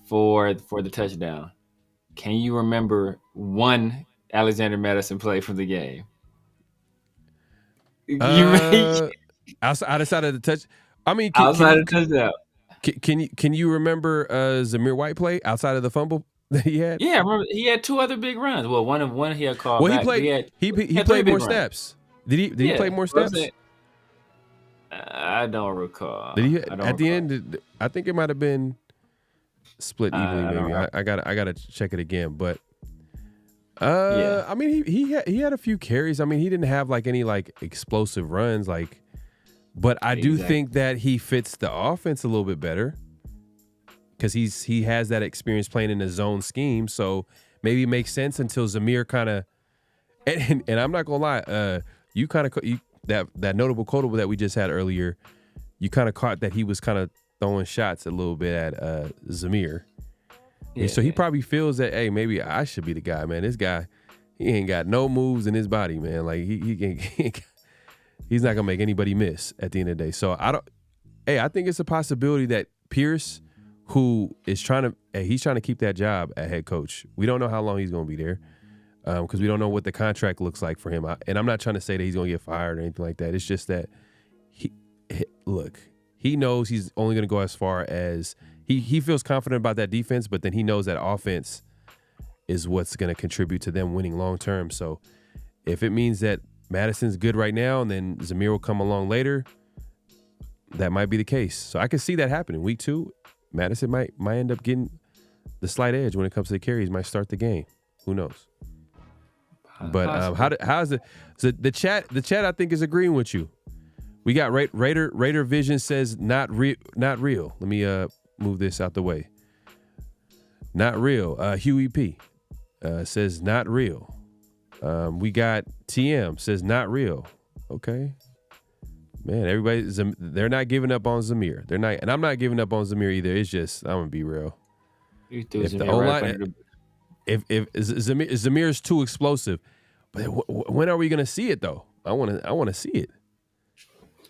for the touchdown, can you remember one Alexander Madison play from the game? Outside of the touch, I mean, outside of the touchdown. Can you remember Zamir White play outside of the fumble that he had? Yeah, I remember he had 2 other big runs. Well, one he had called. Well, back. He played more snaps. Did he play more snaps? I don't recall. Did he at the end? I think it might have been split evenly. Maybe I gotta check it again. But I mean, he had a few carries. I mean, he didn't have like any like explosive runs. But I do think that he fits the offense a little bit better because he has that experience playing in a zone scheme. So maybe it makes sense until Zamir kind of. And I'm not gonna lie, you kind of that notable quote that we just had earlier, you kind of caught that he was kind of throwing shots a little bit at Zamir. Yeah. So he probably feels that, hey, maybe I should be the guy, man. This guy, he ain't got no moves in his body, man. Like he's not gonna make anybody miss at the end of the day. So I think it's a possibility that Pierce, who is he's trying to keep that job at head coach. We don't know how long he's gonna be there. Because we don't know what the contract looks like for him. And I'm not trying to say that he's going to get fired or anything like that. It's just that he knows he's only going to go as far as he feels confident about that defense, but then he knows that offense is what's going to contribute to them winning long term. So if it means that Madison's good right now and then Zamir will come along later, that might be the case. So I can see that happening. Week 2, Madison might end up getting the slight edge when it comes to the carries, might start the game. Who knows? But how's the chat? The chat I think is agreeing with you. We got Raider Vision says not real. Let me move this out the way. Not real. Huey P says not real. We got TM says not real. Okay, man. They're not giving up on Zamir. They're not, and I'm not giving up on Zamir either. It's just I'm gonna be real. If the O-line. If Zamir's too explosive, but when are we gonna see it though? I want to see it.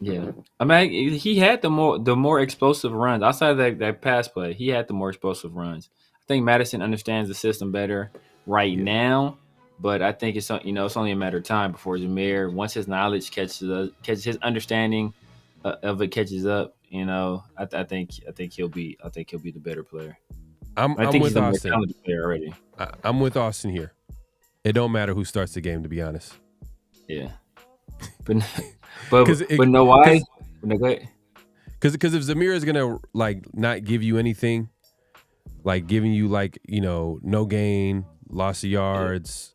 Yeah, I mean, he had the more explosive runs outside of that pass play. He had the more explosive runs. I think Madison understands the system better now, but I think it's only a matter of time before Zamir, once his knowledge catches his understanding of it catches up. I think he'll be the better player. I'm with Austin. Already. I'm with Austin here. It don't matter who starts the game, to be honest. Yeah, but no, why? Because if Zamir is gonna not give you anything, giving you no gain, loss of yards,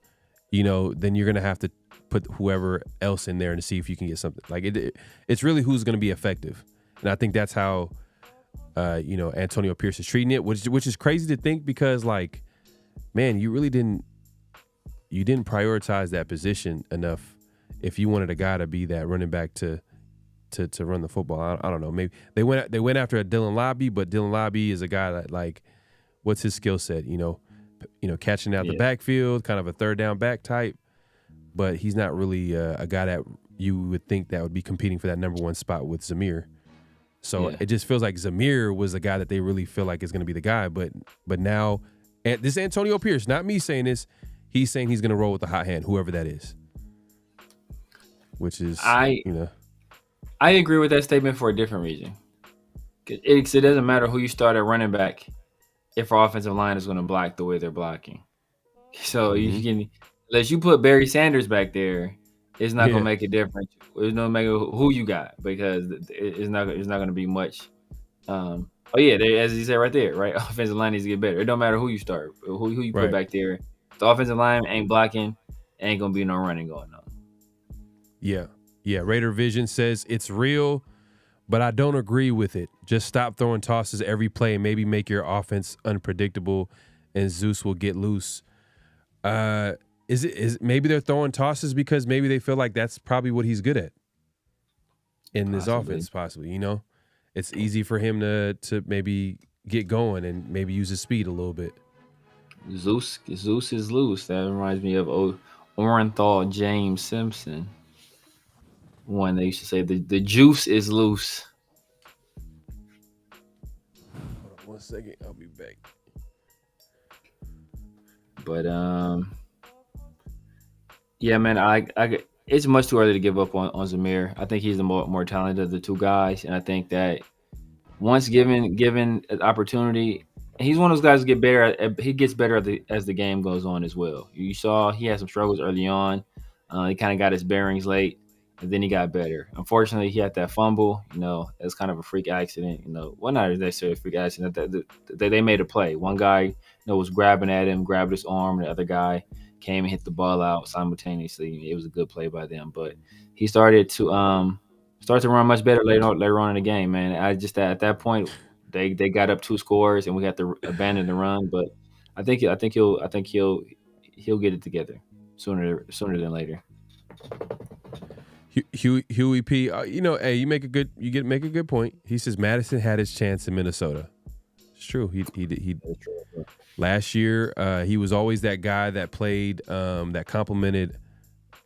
then you're gonna have to put whoever else in there and see if you can get something. It's really who's gonna be effective, and I think that's how. Antonio Pierce is treating it, which is crazy to think because, man, you really didn't prioritize that position enough if you wanted a guy to be that running back to run the football. I don't know. Maybe they went after a Dylan Lobby, but Dylan Lobby is a guy that what's his skill set? Catching out the backfield, kind of a third down back type, but he's not really a guy that you would think that would be competing for that number 1 spot with Zamir. So it just feels like Zamir was the guy that they really feel like is going to be the guy. But now, and this is Antonio Pierce, not me saying this. He's saying he's going to roll with the hot hand, whoever that is. Which is, I agree with that statement for a different reason. It doesn't matter who you start at running back if our offensive line is going to block the way they're blocking. So unless you put Barry Sanders back there, it's not going to make a difference. It's not matter who you got because it's not going to be much of Oh yeah, as you said right there, right? Offensive line needs to get better. It don't matter who you start, who you put Right. back there. If the offensive line ain't blocking, ain't gonna be no running going on. Yeah. Yeah. Raider Vision says it's real, but I don't agree with it. Just stop throwing tosses every play and maybe make your offense unpredictable, and Zeus will get loose. Is maybe they're throwing tosses because maybe they feel like that's probably what he's good at in this offense, possibly. You know, it's easy for him to maybe get going and maybe use his speed a little bit. Zeus is loose. That reminds me of Orenthal James Simpson. One they used to say the juice is loose. Hold on 1 second, I'll be back. But yeah, man, it's much too early to give up on Zamir. I think he's the more talented of the two guys, and I think that once given an opportunity, he's one of those guys who get better. He gets better as the game goes on as well. You saw he had some struggles early on. He kind of got his bearings late, and then he got better. Unfortunately, he had that fumble. It's kind of a freak accident. Well, not necessarily a freak accident. They made a play. One guy, was grabbing at him, grabbed his arm. The other guy came and hit the ball out simultaneously. It was a good play by them, but he started to run much better later on in the game, man. I just at that point they got up 2 scores and we had to abandon the run, but I think he'll get it together sooner than later. Huey P, hey, you make a good point. He says Madison had his chance in Minnesota. It's true. He last year he was always that guy that played that complimented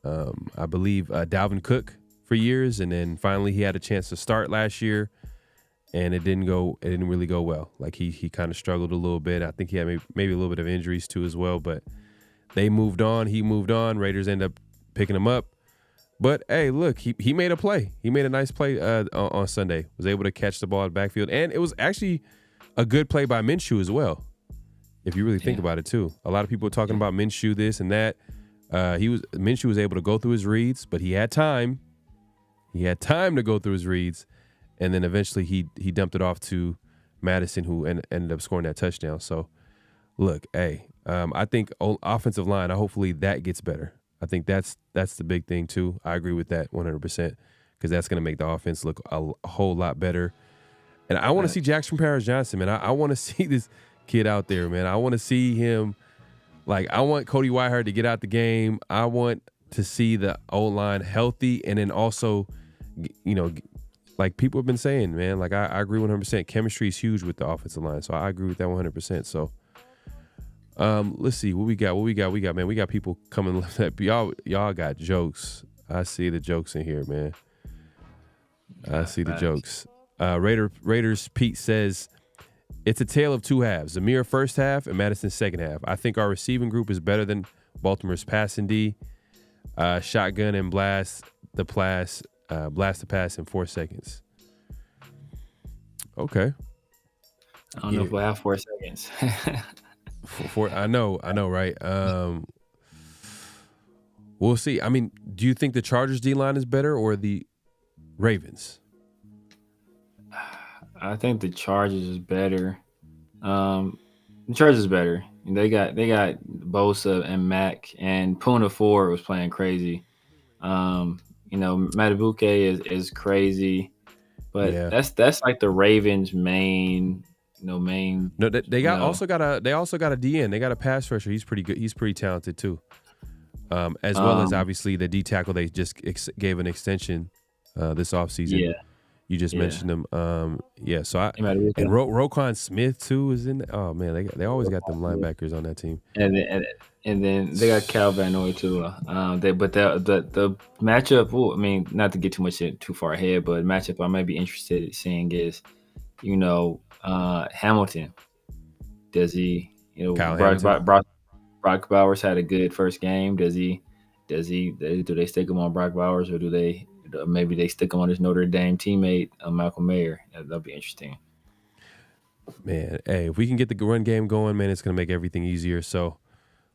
I believe Dalvin Cook for years, and then finally he had a chance to start last year, and it didn't really go well. Like he kind of struggled a little bit. I think he had maybe a little bit of injuries too as well, but they moved on. He moved on. Raiders end up picking him up. But hey, look, he made a play. He made a nice play on Sunday. Was able to catch the ball at the backfield, and it was actually a good play by Minshew as well. If you really think about it too, a lot of people are talking about Minshew this and that. Minshew was able to go through his reads, but he had time. He had time to go through his reads, and then eventually he dumped it off to Madison, who ended up scoring that touchdown. So, look, hey, I think offensive line, hopefully that gets better. I think that's the big thing too. I agree with that 100% because that's going to make the offense look a whole lot better. And I want to see Jackson Paris-Johnson, man. I want to see this kid out there, man. I want to see him. Like, I want Cody Whitehead to get out the game. I want to see the O-line healthy, and then also, like people have been saying, man, like I agree 100%. Chemistry is huge with the offensive line, so I agree with that 100%. So, let's see what we got. Man, we got people coming. Y'all got jokes. I see the jokes in here, man. I see the jokes. Raiders Pete says it's a tale of two halves. Zamir first half and Madison second half. I think our receiving group is better than Baltimore's passing D. Shotgun and blast the pass in 4 seconds. Okay. I don't know if we'll have 4 seconds. I know, right? We'll see. I mean, do you think the Chargers D-line is better or the Ravens? I think the Chargers is better. The Chargers is better. They got Bosa and Mack, and Puna Ford was playing crazy. Matabuke is crazy, but that's like the Ravens' main. No, they also got a DN. They got a pass rusher. He's pretty good. He's pretty talented too. As well as obviously the D tackle they just gave an extension this offseason. Yeah. You just mentioned him. So and Roquan Smith too is in. Oh man, they always got them linebackers on that team. And then they got Cal Van Noy too. The matchup. Well, I mean, not to get too far ahead, but matchup I might be interested in seeing is, Hamilton. Does he? Brock Bowers had a good first game. Do they stick him on Brock Bowers, or do they? Maybe they stick him on his Notre Dame teammate, Malcolm Mayer. That'll be interesting. Man, hey, if we can get the run game going, man, it's gonna make everything easier. So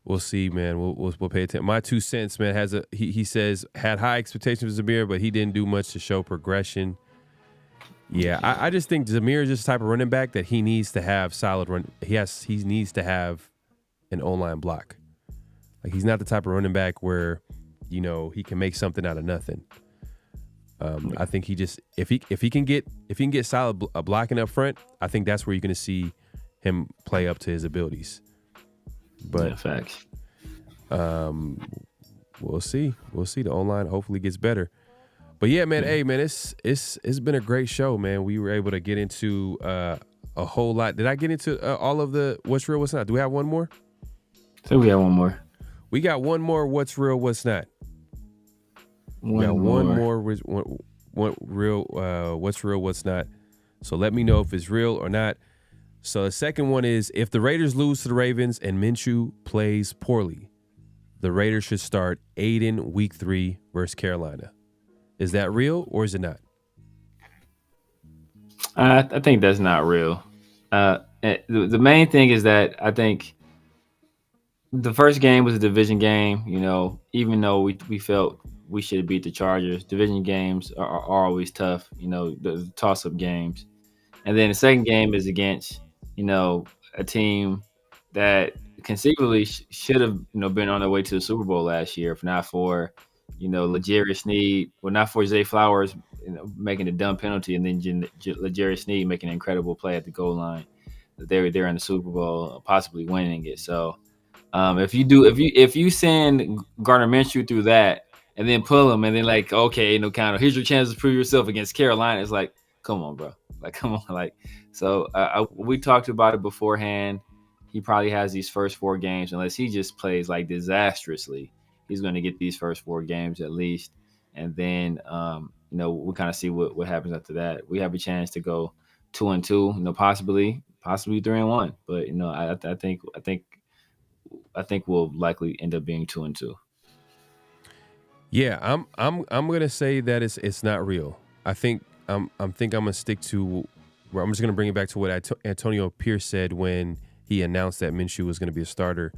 we'll see, man. We'll pay attention. My 2 cents, man, he says had high expectations of Zamir, but he didn't do much to show progression. Yeah, I just think Zamir is just the type of running back that he needs to have solid run. He needs to have an O-line block. Like, he's not the type of running back where, he can make something out of nothing. I think he just if he can get solid blocking up front, I think that's where you're going to see him play up to his abilities. But yeah, facts. We'll see. The O-line hopefully gets better. But yeah, man. Hey, man, it's been a great show, man. We were able to get into a whole lot. Did I get into all of the what's real, what's not? Do we have one more? I think we have one more. We got one more. What's real, what's not? One more. What's real, what's not? So let me know if it's real or not. So the second one is, if the Raiders lose to the Ravens and Minshew plays poorly, the Raiders should start Aiden week 3 versus Carolina. Is that real or is it not? I think that's not real. The main thing is that I think the first game was a division game. Even though we felt we should have beat the Chargers, division games are always tough. The toss-up games. And then the second game is against, a team that conceivably should have, been on their way to the Super Bowl last year, if not for, L'Jarius Sneed, not for Zay Flowers, making a dumb penalty, and then L'Jarius Sneed making an incredible play at the goal line. They're in the Super Bowl, possibly winning it. So if you send Gardner Minshew through that and then pull him and then okay, here's your chance to prove yourself against Carolina, it's like, come on, bro. Come on. So we talked about it beforehand. He probably has these first 4 games, unless he just plays disastrously. He's going to get these first 4 games at least. And then, we'll kind of see what happens after that. We have a chance to go 2-2, possibly 3-1. But, I think we'll likely end up being 2-2. Yeah, I'm gonna say that it's not real. I think I'm gonna stick to. I'm just gonna bring it back to what Antonio Pierce said when he announced that Minshew was gonna be a starter.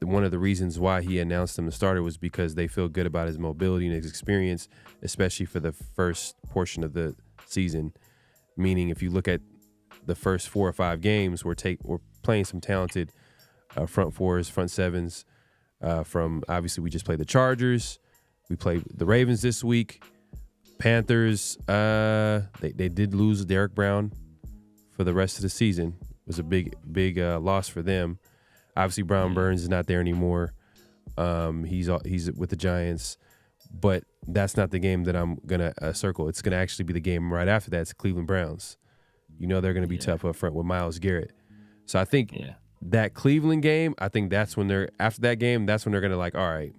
One of the reasons why he announced him the starter was because they feel good about his mobility and his experience, especially for the first portion of the season. Meaning, if you look at the first 4 or 5 games, we're playing some talented front 4s, front 7s. From obviously, we just played the Chargers. We played the Ravens this week. Panthers, they did lose Derek Brown for the rest of the season. It was a big loss for them. Obviously, Brown Burns is not there anymore. He's with the Giants, but that's not the game that I'm gonna circle. It's gonna actually be the game right after that. It's Cleveland Browns. They're gonna be tough up front with Myles Garrett. So I think that Cleveland game, I think that's when after that game, that's when they're gonna all right,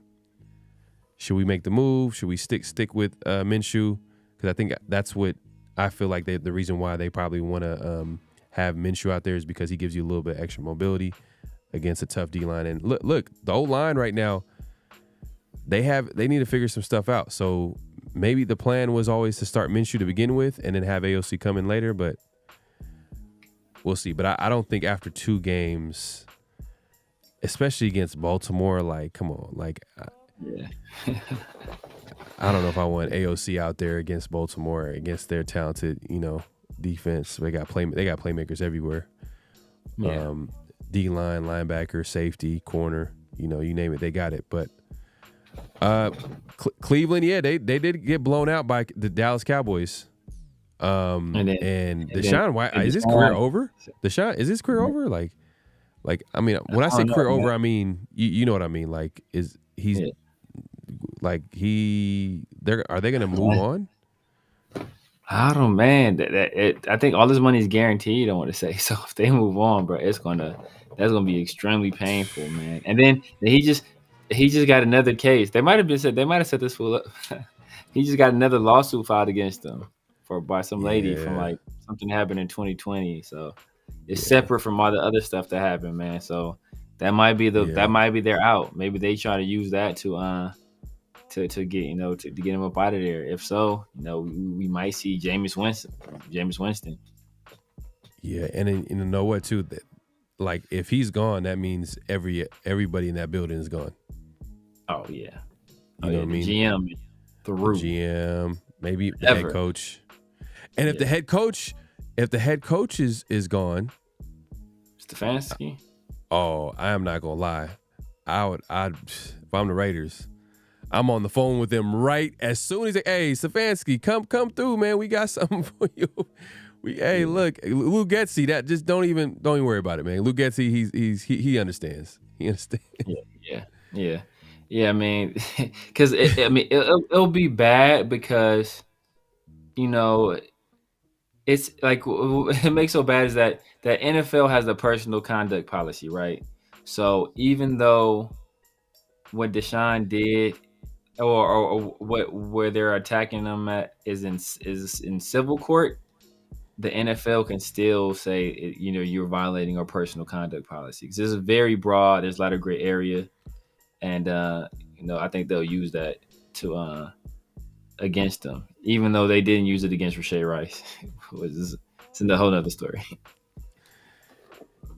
should we make the move? Should we stick with Minshew? Because I think that's what I feel like the reason why they probably want to have Minshew out there is because he gives you a little bit extra mobility against a tough D-line. And look, the O-line right now, they need to figure some stuff out. So maybe the plan was always to start Minshew to begin with and then have AOC come in later, but we'll see. But I don't think after 2 games, especially against Baltimore, come on, yeah. I don't know if I want AOC out there against Baltimore, against their talented, defense. They got playmakers everywhere. Yeah. D-line, linebacker, safety, corner, you name it, they got it. But Cleveland, yeah, they did get blown out by the Dallas Cowboys. Deshaun White, is his career over? Deshaun, is his career over? I mean, when I say career over, I mean you know what I mean. Are they going to move on? I don't know, man. I think all this money is guaranteed. I want to say, so if they move on, bro, that's gonna be extremely painful, man. And then he just got another case. They might have set this fool up. He just got another lawsuit filed against him by some lady from something happened in 2020. So it's separate from all the other stuff that happened, man. So that might be their out. Maybe they try to use that to get him up out of there. If so, we might see Jameis Winston. Yeah, and you know what too? That if he's gone, that means everybody in that building is gone. Oh yeah, you know what I mean. GM through GM, maybe the head coach. And if the head coach is gone, Stefanski. Oh, I am not gonna lie. If I'm the Raiders, I'm on the phone with them right as soon as hey, Stefanski, come through, man. We got something for you. Look, Lou Getsy, that just don't even worry about it, man. Lou Getsy, he understands. He understands. Yeah. I mean, because it'll be bad because it's like it makes so bad is that NFL has a personal conduct policy, right? So even though what Deshaun did or what where they're attacking them at is in civil court, the NFL can still say you're violating our personal conduct policy. Because this is very broad. There's a lot of gray area, and I think they'll use that to against them, even though they didn't use it against Rashay Rice. It's a whole nother story.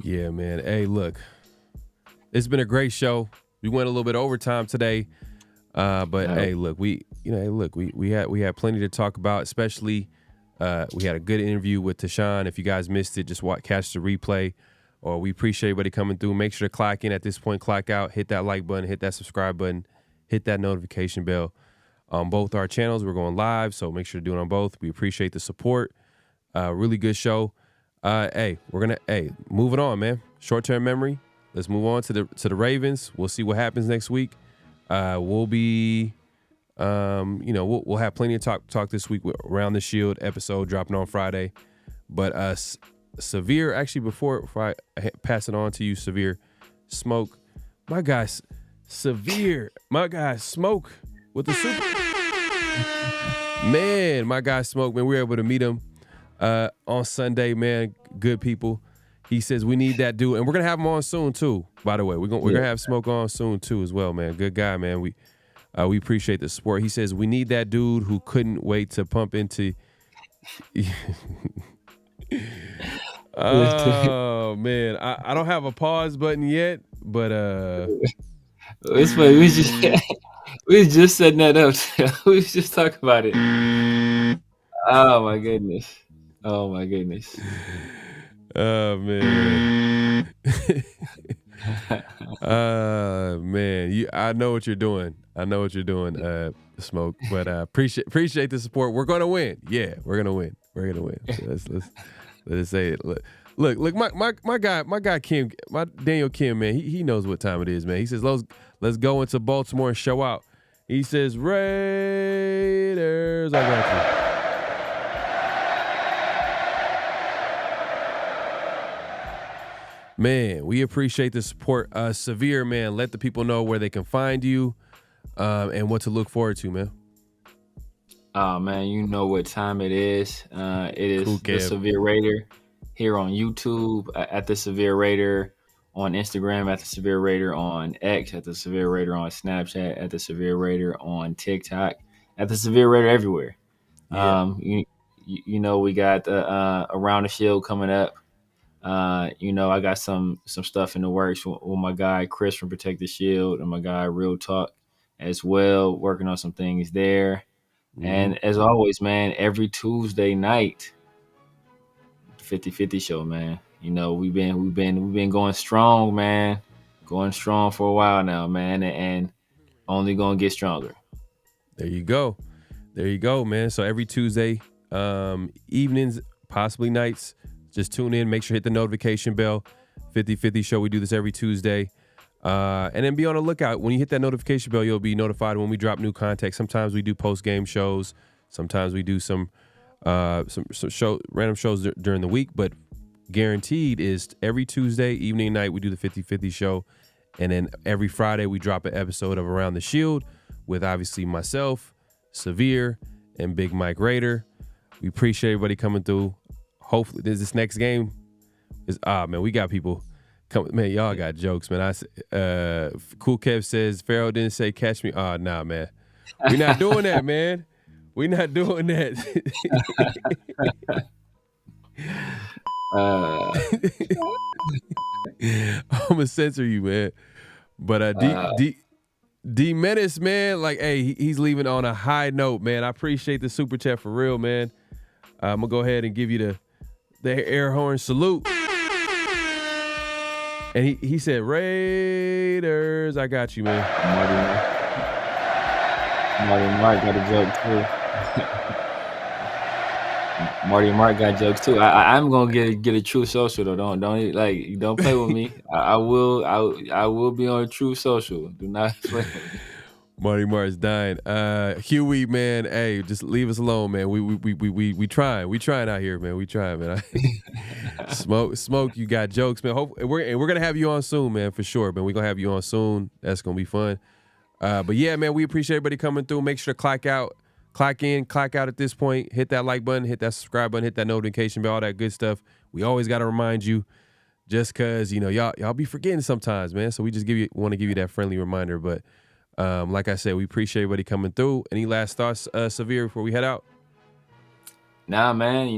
Yeah, man. Hey, look, it's been a great show. We went a little bit overtime today, but hey, look, we had plenty to talk about. Especially, we had a good interview with Tashawn. If you guys missed it, just catch the replay. Or we appreciate everybody coming through. Make sure to clock in at this point, clock out, hit that like button, hit that subscribe button, hit that notification bell on both our channels. We're going live, so make sure to do it on both. We appreciate the support. Really good show. Hey, we're gonna moving on, man. Short-term memory. Let's move on to the Ravens. We'll see what happens next week. We'll be, we'll have plenty of talk this week around the Shield episode dropping on Friday. But Severe, actually, before I pass it on to you, Severe, Smoke, my guy, Severe, my guy, Smoke with the super. Man, my guy, Smoke, man, we were able to meet him on Sunday, man. Good people. He says we need that dude, and we're gonna have him on soon too. By the way, we're gonna have Smoke on soon too as well, man. Good guy, man. We appreciate the support. He says we need that dude who couldn't wait to pump into. Oh man, I don't have a pause button yet, but it's funny. We was just setting that up. We was just talking about it. Oh my goodness. Oh man. Man, I know what you're doing. Smoke. But appreciate the support. We're gonna win. Yeah, we're gonna win. So let's say it. Look, my guy Kim, my Daniel Kim, man, he knows what time it is, man. He says let's go into Baltimore and show out. He says Raiders. I got you. Man, we appreciate the support. Severe, man, let the people know where they can find you and what to look forward to, man. Oh, man, you know what time it is. It is the Severe Raider here on YouTube, at the Severe Raider on Instagram, at the Severe Raider on X, at the Severe Raider on Snapchat, at the Severe Raider on TikTok, at the Severe Raider everywhere. Yeah. We got Around the Shield coming up. I got some stuff in the works with my guy Chris from Protect the Shield and my guy Real Talk as well, working on some things there. Mm-hmm. And as always, man, every Tuesday night, 50-50 show, man. We've been going strong, man. Going strong for a while now, man, and only gonna get stronger. There you go, man. So every Tuesday, evenings, possibly nights, just tune in. Make sure to hit the notification bell. 50-50 show. We do this every Tuesday. And then be on the lookout. When you hit that notification bell, you'll be notified when we drop new content. Sometimes we do post-game shows. Sometimes we do some random shows during the week. But guaranteed is every Tuesday, evening, night, we do the 50-50 show. And then every Friday, we drop an episode of Around the Shield with obviously myself, Severe, and Big Mike Raider. We appreciate everybody coming through. Hopefully, this next game is man. We got people coming. Man, y'all got jokes, man. Cool Kev says Pharaoh didn't say catch me. Nah, man. We're not doing that, man. We're not doing that. I'm gonna censor you, man. But D Menace, man, like, hey, he's leaving on a high note, man. I appreciate the super chat for real, man. I'm gonna go ahead and give you the air horn salute. And he said, Raiders, I got you, man. Marty Mark got a joke too. Marty Mark got jokes too. I'm gonna get a true social though. Don't play with me. I will be on a true social. Do not play with me. Marty Mark's dying. Huey, man, hey, just leave us alone, man. We trying out here, man. We trying, man. Smoke, you got jokes, man. We're gonna have you on soon, man, for sure, man. We're gonna have you on soon. That's gonna be fun. But yeah, man, we appreciate everybody coming through. Make sure to clock in, clock out at this point. Hit that like button, hit that subscribe button, hit that notification bell, all that good stuff. We always gotta remind you, just cause y'all be forgetting sometimes, man. So we just want to give you that friendly reminder. But like I said, we appreciate everybody coming through. Any last thoughts, Severe, before we head out? Nah, man.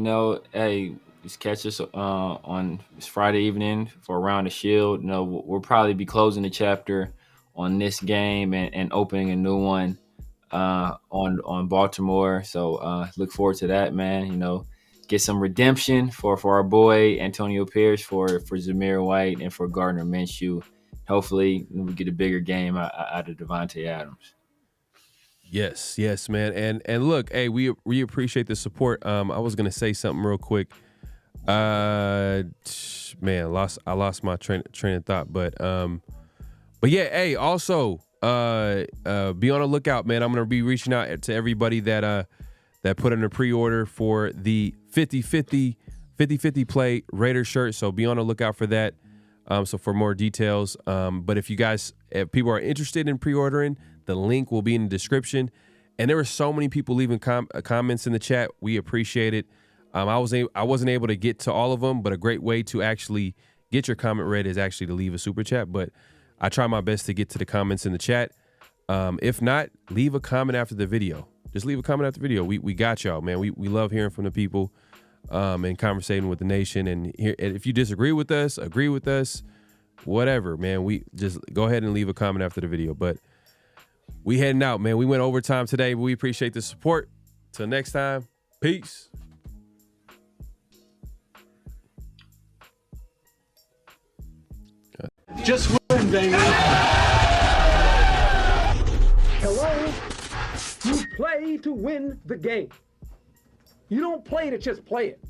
Hey, just catch us on this Friday evening for Around the Shield. We'll probably be closing the chapter on this game and opening a new one on Baltimore. So look forward to that, man. Get some redemption for our boy Antonio Pierce, for Zamir White, and for Gardner Minshew. Hopefully we get a bigger game out of Devontae Adams. Yes, man. And look, hey, we appreciate the support. I was gonna say something real quick. Man, I lost my train of thought, but yeah, hey, also be on the lookout, man. I'm gonna be reaching out to everybody that put in a pre-order for the 50-50 play Raider shirt. So be on the lookout for that. So for more details, but if people are interested in pre-ordering, the link will be in the description. And there were so many people leaving comments in the chat. We appreciate it. I wasn't able to get to all of them, but a great way to actually get your comment read is actually to leave a super chat. But I try my best to get to the comments in the chat. If not, leave a comment after the video. Just leave a comment after the video. We got y'all, man. We love hearing from the people. And conversating with the nation. And if you disagree with us, agree with us, whatever, man, we just go ahead and leave a comment after the video. But we heading out, man. We went overtime today, but we appreciate the support. Till next time, peace. Just win, baby. Hello? You play to win the game. You don't play to just play it.